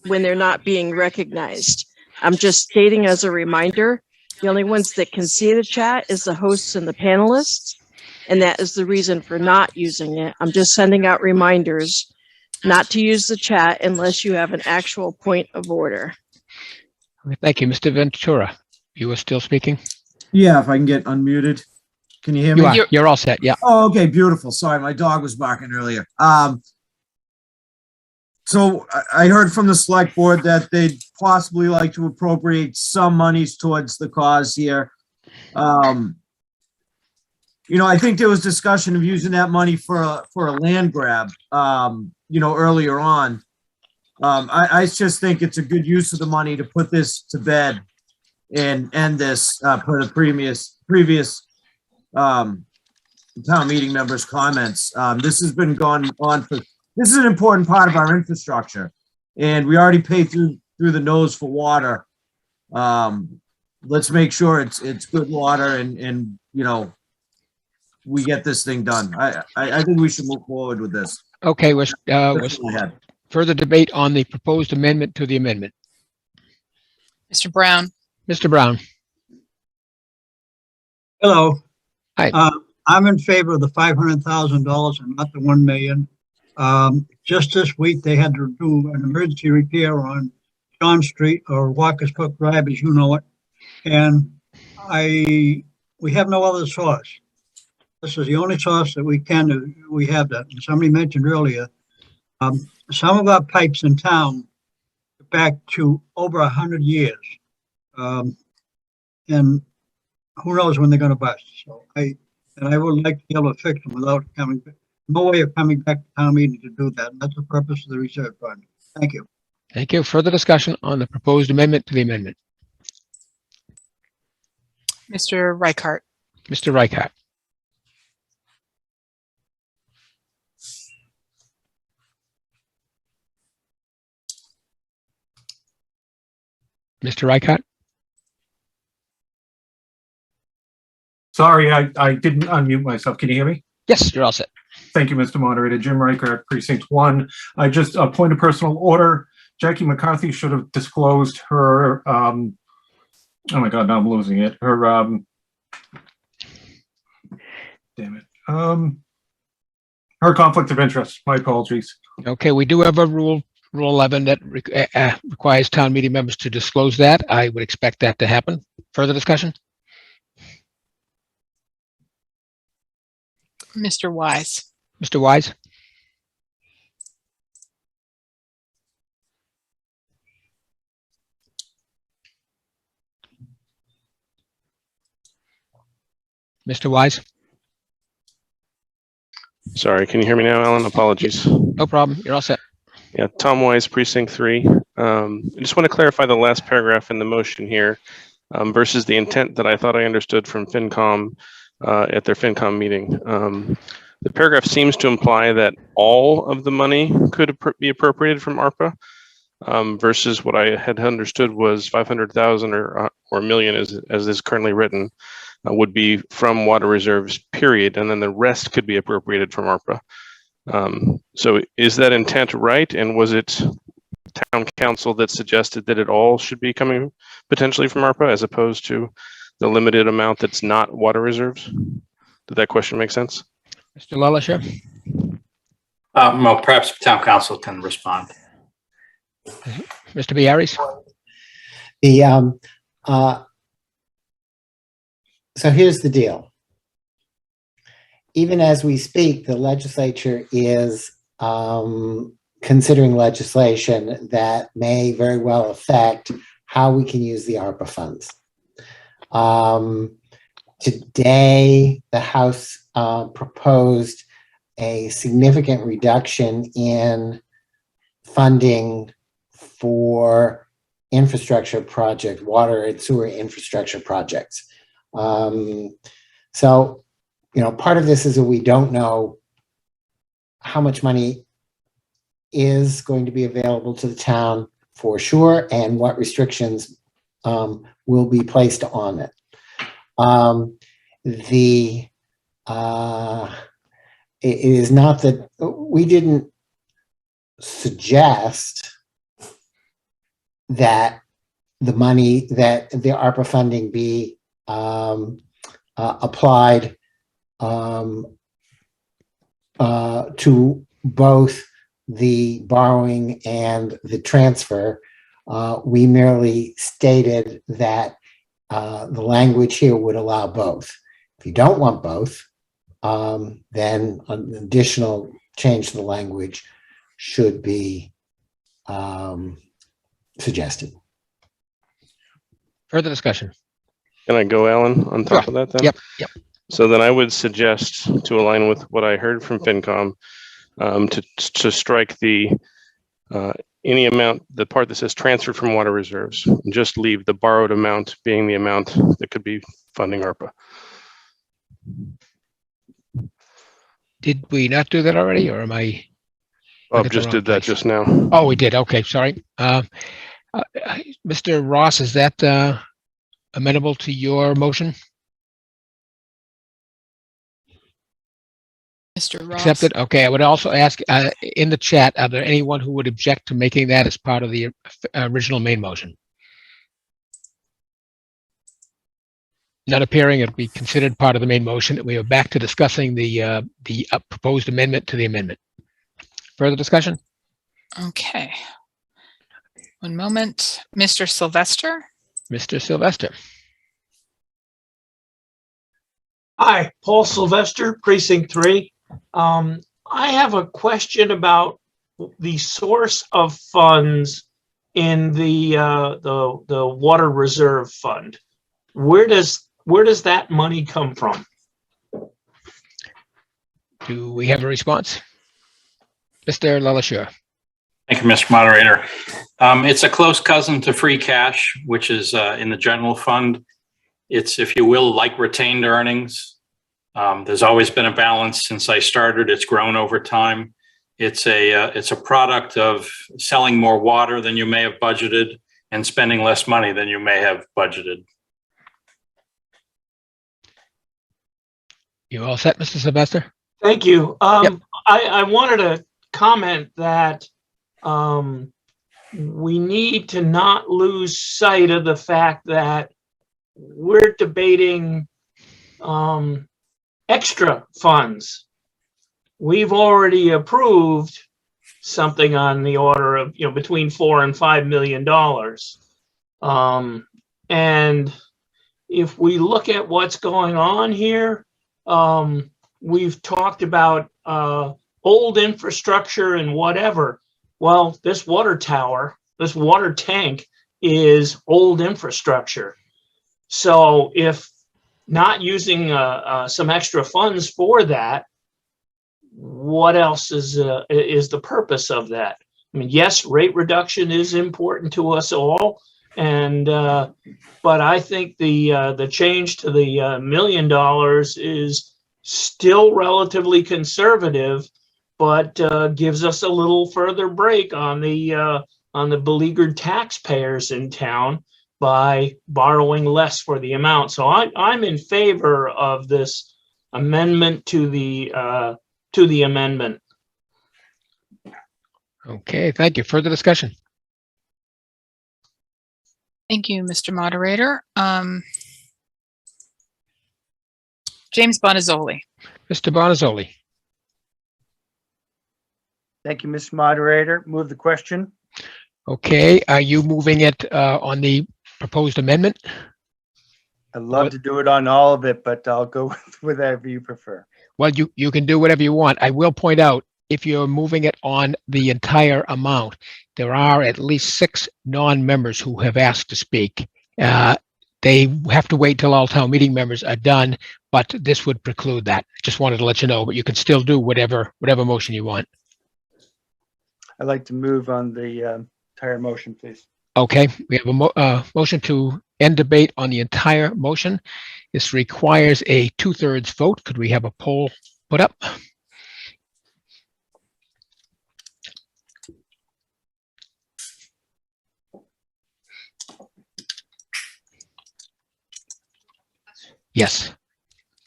when they're not being recognized. I'm just stating as a reminder, the only ones that can see the chat is the hosts and the panelists, and that is the reason for not using it. I'm just sending out reminders not to use the chat unless you have an actual point of order. Okay, thank you. Mr. Ventura, you are still speaking? Yeah, if I can get unmuted. Can you hear me? You're all set, yeah. Oh, okay, beautiful. Sorry, my dog was barking earlier. So I heard from the select board that they'd possibly like to appropriate some monies towards the cause here. You know, I think there was discussion of using that money for a land grab, you know, earlier on. I just think it's a good use of the money to put this to bed and end this per the previous town meeting members' comments. This has been going on for, this is an important part of our infrastructure, and we already pay through the nose for water. Let's make sure it's good water and you know, we get this thing done. I think we should move forward with this. Okay, was further debate on the proposed amendment to the amendment? Mr. Brown. Mr. Brown. Hello. Hi. I'm in favor of the $500,000 and not the 1 million. Just this week, they had to do an emergency repair on John Street or Walker's Brook Drive, as you know it. And we have no other source. This is the only source that we have that. And somebody mentioned earlier, some of our pipes in town go back to over 100 years. And who knows when they're going to bust. So I would like to be able to fix them without no way of coming back to town meeting to do that. And that's the purpose of the reserve fund. Thank you. Thank you. Further discussion on the proposed amendment to the amendment? Mr. Reichart. Mr. Reichart. Mr. Reichart? Sorry, I didn't unmute myself. Can you hear me? Yes, you're all set. Thank you, Mr. Moderator. Jim Reichart, Precinct 1. I just, a point of personal order. Jackie McCarthy should have disclosed her, oh my God, now I'm losing it. Her, damn it. Her conflict of interest. My apologies. Okay, we do have a Rule 11 that requires town meeting members to disclose that. I would expect that to happen. Further discussion? Mr. Wise. Mr. Wise? Mr. Wise? Sorry, can you hear me now, Alan? Apologies. No problem. You're all set. Yeah, Tom Wise, Precinct 3. I just want to clarify the last paragraph in the motion here versus the intent that I thought I understood from FinCom at their FinCom meeting. The paragraph seems to imply that all of the money could be appropriated from ARPA versus what I had understood was 500,000 or a million as is currently written would be from water reserves, period, and then the rest could be appropriated from ARPA. So is that intent right? And was it town council that suggested that it all should be coming potentially from ARPA as opposed to the limited amount that's not water reserves? Did that question make sense? Mr. LaLachère? Well, perhaps town council can respond. Mr. Biaris? So here's the deal. Even as we speak, the legislature is considering legislation that may very well affect how we can use the ARPA funds. Today, the House proposed a significant reduction in funding for infrastructure project, water and sewer infrastructure projects. So, you know, part of this is that we don't know how much money is going to be available to the town for sure, and what restrictions will be placed on it. It is not that we didn't suggest that the money, that the ARPA funding be applied to both the borrowing and the transfer. We merely stated that the language here would allow both. If you don't want both, then an additional change to the language should be suggested. Further discussion? Can I go, Alan, on top of that then? Yep. So then I would suggest, to align with what I heard from FinCom, to strike the any amount, the part that says transferred from water reserves, and just leave the borrowed amount being the amount that could be funding ARPA. Did we not do that already, or am I? Bob just did that just now. Oh, we did. Okay, sorry. Mr. Ross, is that amenable to your motion? Mr. Ross? Accepted. Okay, I would also ask in the chat, are there anyone who would object to making that as part of the original main motion? Not appearing, it'll be considered part of the main motion. We are back to discussing the proposed amendment to the amendment. Further discussion? Okay. One moment. Mr. Sylvester? Mr. Sylvester. Hi, Paul Sylvester, Precinct 3. I have a question about the source of funds in the water reserve fund. Where does that money come from? Do we have a response? Mr. LaLachère. Thank you, Mr. Moderator. It's a close cousin to free cash, which is in the general fund. It's, if you will, like retained earnings. There's always been a balance since I started. It's grown over time. It's a product of selling more water than you may have budgeted and spending less money than you may have budgeted. You all set, Mr. Sylvester? Thank you. Yep. I wanted to comment that we need to not lose sight of the fact that we're debating extra funds. We've already approved something on the order of, between $4 and $5 million. And if we look at what's going on here, we've talked about old infrastructure and whatever. Well, this water tower, this water tank is old infrastructure. So if not using some extra funds for that, what else is the purpose of that? I mean, yes, rate reduction is important to us all, and but I think the change to the $1 million is still relatively conservative, but gives us a little further break on the beleaguered taxpayers in town by borrowing less for the amount. So I'm in favor of this amendment to the amendment. Okay, thank you. Further discussion? Thank you, Mr. Moderator. James Bonazzoli. Mr. Bonazzoli. Thank you, Mr. Moderator. Move the question. Okay, are you moving it on the proposed amendment? I'd love to do it on all of it, but I'll go with whatever you prefer. Well, you can do whatever you want. I will point out, if you're moving it on the entire amount, there are at least 6 non-members who have asked to speak. They have to wait till all town meeting members are done, but this would preclude that. Just wanted to let you know, but you can still do whatever motion you want. I'd like to move on the entire motion, please. Okay, we have a motion to end debate on the entire motion. This requires a 2/3 vote. Could we have a poll put up? Yes.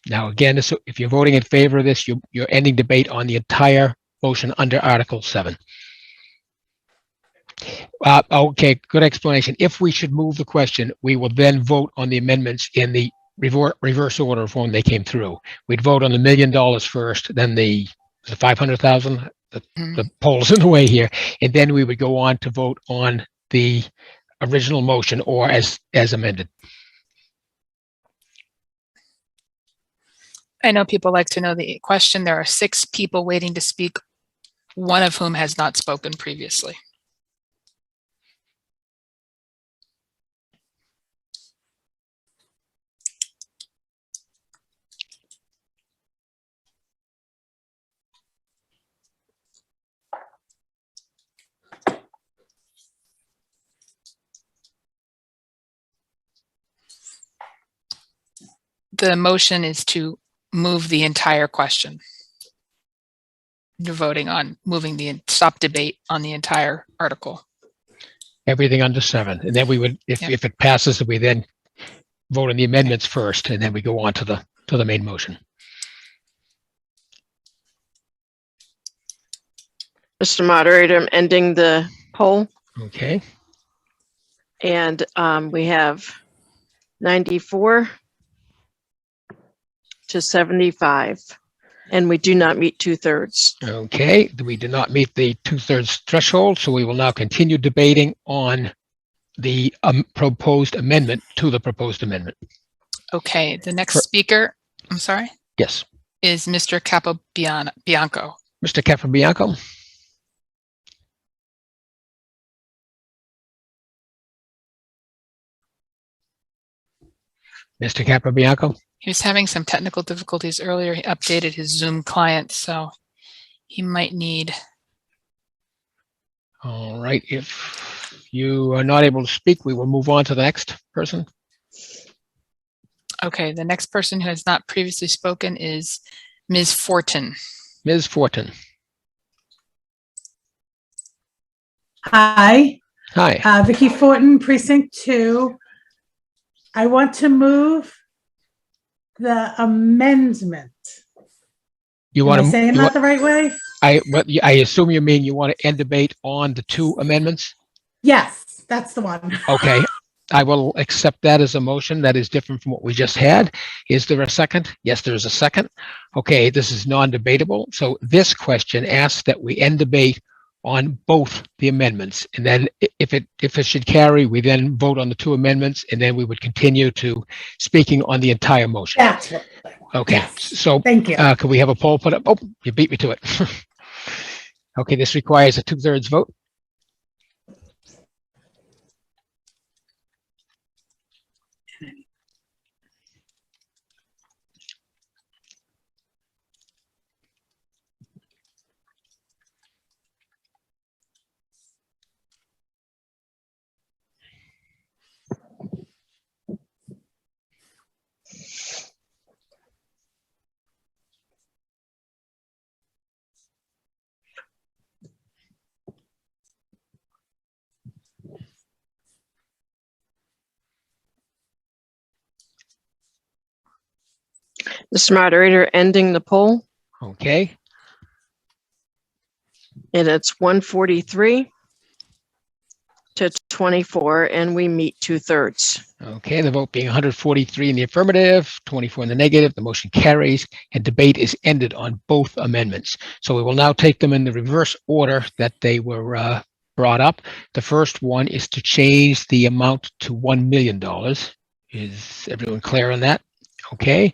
Now, again, if you're voting in favor of this, you're ending debate on the entire motion under Article 7. Okay, good explanation. If we should move the question, we will then vote on the amendments in the reverse order of when they came through. We'd vote on the $1 million first, then the 500,000. The poll's in the way here, and then we would go on to vote on the original motion or as amended. I know people like to know the question. There are 6 people waiting to speak, one of whom has not spoken previously. The motion is to move the entire question. You're voting on moving stop debate on the entire article. Everything under 7, and then we would, if it passes, we then vote on the amendments first, and then we go on to the main motion. Mr. Moderator, I'm ending the poll. Okay. And we have 94 to 75, and we do not meet 2/3. Okay, we did not meet the 2/3 threshold, so we will now continue debating on the proposed amendment to the proposed amendment. Okay, the next speaker, I'm sorry? Yes. Is Mr. Capobianco. Mr. Capobianco. Mr. Capobianco. He was having some technical difficulties earlier. He updated his Zoom client, so he might need. All right. If you are not able to speak, we will move on to the next person. Okay, the next person who has not previously spoken is Ms. Fortin. Ms. Fortin. Hi. Hi. Vicky Fortin, Precinct 2. I want to move the amendment. You want Am I to saying that the right way? I assume you mean you want to end debate on the 2 amendments? Yes, that's the one. Okay, I will accept that as a motion. That is different from what we just had. Is there a second? Yes, there is a second. Okay, this is non-debatable. So this question asks that we end debate on both the amendments, and then if it should carry, we then vote on the 2 amendments, and then we would continue to speaking on the entire motion. That's right. Okay, Yes. so Thank you. Could we have a poll put up? Oh, you beat me to it. Okay, this requires a 2/3 vote. Mr. Moderator, ending the poll, Okay, and it's 143 to 24, and we meet 2/3. Okay, the vote being 143 in the affirmative, 24 in the negative, the motion carries, and debate is ended on both amendments. So we will now take them in the reverse order that they were brought up. The first one is to change the amount to $1 million. Is everyone clear on that? Okay.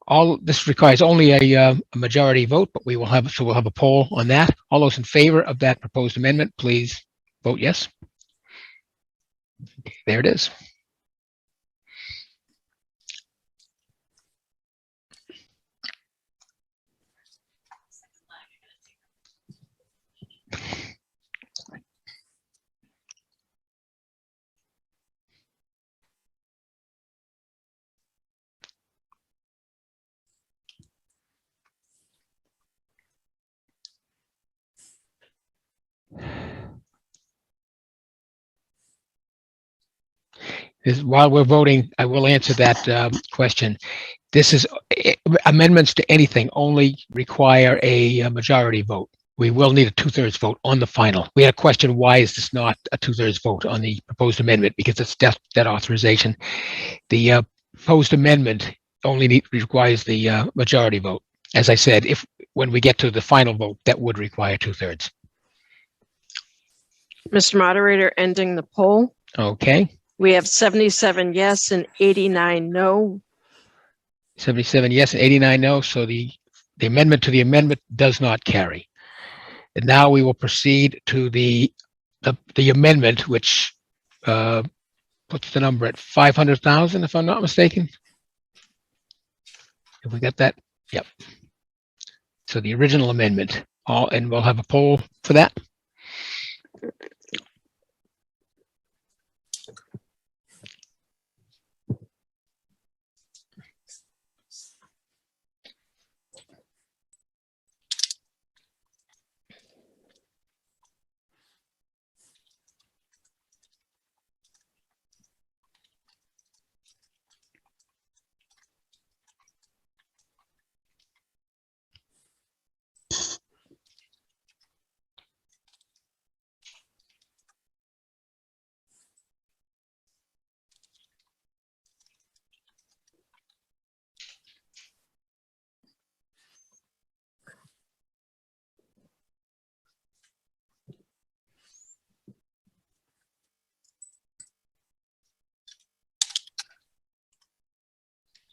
All this requires only a majority vote, but we'll have a poll on that. All those in favor of that proposed amendment, please vote yes. Okay, there it is. While we're voting, I will answer that question. This is amendments to anything only require a majority vote. We will need a 2/3 vote on the final. We had a question, why is this not a 2/3 vote on the proposed amendment? Because it's debt authorization. The proposed amendment only requires the majority vote. As I said, when we get to the final vote, that would require 2/3. Mr. Moderator, ending the poll. Okay. We have 77 yes and 89 no. 77 yes and 89 no. So the amendment to the amendment does not carry. And now we will proceed to the amendment, which puts the number at 500,000, if I'm not mistaken. Have we got that? Yep. So the original amendment, and we'll have a poll for that.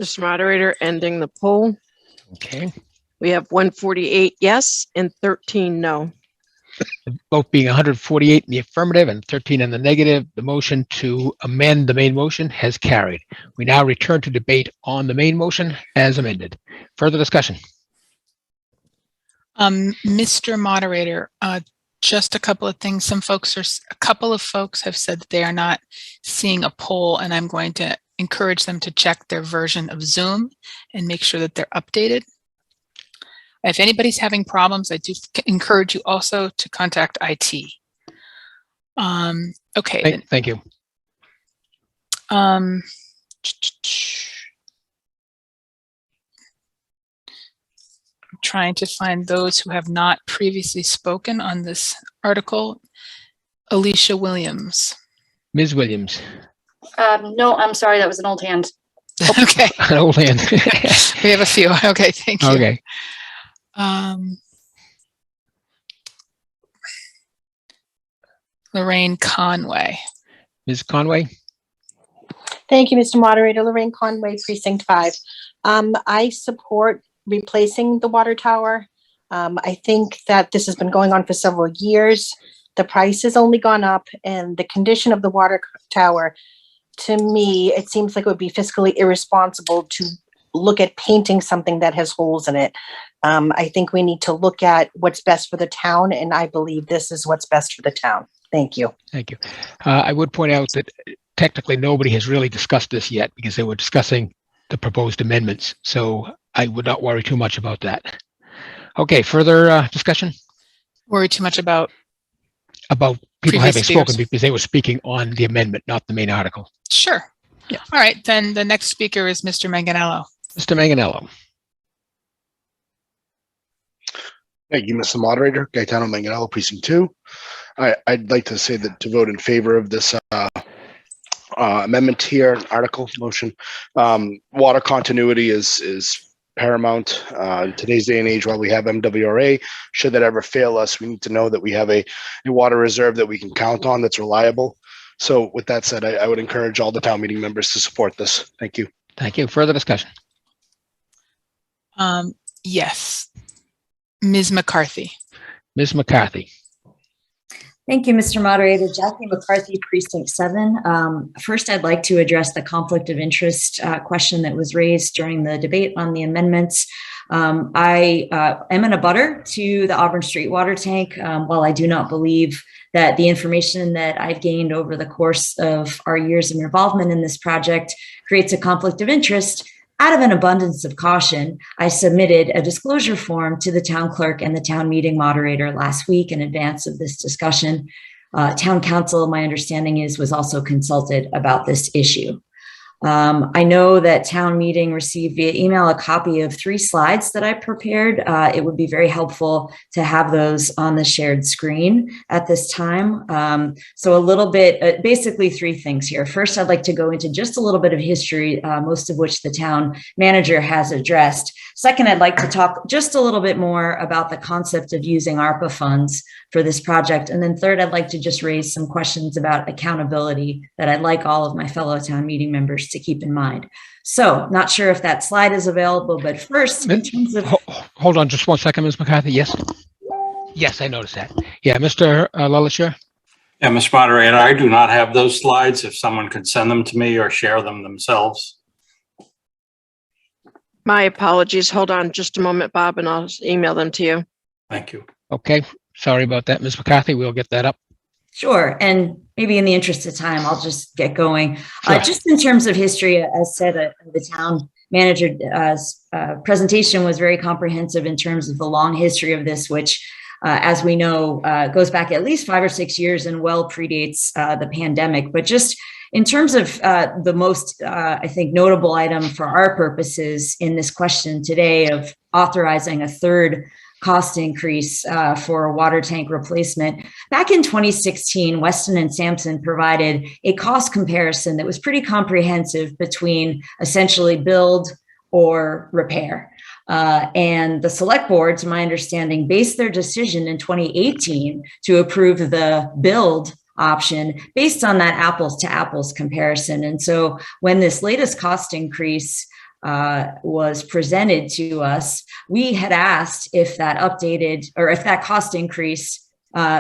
Mr. Moderator, ending the poll. Okay. We have 148 yes and 13 no. The vote being 148 in the affirmative and 13 in the negative, the motion to amend the main motion has carried. We now return to debate on the main motion as amended. Further discussion? Mr. Moderator, just a couple of things. A couple of folks have said that they are not seeing a poll, and I'm going to encourage them to check their version of Zoom and make sure that they're updated. If anybody's having problems, I do encourage you also to contact IT. Okay. Thank you. Trying to find those who have not previously spoken on this article. Alicia Williams. Ms. Williams. No, I'm sorry, that was an old hand. Okay. An old hand. We have a few. Okay, thank you. Okay. Lorraine Conway. Ms. Conway. Thank you, Mr. Moderator. Lorraine Conway, Precinct 5. I support replacing the water tower. I think that this has been going on for several years. The price has only gone up, and the condition of the water tower, to me, it seems like it would be fiscally irresponsible to look at painting something that has holes in it. I think we need to look at what's best for the town, and I believe this is what's best for the town. Thank you. Thank you. I would point out that technically nobody has really discussed this yet because they were discussing the proposed amendments. So I would not worry too much about that. Okay, further discussion? Worry too much about people having speakers. spoken because they were speaking on the amendment, not the main article. Sure. Yeah. All right, then the next speaker is Mr. Manganello. Mr. Manganello. Thank you, Mr. Moderator. Gaetano Manganello, Precinct 2. I'd like to say that to vote in favor of this amendment here, article motion. Water continuity is paramount in today's day and age. While we have MWRA, should that ever fail us, we need to know that we have a water reserve that we can count on that's reliable. So with that said, I would encourage all the town meeting members to support this. Thank you. Thank you. Further discussion? Yes. Ms. McCarthy. Ms. McCarthy. Thank you, Mr. Moderator. Jackie McCarthy, Precinct 7. First, I'd like to address the conflict of interest question that was raised during the debate on the amendments. I am in a butter to the Auburn Street water tank. While I do not believe that the information that I've gained over the course of our years of involvement in this project creates a conflict of interest, out of an abundance of caution, I submitted a disclosure form to the town clerk and the town meeting moderator last week in advance of this discussion. Town council, my understanding is, was also consulted about this issue. I know that town meeting received via email a copy of 3 slides that I prepared. It would be very helpful to have those on the shared screen at this time. So a little bit, basically 3 things here. First, I'd like to go into just a little bit of history, most of which the town manager has addressed. Second, I'd like to talk just a little bit more about the concept of using ARPA funds for this project. And then third, I'd like to just raise some questions about accountability that I'd like all of my fellow town meeting members to keep in mind. So not sure if that slide is available, but first, in terms of... Hold on just one second, Ms. McCarthy. Yes. Yes, I noticed that. Yeah, Mr. Lillishire. Yeah, Mr. Moderator, I do not have those slides. If someone could send them to me or share them themselves. My apologies. Hold on just a moment, Bob, and I'll email them to you. Thank you. Okay. Sorry about that, Ms. McCarthy. We'll get that up. Sure. And maybe in the interest of time, I'll just get going. Sure. Just in terms of history, as said, the town manager's presentation was very comprehensive in terms of the long history of this, which, as we know, goes back at least 5 or 6 years and well predates the pandemic. But just in terms of the most, I think, notable item for our purposes in this question today of authorizing a third cost increase for a water tank replacement. Back in 2016, Weston and Sampson provided a cost comparison that was pretty comprehensive between essentially build or repair. And the select board, to my understanding, based their decision in 2018 to approve the build option based on that apples to apples comparison. And so when this latest cost increase was presented to us, we had asked if that updated or if that cost increase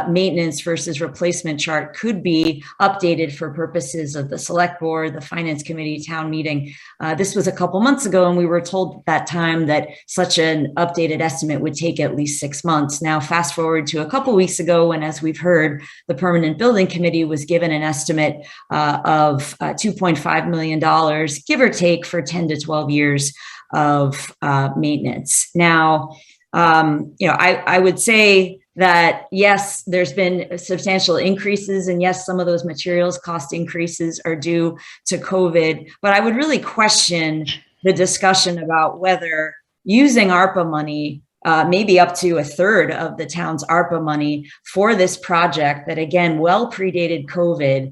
maintenance versus replacement chart could be updated for purposes of the select board, the finance committee, town meeting. This was a couple months ago, and we were told at that time that such an updated estimate would take at least 6 months. Now, fast forward to a couple weeks ago, when, as we've heard, the permanent building committee was given an estimate of $2.5 million, give or take, for 10 to 12 years of maintenance. Now, I would say that, yes, there's been substantial increases, and yes, some of those materials cost increases are due to COVID, but I would really question the discussion about whether using ARPA money, maybe up to a third of the town's ARPA money for this project that, again, well predated COVID,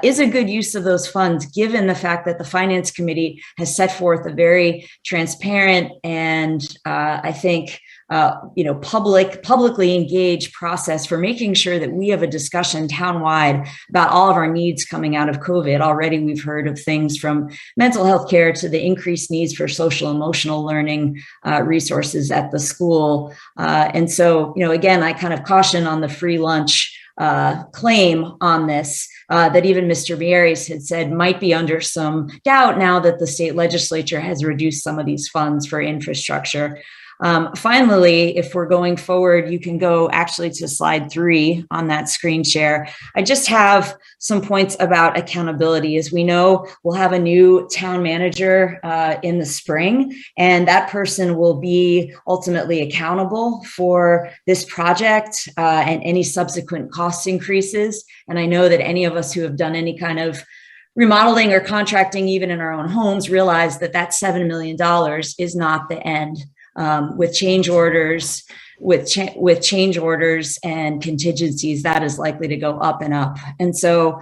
is a good use of those funds, given the fact that the Finance Committee has set forth a very transparent and I think publicly engaged process for making sure that we have a discussion townwide about all of our needs coming out of COVID. Already we've heard of things from mental health care to the increased needs for social emotional learning resources at the school. And so, again, I kind of caution on the free lunch claim on this that even Mr. Vieres had said might be under some doubt now that the state legislature has reduced some of these funds for infrastructure. Finally, if we're going forward, you can go actually to slide 3 on that screen share. I just have some points about accountability. As we know, we'll have a new town manager in the spring, and that person will be ultimately accountable for this project and any subsequent cost increases. And I know that any of us who have done any kind of remodeling or contracting, even in our own homes, realize that that $7 million is not the end. With change orders, with change orders and contingencies, that is likely to go up and up. And so,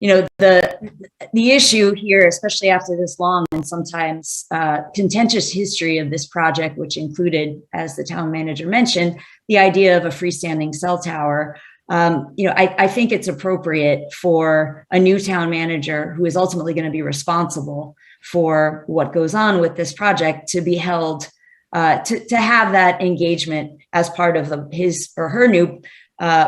the issue here, especially after this long and sometimes contentious history of this project, which included, as the town manager mentioned, the idea of a freestanding cell tower. I think it's appropriate for a new town manager who is ultimately going to be responsible for what goes on with this project to be held to have that engagement as part of his or her new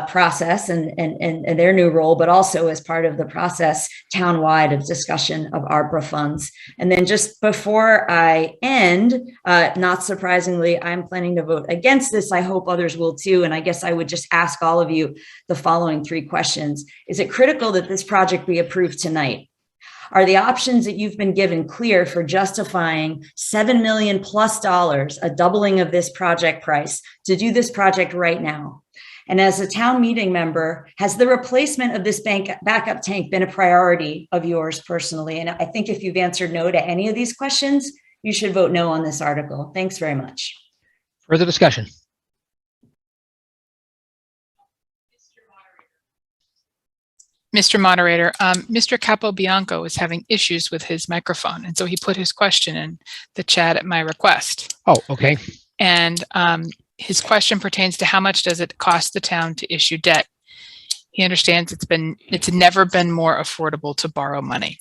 process and their new role, but also as part of the process townwide of discussion of ARPA funds. And then just before I end, not surprisingly, I'm planning to vote against this. I hope others will too. And I guess I would just ask all of you the following 3 questions. Is it critical that this project be approved tonight? Are the options that you've been given clear for justifying $7 million plus, a doubling of this project price, to do this project right now? And as a town meeting member, has the replacement of this backup tank been a priority of yours personally? And I think if you've answered no to any of these questions, you should vote no on this article. Thanks very much. Further discussion? Mr. Moderator, Mr. Capobianco is having issues with his microphone, and so he put his question in the chat at my request. Oh, okay. And his question pertains to how much does it cost the town to issue debt? He understands it's never been more affordable to borrow money.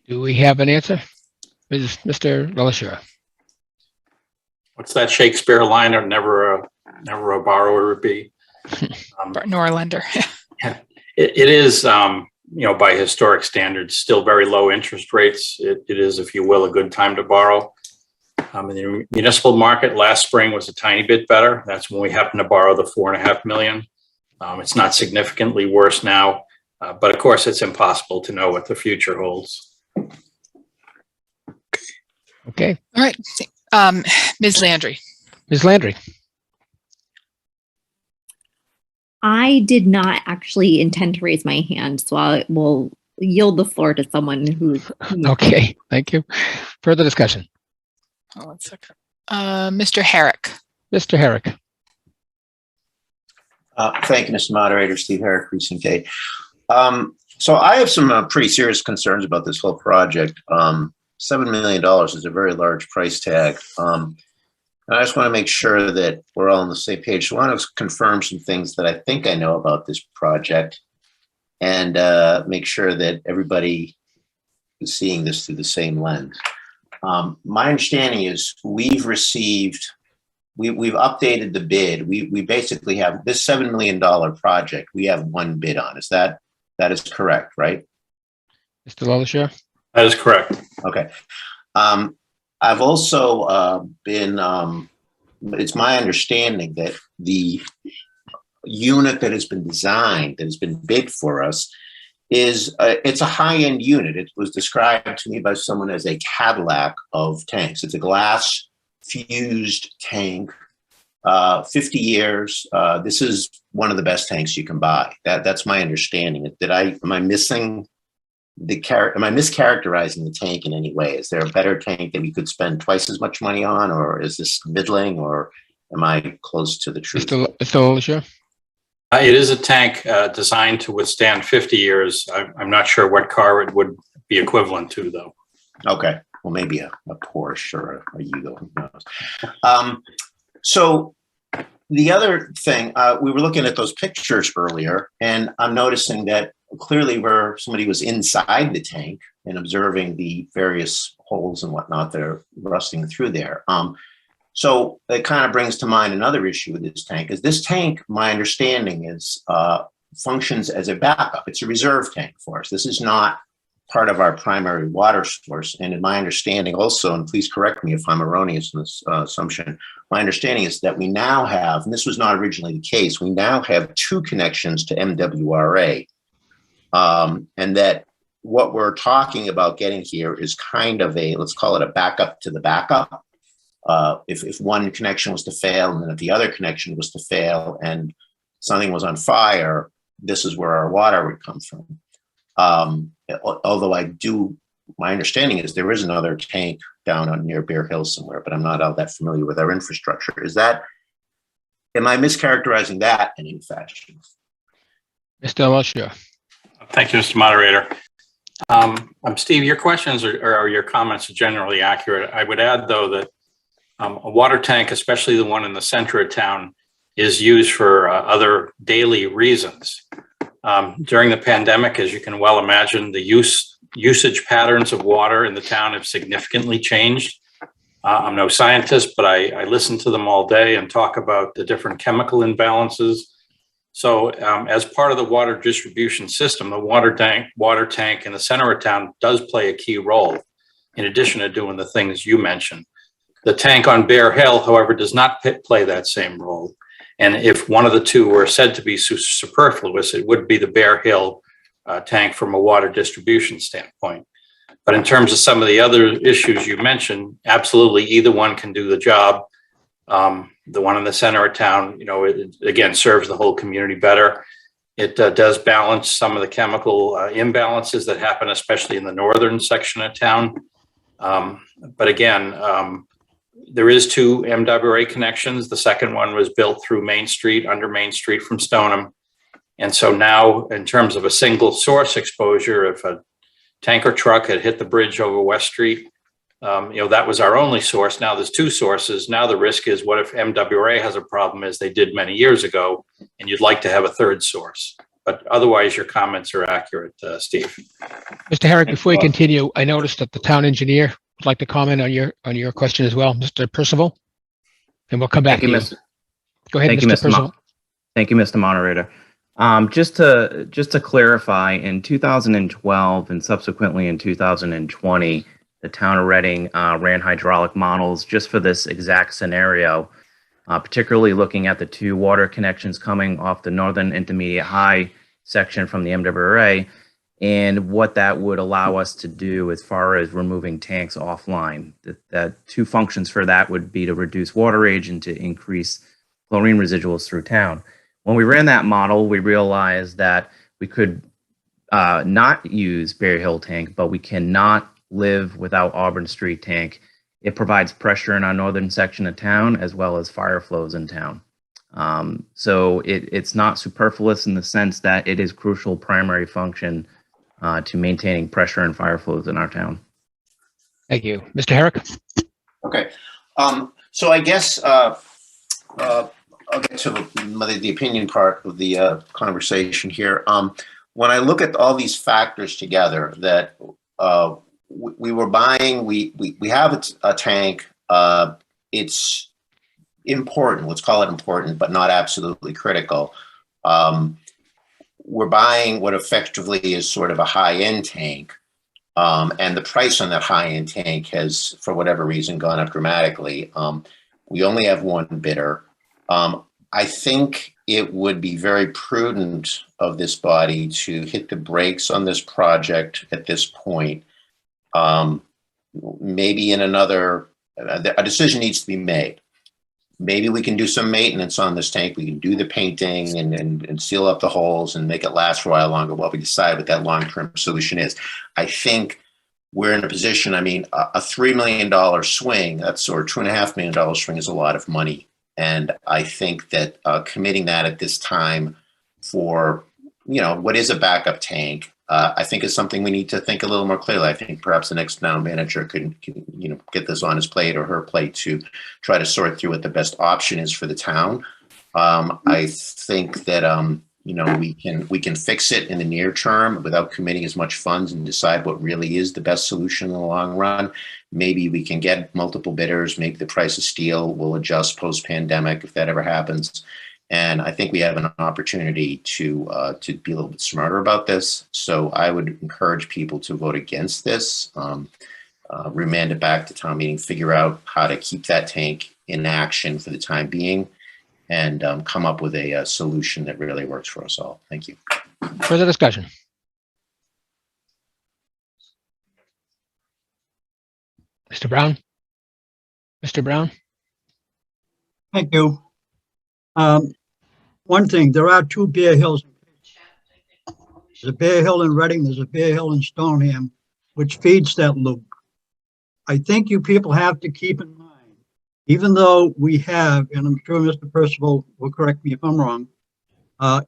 Do we have an answer? Mr. LaLassure. What's that Shakespeare line? Or never a borrower would be. Nor a lender. It is, by historic standards, still very low interest rates. It is, if you will, a good time to borrow. In the municipal market last spring was a tiny bit better. That's when we happened to borrow the $4.5 million. It's not significantly worse now, but of course it's impossible to know what the future holds. Okay. All right. Ms. Landry. Ms. Landry. I did not actually intend to raise my hand, so I will yield the floor to someone who. Okay, thank you. Further discussion? Oh, 1 second. Mr. Herrick. Mr. Herrick. Thank you, Mr. Moderator. Steve Herrick, Precinct 8. So I have some pretty serious concerns about this whole project. $7 million is a very large price tag. And I just want to make sure that we're all on the same page. So I want to confirm some things that I think I know about this project and make sure that everybody is seeing this through the same lens. My understanding is we've updated the bid. We basically have this $7 million project. We have one bid on. That is correct, right? Mr. LaLassure? That is correct. Okay. I've also been, it's my understanding that the unit that has been designed, that has been bid for us, it's a high-end unit. It was described to me by someone as a Cadillac of tanks. It's a glass fused tank, 50 years. This is one of the best tanks you can buy. That's my understanding. Am I mischaracterizing the tank in any way? Is there a better tank that we could spend twice as much money on, or is this middling, or am I close to the truth? Mr. LaLassure? It is a tank designed to withstand 50 years. I'm not sure what car it would be equivalent to, though. Okay. Well, maybe a Porsche or a Yugo, who knows. So the other thing, we were looking at those pictures earlier, and I'm noticing that clearly where somebody was inside the tank and observing the various holes and whatnot that are rusting through there. So it kind of brings to mind another issue with this tank. Is this tank, my understanding is, functions as a backup. It's a reserve tank for us. This is not part of our primary water source. And in my understanding also, and please correct me if I'm erroneous in this assumption, my understanding is that we now have, and this was not originally the case, we now have 2 connections to MWRA. And that what we're talking about getting here is kind of a, let's call it a backup to the backup. If one connection was to fail, and then if the other connection was to fail and something was on fire, this is where our water would come from. Although my understanding is there is another tank down on near Bear Hill somewhere, but I'm not all that familiar with our infrastructure. Is that Am I mischaracterizing that in any fashion? Mr. Wiltshire. Thank you, Mr. Moderator. Steve, your questions or your comments are generally accurate. I would add, though, that a water tank, especially the one in the center of town, is used for other daily reasons. During the pandemic, as you can well imagine, the usage patterns of water in the town have significantly changed. I'm no scientist, but I listen to them all day and talk about the different chemical imbalances. So as part of the water distribution system, the water tank in the center of town does play a key role, in addition to doing the things you mentioned. The tank on Bear Hill, however, does not play that same role. And if one of the two were said to be superfluous, it would be the Bear Hill tank from a water distribution standpoint. But in terms of some of the other issues you mentioned, absolutely either one can do the job. The one in the center of town, it again serves the whole community better. It does balance some of the chemical imbalances that happen, especially in the northern section of town. But again, there is 2 MWRA connections. The second one was built through Main Street, under Main Street from Stoneham. And so now, in terms of a single source exposure, if a tanker truck had hit the bridge over West Street, that was our only source. Now there's 2 sources. Now the risk is, what if MWRA has a problem, as they did many years ago, and you'd like to have a 3rd source? But otherwise, your comments are accurate, Steve. Mr. Herrick, before we continue, I noticed that the town engineer would like to comment on your question as well, Mr. Percival, and we'll come back to you. Go ahead, Mr. Percival. Thank you, Mr. Moderator. Just to clarify, in 2012 and subsequently in 2020, the town of Reading ran hydraulic models just for this exact scenario, particularly looking at the 2 water connections coming off the Northern Intermediate High section from the MWRA, and what that would allow us to do as far as removing tanks offline. That 2 functions for that would be to reduce water age and to increase chlorine residuals through town. When we ran that model, we realized that we could not use Bear Hill tank, but we cannot live without Auburn Street tank. It provides pressure in our northern section of town as well as fire flows in town. So it's not superfluous in the sense that it is crucial primary function to maintaining pressure and fire flows in our town. Thank you. Mr. Herrick? Okay. So I guess I'll get to the opinion part of the conversation here. When I look at all these factors together, that we were buying, we have a tank. It's important, let's call it important, but not absolutely critical. We're buying what effectively is sort of a high-end tank. And the price on that high-end tank has, for whatever reason, gone up dramatically. We only have 1 bidder. I think it would be very prudent of this body to hit the brakes on this project at this point. Maybe in another, a decision needs to be made. Maybe we can do some maintenance on this tank. We can do the painting and seal up the holes and make it last for a while longer while we decide what that long-term solution is. I think we're in a position, I mean, a $3 million swing, or $2.5 million swing is a lot of money. And I think that committing that at this time for, what is a backup tank, I think is something we need to think a little more clearly. I think perhaps the next town manager can get this on his plate or her plate to try to sort through what the best option is for the town. I think that we can fix it in the near term without committing as much funds and decide what really is the best solution in the long run. Maybe we can get multiple bidders, make the price of steel, we'll adjust post-pandemic if that ever happens. And I think we have an opportunity to be a little bit smarter about this. So I would encourage people to vote against this, remand it back to town meeting, figure out how to keep that tank in action for the time being, and come up with a solution that really works for us all. Thank you. Further discussion? Mr. Brown? Mr. Brown? Thank you. One thing, there are 2 Bear Hills. There's a Bear Hill in Reading, there's a Bear Hill in Stoneham, which feeds that loop. I think you people have to keep in mind even though we have, and I'm sure Mr. Percival will correct me if I'm wrong,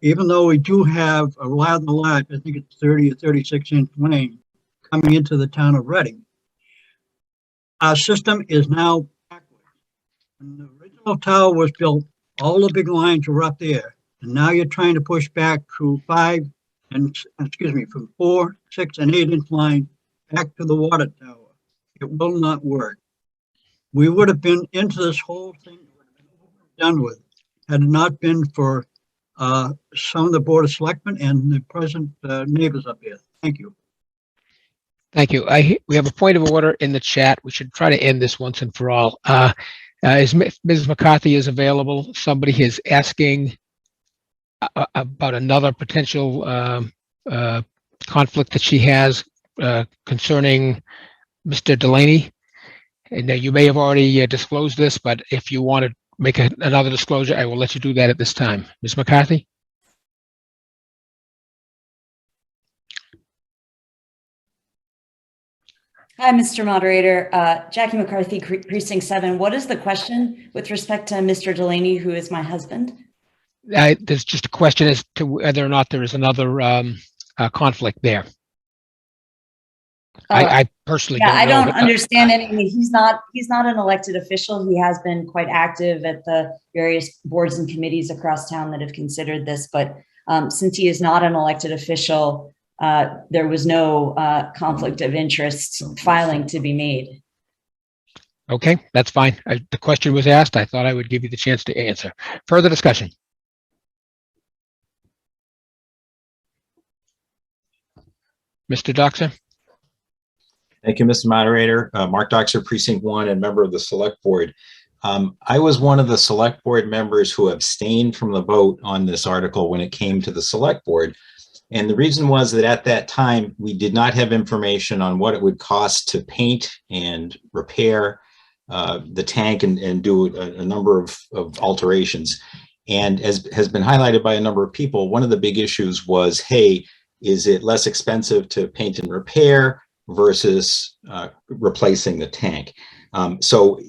even though we do have a rather large, I think it's 30 or 36-inch main coming into the town of Reading, our system is now backwards. When the original tower was built, all the big lines were up there, and now you're trying to push back through from 4, 6, and 8-inch line back to the water tower. It will not work. We would have been into this whole thing done with had it not been for some of the Board of Selectmen and the present neighbors up here. Thank you. Thank you. We have a point of order in the chat. We should try to end this once and for all. Is Ms. McCarthy is available? Somebody is asking about another potential conflict that she has concerning Mr. Delaney. And you may have already disclosed this, but if you want to make another disclosure, I will let you do that at this time. Ms. McCarthy? Hi, Mr. Moderator. Jackie McCarthy, Precinct 7. What is the question with respect to Mr. Delaney, who is my husband? There's just a question as to whether or not there is another conflict there. I personally I don't know, don't understand any. I mean, he's not an elected official. He has been quite active at the various boards and committees across town that have considered this. But since he is not an elected official, there was no conflict of interest filing to be made. Okay, that's fine. The question was asked. I thought I would give you the chance to answer. Further discussion? Mr. Doxer? Thank you, Mr. Moderator. Mark Doxer, Precinct 1 and member of the Select Board. I was one of the Select Board members who abstained from the vote on this article when it came to the Select Board. And the reason was that at that time, we did not have information on what it would cost to paint and repair the tank and do a number of alterations. And as has been highlighted by a number of people, one of the big issues was, hey, is it less expensive to paint and repair versus replacing the tank? So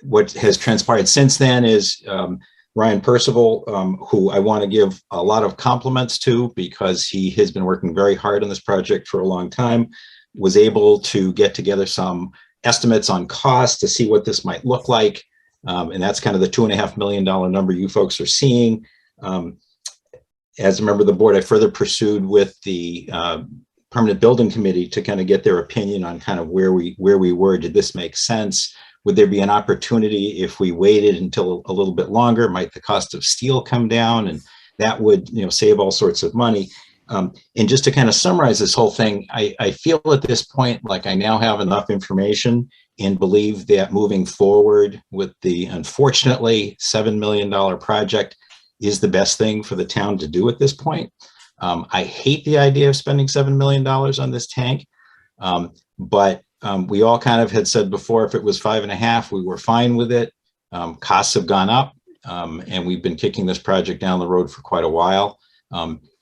what has transpired since then is Ryan Percival, who I want to give a lot of compliments to because he has been working very hard on this project for a long time, was able to get together some estimates on cost to see what this might look like. And that's kind of the $2.5 million number you folks are seeing. As a member of the board, I further pursued with the Permanent Building Committee to kind of get their opinion on kind of where we were. Did this make sense? Would there be an opportunity if we waited until a little bit longer? Might the cost of steel come down? And that would, save all sorts of money. And just to kind of summarize this whole thing, I feel at this point like I now have enough information and believe that moving forward with the unfortunately $7 million project is the best thing for the town to do at this point. I hate the idea of spending $7 million on this tank, but we all kind of had said before, if it was 5.5, we were fine with it. Costs have gone up, and we've been kicking this project down the road for quite a while.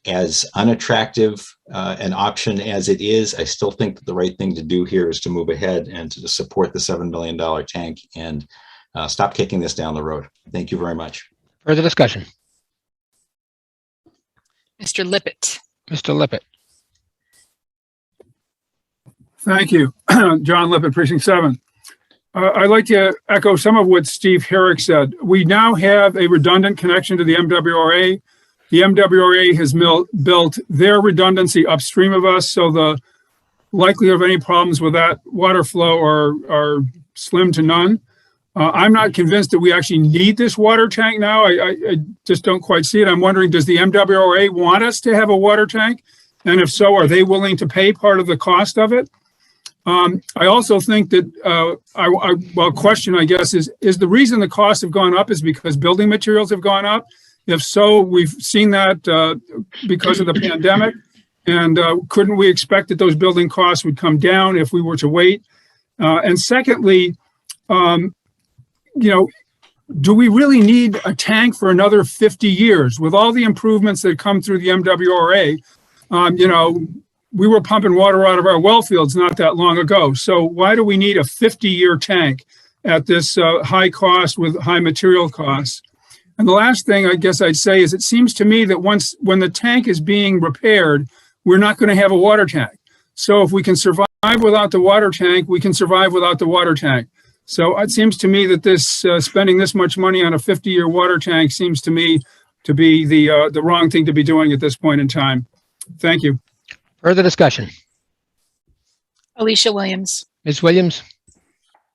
As unattractive an option as it is, I still think that the right thing to do here is to move ahead and to support the $7 million tank and stop kicking this down the road. Thank you very much. Further discussion? Mr. Lippett. Mr. Lippett. Thank you. John Lippett, Precinct 7. I'd like to echo some of what Steve Herrick said. We now have a redundant connection to the MWRA. The MWRA has built their redundancy upstream of us, so the likelihood of any problems with that water flow are slim to none. I'm not convinced that we actually need this water tank now. I just don't quite see it. I'm wondering, does the MWRA want us to have a water tank? And if so, are they willing to pay part of the cost of it? I also think that, question, I guess, is the reason the costs have gone up is because building materials have gone up? If so, we've seen that because of the pandemic. And couldn't we expect that those building costs would come down if we were to wait? And secondly, do we really need a tank for another 50 years? With all the improvements that come through the MWRA, we were pumping water out of our well fields not that long ago. So why do we need a 50-year tank at this high cost with high material costs. And the last thing I guess I'd say is it seems to me that when the tank is being repaired, we're not going to have a water tank. So if we can survive without the water tank, we can survive without the water tank. So it seems to me that this spending this much money on a 50-year water tank seems to me to be the wrong thing to be doing at this point in time. Thank you. Further discussion? Alicia Williams. Ms. Williams?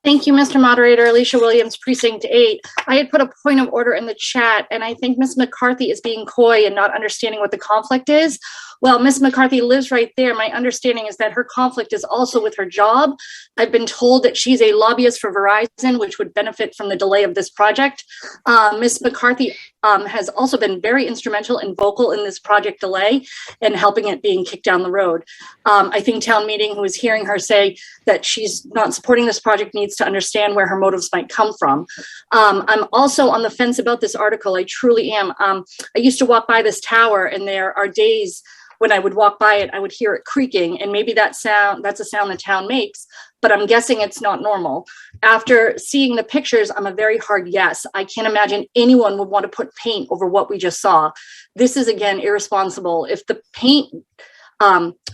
Thank you, Mr. Moderator. Alicia Williams, Precinct 8. I had put a point of order in the chat, and I think Ms. McCarthy is being coy and not understanding what the conflict is. Well, Ms. McCarthy lives right there. My understanding is that her conflict is also with her job. I've been told that she's a lobbyist for Verizon, which would benefit from the delay of this project. Ms. McCarthy has also been very instrumental and vocal in this project delay and helping it being kicked down the road. I think town meeting, who is hearing her say that she's not supporting this project, needs to understand where her motives might come from. I'm also on the fence about this article. I truly am. I used to walk by this tower, and there are days when I would walk by it, I would hear it creaking, and maybe that's a sound the town makes, but I'm guessing it's not normal. After seeing the pictures, I'm a very hard yes. I can't imagine anyone would want to put paint over what we just saw. This is, again, irresponsible. If the paint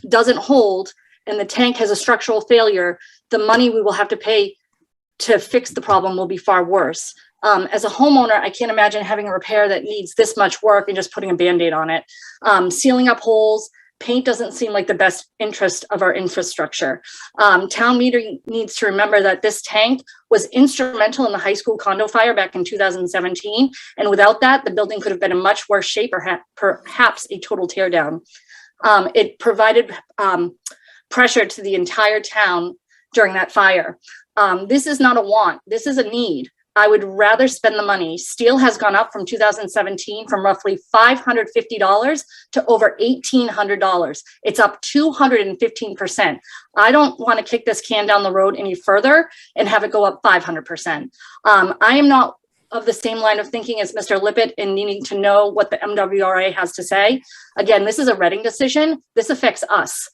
doesn't hold and the tank has a structural failure, the money we will have to pay to fix the problem will be far worse. As a homeowner, I can't imagine having a repair that needs this much work and just putting a Band-Aid on it. Sealing up holes, paint doesn't seem like the best interest of our infrastructure. Town meeting needs to remember that this tank was instrumental in the high school condo fire back in 2017. And without that, the building could have been in much worse shape or perhaps a total tear down. It provided pressure to the entire town during that fire. This is not a want, this is a need. I would rather spend the money. Steel has gone up from 2017 from roughly $550 to over $1,800. It's up 215%. I don't want to kick this can down the road any further and have it go up 500%. I am not of the same line of thinking as Mr. Lippett in needing to know what the MWRA has to say. Again, this is a Reading decision. This affects us.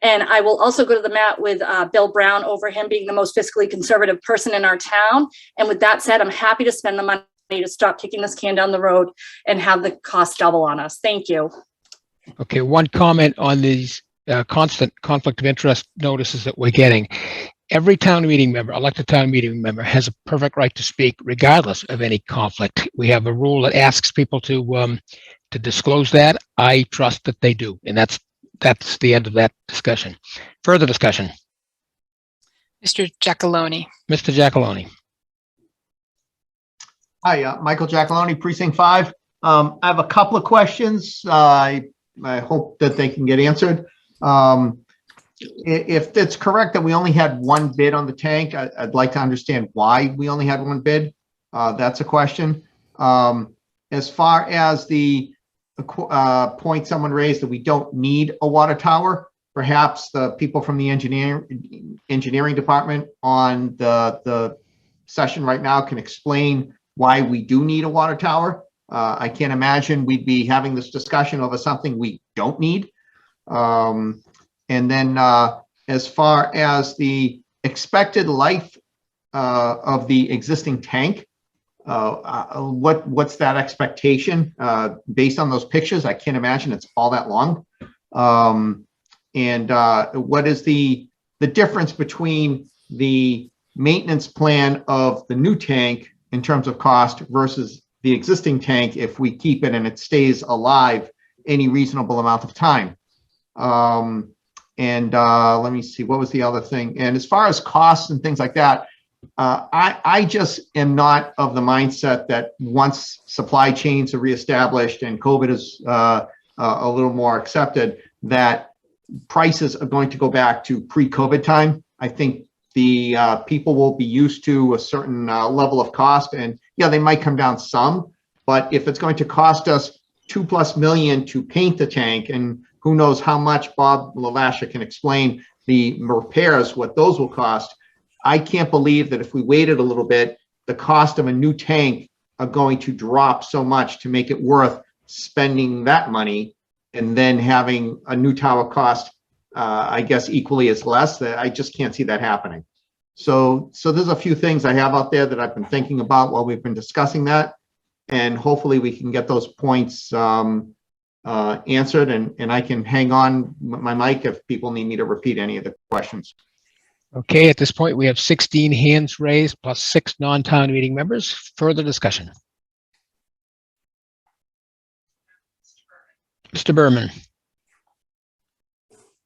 And I will also go to the mat with Bill Brown over him being the most fiscally conservative person in our town. And with that said, I'm happy to spend the money to stop kicking this can down the road and have the cost double on us. Thank you. Okay, one comment on these constant conflict of interest notices that we're getting. Every town meeting member, elected town meeting member, has a perfect right to speak regardless of any conflict. We have a rule that asks people to disclose that. I trust that they do, and that's the end of that discussion. Further discussion? Mr. Giacalone. Mr. Giacalone. Hi, Michael Giacalone, Precinct 5. I have a couple of questions. I hope that they can get answered. If it's correct that we only had one bid on the tank, I'd like to understand why we only had one bid. That's a question. As far as the point someone raised that we don't need a water tower, perhaps the people from the engineering department on the session right now can explain why we do need a water tower. I can't imagine we'd be having this discussion over something we don't need. And then as far as the expected life of the existing tank, what's that expectation based on those pictures? I can't imagine it's all that long. And what is the difference between the maintenance plan of the new tank in terms of cost versus the existing tank if we keep it and it stays alive any reasonable amount of time? Let me see, what was the other thing? And as far as costs and things like that, I just am not of the mindset that once supply chains are reestablished and COVID is a little more accepted, that prices are going to go back to pre-COVID time. I think the people will be used to a certain level of cost, and yeah, they might come down some, but if it's going to cost us $2+ million to paint the tank, and who knows how much Bob LaLasha can explain the repairs, what those will cost, I can't believe that if we waited a little bit, the cost of a new tank are going to drop so much to make it worth spending that money and then having a new tower cost, I guess, equally as less. That I just can't see that happening. So there's a few things I have out there that I've been thinking about while we've been discussing that. And hopefully we can get those points answered, and I can hang on my mic if people need me to repeat any of the questions. Okay, at this point, we have 16 hands raised plus 6 non-town meeting members. Further discussion. Mr. Berman.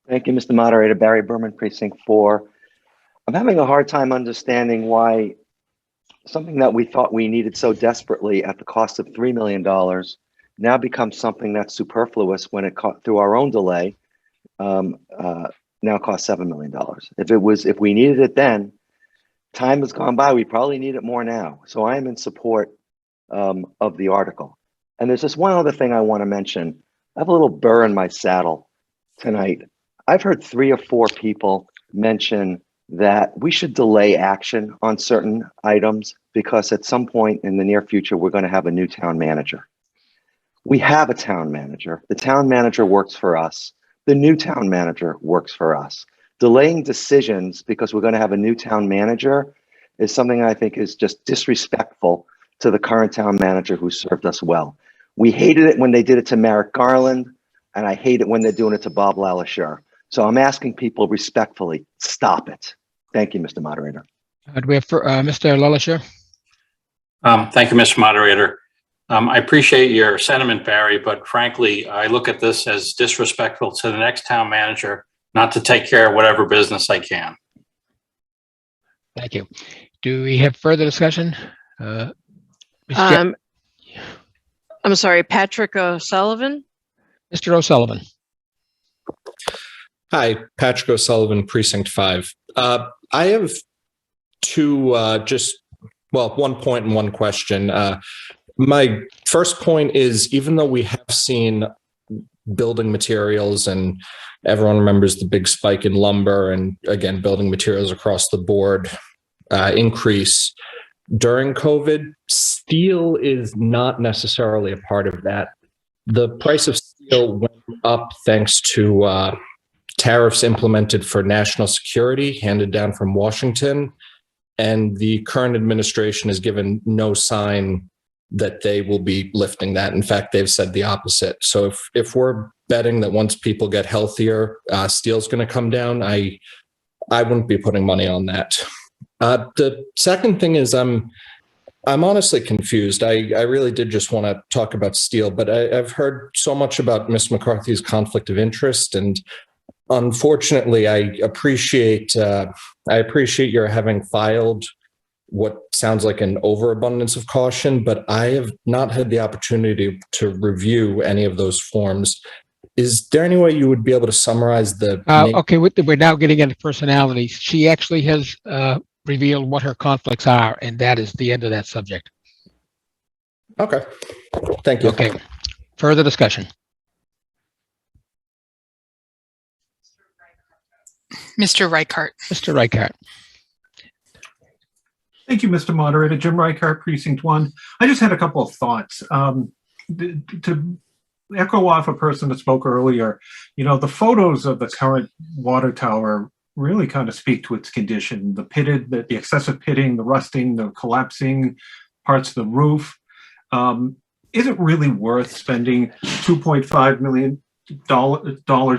Thank you, Mr. Moderator. Barry Berman, Precinct 4. I'm having a hard time understanding why something that we thought we needed so desperately at the cost of $3 million now becomes something that's superfluous when it through our own delay now costs $7 million. If we needed it then, time has gone by. We probably need it more now. So I am in support of the article. And there's just one other thing I want to mention. I have a little burr in my saddle tonight. I've heard 3 or 4 people mention that we should delay action on certain items because at some point in the near future, we're going to have a new town manager. We have a town manager. The town manager works for us. The new town manager works for us. Delaying decisions because we're going to have a new town manager is something I think is just disrespectful to the current town manager who served us well. We hated it when they did it to Merrick Garland, and I hate it when they're doing it to Bob LaLacheur. So I'm asking people respectfully, stop it. Thank you, Mr. Moderator. Do we have Mr. LaLacheur? Thank you, Mr. Moderator. I appreciate your sentiment, Barry, but frankly, I look at this as disrespectful to the next town manager not to take care of whatever business I can. Thank you. Do we have further discussion? I'm sorry, Patrick O'Sullivan. Mr. O'Sullivan. Hi, Patrick O'Sullivan, Precinct 5. I have two, 1 point and 1 question. My first point is, even though we have seen building materials and everyone remembers the big spike in lumber and again, building materials across the board increase during COVID, steel is not necessarily a part of that. The price of steel went up thanks to tariffs implemented for national security handed down from Washington. And the current administration has given no sign that they will be lifting that. In fact, they've said the opposite. So if we're betting that once people get healthier, steel's going to come down, I wouldn't be putting money on that. The second thing is I'm honestly confused. I really did just want to talk about steel, but I've heard so much about Ms. McCarthy's conflict of interest, and unfortunately, I appreciate your having filed what sounds like an overabundance of caution, but I have not had the opportunity to review any of those forms. Is there any way you would be able to summarize the? Okay, we're now getting into personalities. She actually has revealed what her conflicts are, and that is the end of that subject. Okay, thank you. Okay, further discussion. Mr. Reichart. Mr. Reichart. Thank you, Mr. Moderator. Jim Reichart, Precinct 1. I just had a couple of thoughts. To echo off a person that spoke earlier, the photos of the current water tower really kind of speak to its condition. The pitted, the excessive pitting, the rusting, the collapsing parts of the roof. Is it really worth spending $2.5 million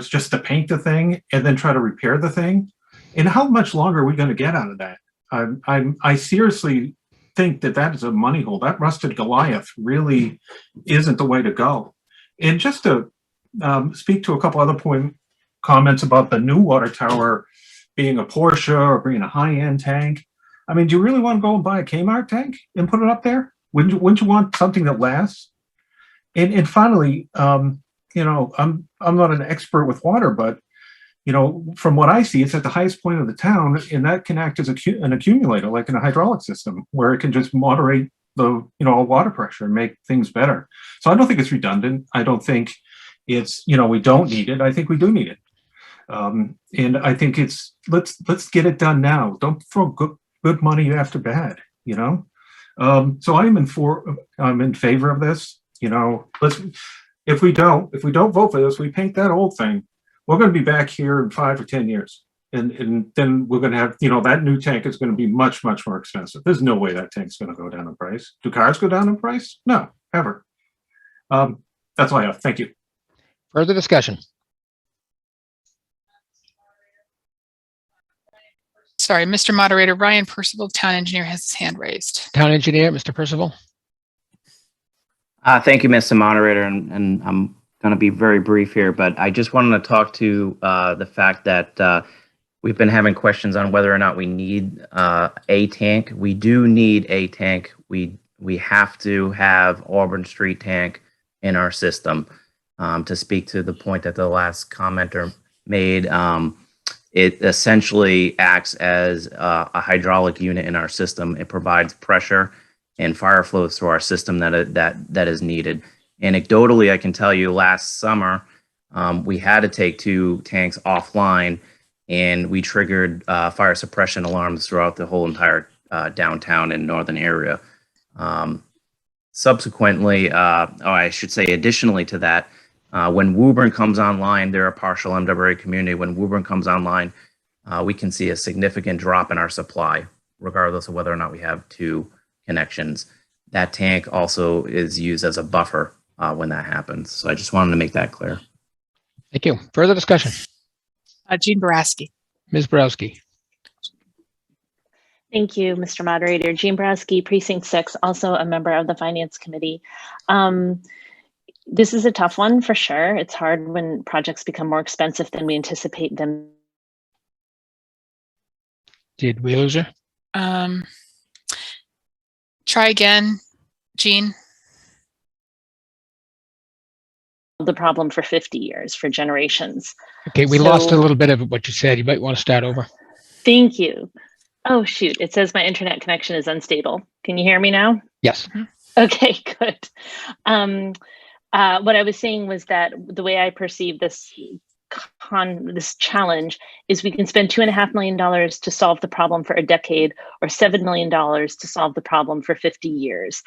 just to paint the thing and then try to repair the thing? And how much longer are we going to get out of that? I seriously think that is a money hole. That rusted Goliath really isn't the way to go. And just to speak to a couple other comments about the new water tower being a Porsche or being a high-end tank. I mean, do you really want to go and buy a Kmart tank and put it up there? Wouldn't you want something that lasts? And finally, I'm not an expert with water, but from what I see, it's at the highest point of the town, and that can act as an accumulator, like in a hydraulic system, where it can just moderate the water pressure and make things better. So I don't think it's redundant. I don't think it's we don't need it. I think we do need it, and I think it's let's get it done now. Don't throw good money after bad. So I'm in favor of this. If we don't vote for this, we paint that old thing. We're going to be back here in 5 or 10 years. And then we're going to have, that new tank is going to be much, much more expensive. There's no way that tank's going to go down in price. Do cars go down in price? No, ever. That's all I have. Thank you. Further discussion? Sorry, Mr. Moderator, Ryan Percival, Town Engineer, has his hand raised. Town Engineer, Mr. Percival? Thank you, Mr. Moderator, and I'm going to be very brief here, but I just wanted to talk to the fact that we've been having questions on whether or not we need a tank. We do need a tank. We have to have Auburn Street tank in our system. To speak to the point that the last commenter made, it essentially acts as a hydraulic unit in our system. It provides pressure and fire flows through our system that is needed. Anecdotally, I can tell you last summer, we had to take 2 tanks offline, and we triggered fire suppression alarms throughout the whole entire downtown and northern area. Subsequently, I should say additionally to that, when Woburn comes online, they're a partial MWA community. When Woburn comes online, we can see a significant drop in our supply, regardless of whether or not we have 2 connections. That tank also is used as a buffer when that happens. So I just wanted to make that clear. Thank you. Further discussion? Jean Boraski. Ms. Borowski? Thank you, Mr. Moderator. Jean Borowski, Precinct 6, also a member of the Finance Committee. This is a tough one for sure. It's hard when projects become more expensive than we anticipate them. Did we lose her? Try again, Jean. The problem for 50 years, for generations. Okay, we lost a little bit of what you said. You might want to start over. Thank you. Oh, shoot. It says my internet connection is unstable. Can you hear me now? Yes. Okay, good. What I was saying was that the way I perceive this challenge is we can spend $2.5 million to solve the problem for a decade, or $7 million to solve the problem for 50 years.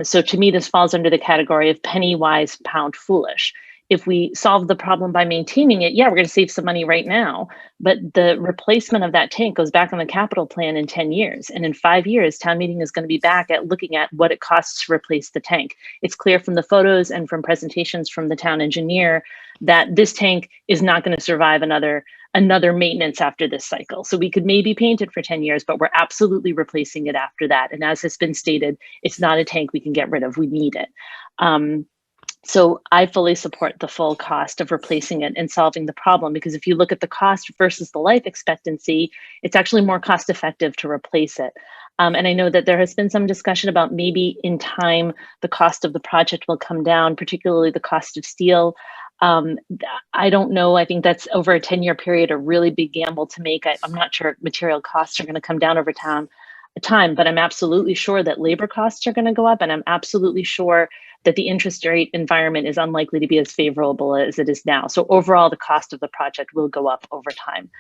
So to me, this falls under the category of penny wise, pound foolish. If we solve the problem by maintaining it, yeah, we're going to save some money right now, but the replacement of that tank goes back on the capital plan in 10 years. And in 5 years, town meeting is going to be back at looking at what it costs to replace the tank. It's clear from the photos and from presentations from the town engineer that this tank is not going to survive another maintenance after this cycle. So we could maybe paint it for 10 years, but we're absolutely replacing it after that. And as has been stated, it's not a tank we can get rid of. We need it. So I fully support the full cost of replacing it and solving the problem, because if you look at the cost versus the life expectancy, it's actually more cost effective to replace it. And I know that there has been some discussion about maybe in time, the cost of the project will come down, particularly the cost of steel. I don't know. I think that's over a 10-year period, a really big gamble to make. I'm not sure material costs are going to come down over time, but I'm absolutely sure that labor costs are going to go up. And I'm absolutely sure that the interest rate environment is unlikely to be as favorable as it is now. So overall, the cost of the project will go up over time.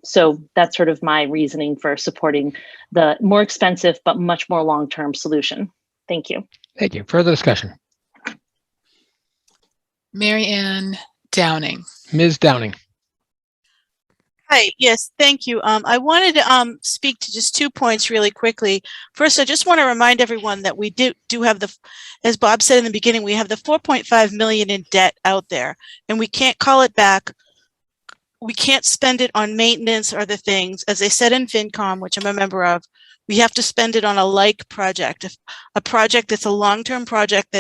So that's sort of my reasoning for supporting the more expensive, but much more long-term solution. Thank you. Thank you. Further discussion? Mary Ann Downing. Ms. Downing? Hi, yes, thank you. I wanted to speak to just 2 points really quickly. First, I just want to remind everyone that we do have as Bob said in the beginning, we have the 4.5 million in debt out there, and we can't call it back. We can't spend it on maintenance or other things. As I said in FinCom, which I'm a member of, we have to spend it on a like project, a project that's a long-term project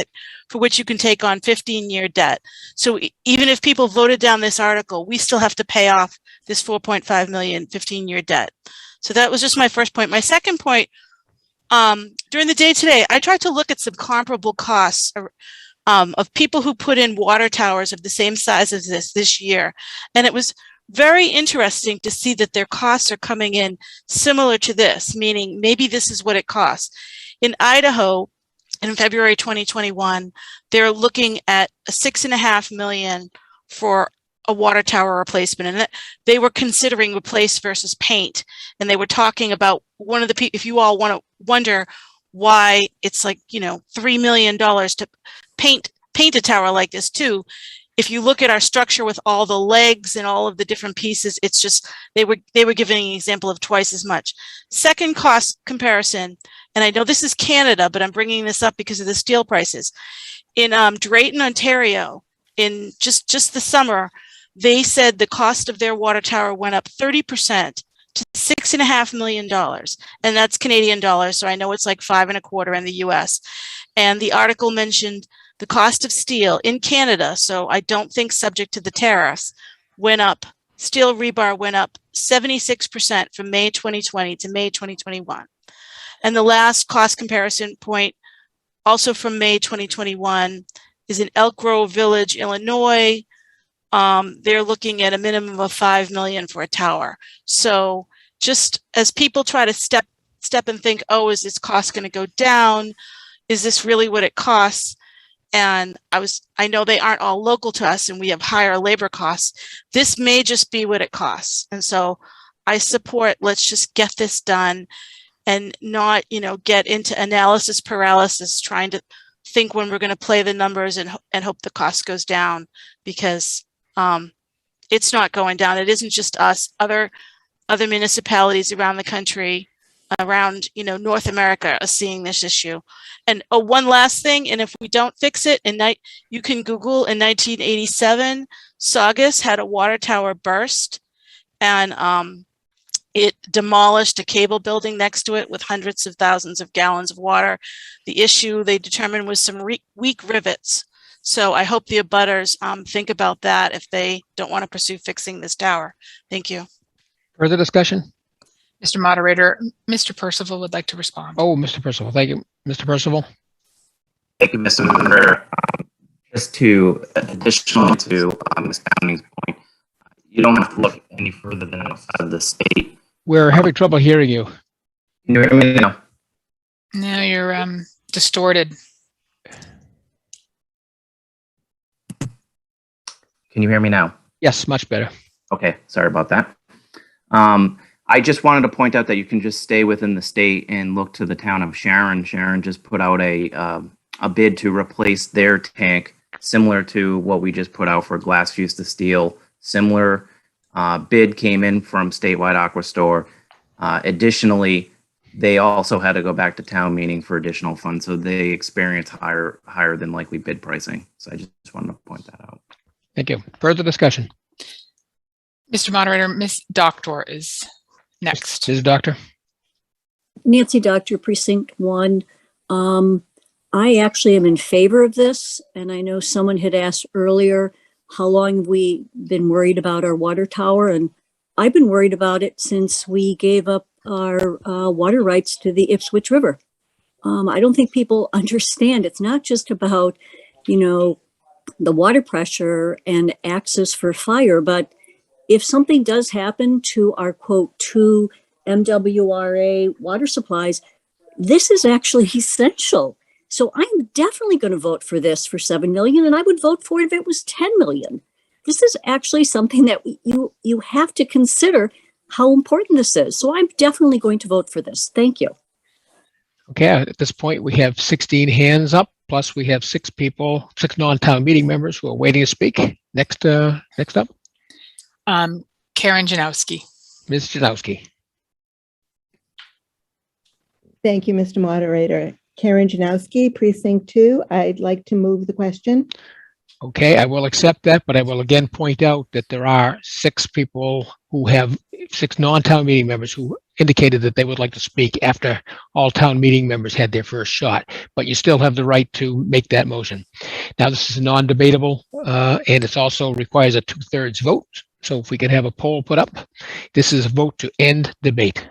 for which you can take on 15-year debt. So even if people voted down this article, we still have to pay off this 4.5 million 15-year debt. So that was just my first point. My second point, during the day today, I tried to look at some comparable costs of people who put in water towers of the same size as this year. And it was very interesting to see that their costs are coming in similar to this, meaning maybe this is what it costs. In Idaho, in February 2021, they're looking at $6.5 million for a water tower replacement, and they were considering replace versus paint. And they were talking about one of the people, if you all want to wonder why it's like, $3 million to paint a tower like this too. if you look at our structure with all the legs and all of the different pieces, it's just, they were giving an example of twice as much. Second cost comparison, and I know this is Canada, but I'm bringing this up because of the steel prices. In Drayton, Ontario, in just the summer, they said the cost of their water tower went up 30% to $6.5 million. And that's Canadian dollars. So I know it's like 5.25 in the US. And the article mentioned the cost of steel in Canada, so I don't think subject to the tariffs, went up. Steel rebar went up 76% from May 2020 to May 2021. And the last cost comparison point, also from May 2021, is in Elk Grove Village, Illinois. They're looking at a minimum of $5 million for a tower. So just as people try to step and think, oh, is this cost going to go down? Is this really what it costs? And I know they aren't all local to us and we have higher labor costs. This may just be what it costs. And so I support, let's just get this done and not, get into analysis paralysis, trying to think when we're going to play the numbers and hope the cost goes down, because it's not going down. It isn't just us. Other municipalities around the country, around North America, are seeing this issue. And one last thing, and if we don't fix it, you can Google, in 1987, Saugus had a water tower burst, and it demolished a cable building next to it with hundreds of thousands of gallons of water. The issue they determined was some weak rivets. So I hope the abutters think about that if they don't want to pursue fixing this tower. Thank you. Further discussion? Mr. Moderator, Mr. Percival would like to respond. Oh, Mr. Percival, thank you. Mr. Percival? Thank you, Mr. Moderator. Just to additional to Ms. Downing's point, you don't have to look any further than outside of the state. We're having trouble hearing you. Can you hear me now? Now you're distorted. Can you hear me now? Yes, much better. Okay, sorry about that. I just wanted to point out that you can just stay within the state and look to the town of Sharon. Sharon just put out a bid to replace their tank, similar to what we just put out for Glass Fused to Steel. Similar bid came in from Statewide Aqua Store. Additionally, they also had to go back to town meeting for additional funds, so they experienced higher than likely bid pricing. So I just wanted to point that out. Thank you. Further discussion? Mr. Moderator, Ms. Doctor is next. Ms. Doctor? Nancy Doctor, Precinct 1. I actually am in favor of this, and I know someone had asked earlier how long we been worried about our water tower, and I've been worried about it since we gave up our water rights to the Ipswich River. I don't think people understand. It's not just about, the water pressure and access for fire, but if something does happen to our quote 2 MWRA water supplies, this is actually essential. So I'm definitely going to vote for this for 7 million, and I would vote for it if it was 10 million. This is actually something that you have to consider how important this is. So I'm definitely going to vote for this. Thank you. Okay, at this point, we have 16 hands up, plus we have 6 non-town meeting members who are waiting to speak. Next up. Karen Janowski. Ms. Janowski. Thank you, Mr. Moderator. Karen Janowski, Precinct 2. I'd like to move the question. Okay, I will accept that, but I will again point out that there are 6 non-town meeting members who indicated that they would like to speak after all town meeting members had their first shot, but you still have the right to make that motion. Now, this is non-debatable, and it also requires a 2/3 vote. So if we could have a poll put up, this is a vote to end debate.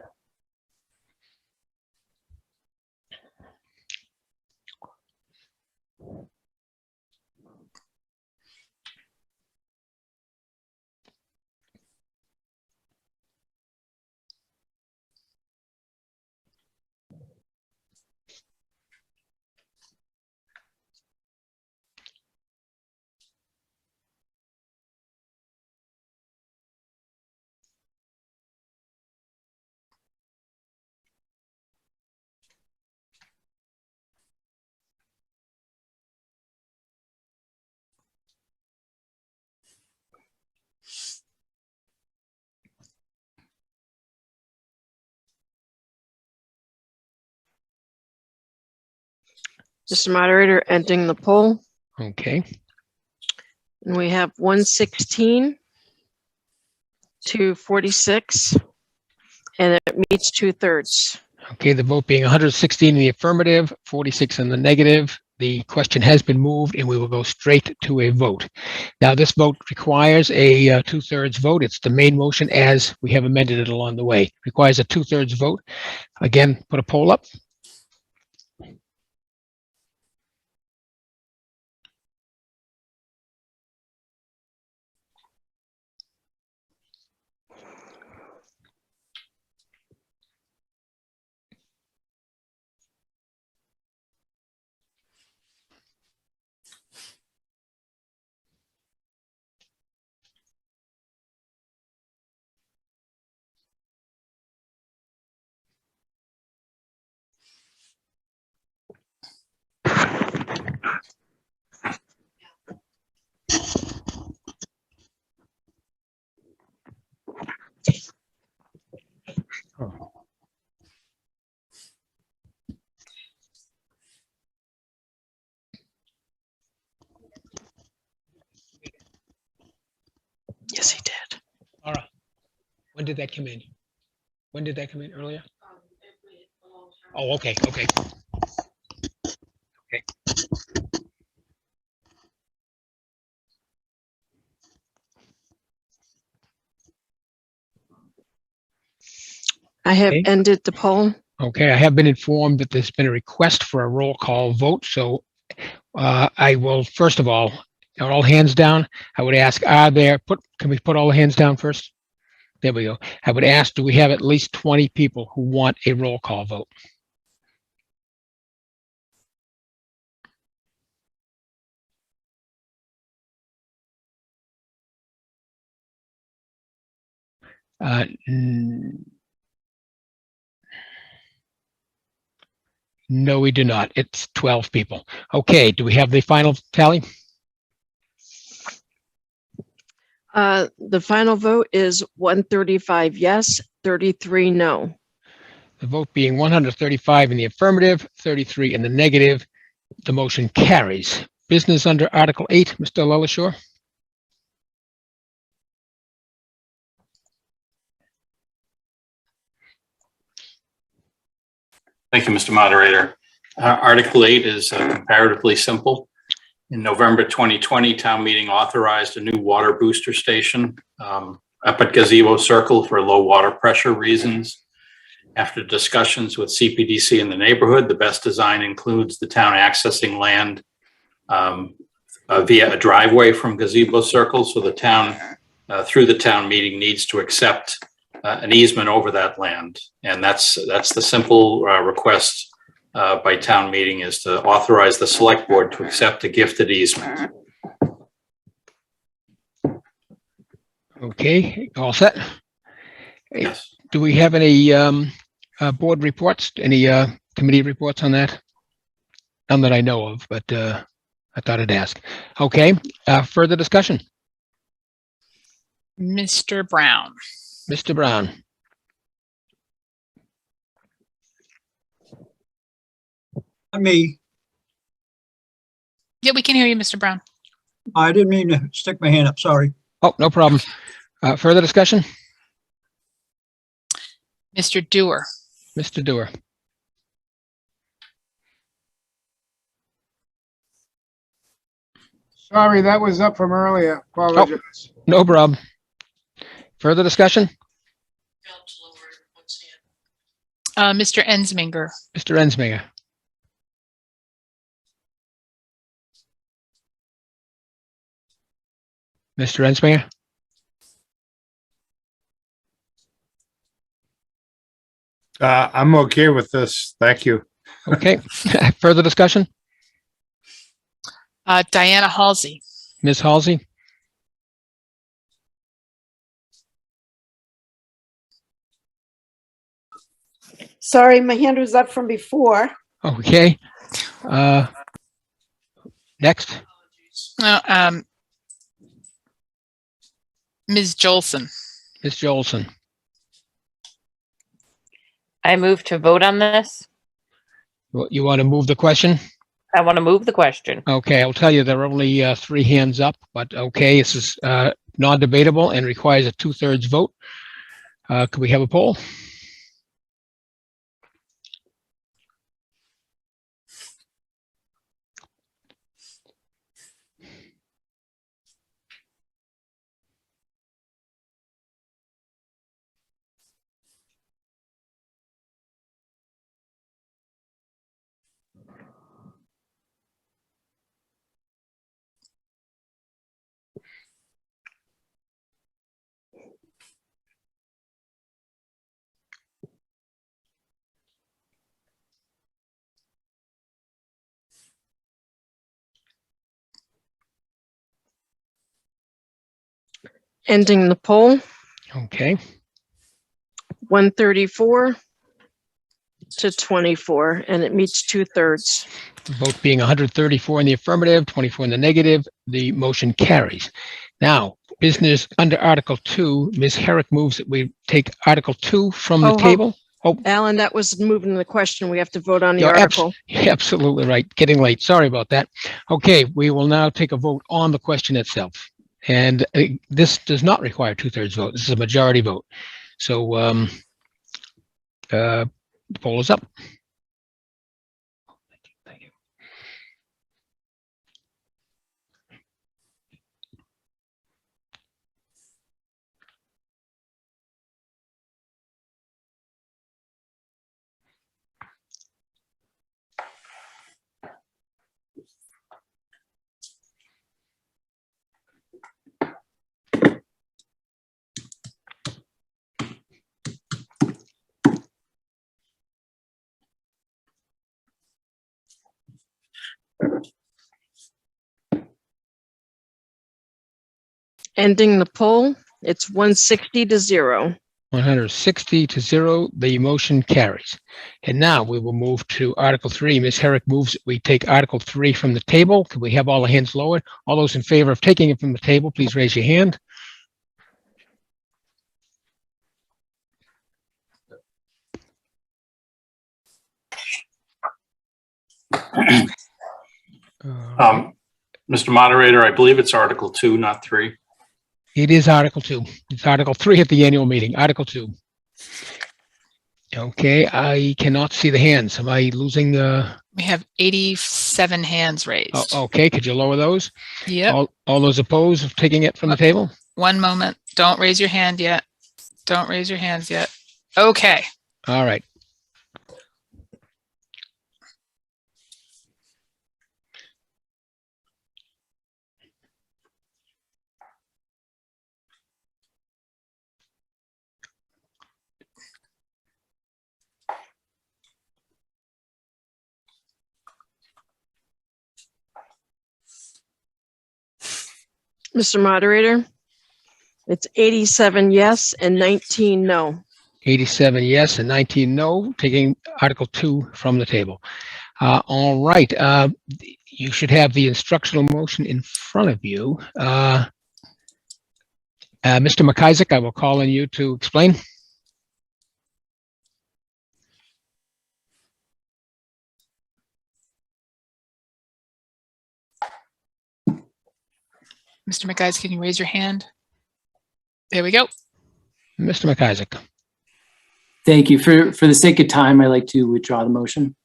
Mr. Moderator, ending the poll. Okay. And we have 116 to 46, and it meets 2/3. Okay, the vote being 116 in the affirmative, 46 in the negative. The question has been moved and we will go straight to a vote. Now, this vote requires a 2/3 vote. It's the main motion as we have amended it along the way. Requires a 2/3 vote. Again, put a poll up. Yes, he did. All right. When did that come in? When did that come in earlier? Oh, okay, okay. Okay. I have Okay. ended the poll. Okay, I have been informed that there's been a request for a roll call vote, so I will, first of all hands down. I would ask, can we put all the hands down first? There we go. I would ask, do we have at least 20 people who want a roll call vote? No, we do not. It's 12 people. Okay, do we have the final tally? The final vote is 135 yes, 33 no. The vote being 135 in the affirmative, 33 in the negative. The motion carries. Business under Article 8, Mr. Lelishore. Thank you, Mr. Moderator. Article 8 is comparatively simple. In November 2020, town meeting authorized a new water booster station up at Gazebo Circle for low water pressure reasons. After discussions with CPDC in the neighborhood, the best design includes the town accessing land via a driveway from Gazebo Circle. So the town, through the town meeting, needs to accept an easement over that land. And that's the simple request by town meeting, is to authorize the select board to accept a gifted easement. Okay, all set? Yes. Do we have any board reports, any committee reports on that? None that I know of, but I thought I'd ask. Okay, further discussion? Mr. Brown. Mr. Brown. Me, Yeah, we can hear you, Mr. Brown. I didn't mean to stick my hand up, sorry. Oh, no problem. Further discussion? Mr. Dewar. Mr. Dewar. Sorry, that was up from earlier. Apologize. No problem. Further discussion? Mr. Ensminger. Mr. Ensminger. Mr. Ensminger? I'm okay with this. Thank you. Okay. Further discussion? Diana Halsey. Ms. Halsey? Sorry, my hand was up from before. Okay. Next. Ms. Jolson. Ms. Jolson. I move to vote on this. You want to move the question? I want to move the question. Okay, I'll tell you, there are only 3 hands up, but okay, this is non-debatable and requires a 2/3 vote. Could we have a poll? Ending the poll, Okay, 134 to 24, and it meets 2/3. the vote being 134 in the affirmative, 24 in the negative, the motion carries. Now, business under Article 2, Ms. Herrick moves that we take Article 2 from the table. Oh, Alan, that was moving the question. We have to vote on the you're article. absolutely right. Getting late. Sorry about that. Okay, we will now take a vote on the question itself. And this does not require 2/3 vote. This is a majority vote. So the poll is up. Thank you. Ending the poll, it's 160 to 0. 160 to 0, the motion carries. And now we will move to Article 3. Ms. Herrick moves that we take Article 3 from the table. Can we have all the hands lowered? All those in favor of taking it from the table, please raise your hand. Mr. Moderator, I believe it's Article 2, not 3. It is Article 2. It's Article 3 at the annual meeting, Article 2. Okay, I cannot see the hands. Am I losing? We have 87 hands raised. Okay, could you lower those? Yep. All those opposed of taking it from the table? One moment. Don't raise your hand yet. Don't raise your hands yet. Okay. All right. Mr. Moderator, it's 87 yes and 19 no. 87 yes and 19 no, taking Article 2 from the table. All right. You should have the instructional motion in front of you. Mr. McIsaac, I will call on you to explain. Mr. McIsaac, can you raise your hand? There we go. Mr. McIsaac. Thank you. For the sake of time, I'd like to withdraw the motion.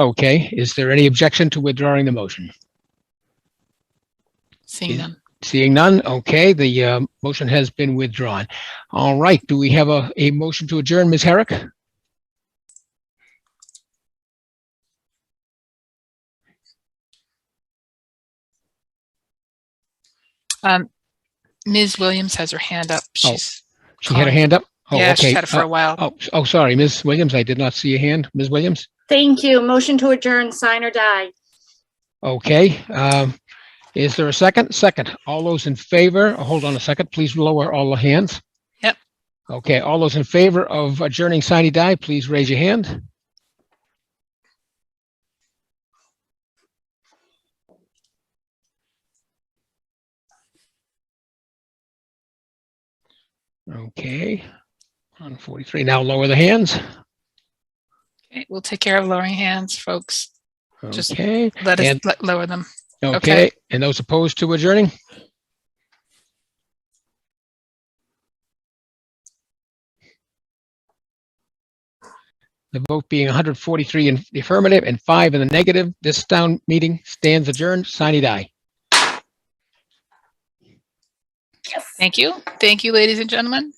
Okay. Is there any objection to withdrawing the motion? Seeing none. Seeing none. Okay. The motion has been withdrawn. All right. Do we have a motion to adjourn, Ms. Herrick? Ms. Williams has her hand up. She had her hand up? Oh, yeah, okay. she's had it for a while. Oh, sorry, Ms. Williams. I did not see a hand. Ms. Williams? Thank you. Motion to adjourn, sign or die. Okay. Is there a second? Second. All those in favor, hold on a second. Please lower all the hands. Yep. Okay. All those in favor of adjourning sine die, please raise your hand. Okay. 143. Now lower the hands. Okay, we'll take care of lowering hands, folks. Just Okay. let us And- lower them. Okay. And those opposed to adjourning? The vote being 143 in the affirmative and 5 in the negative, this town meeting stands adjourned. Sine die. Thank you. Thank you, ladies and gentlemen.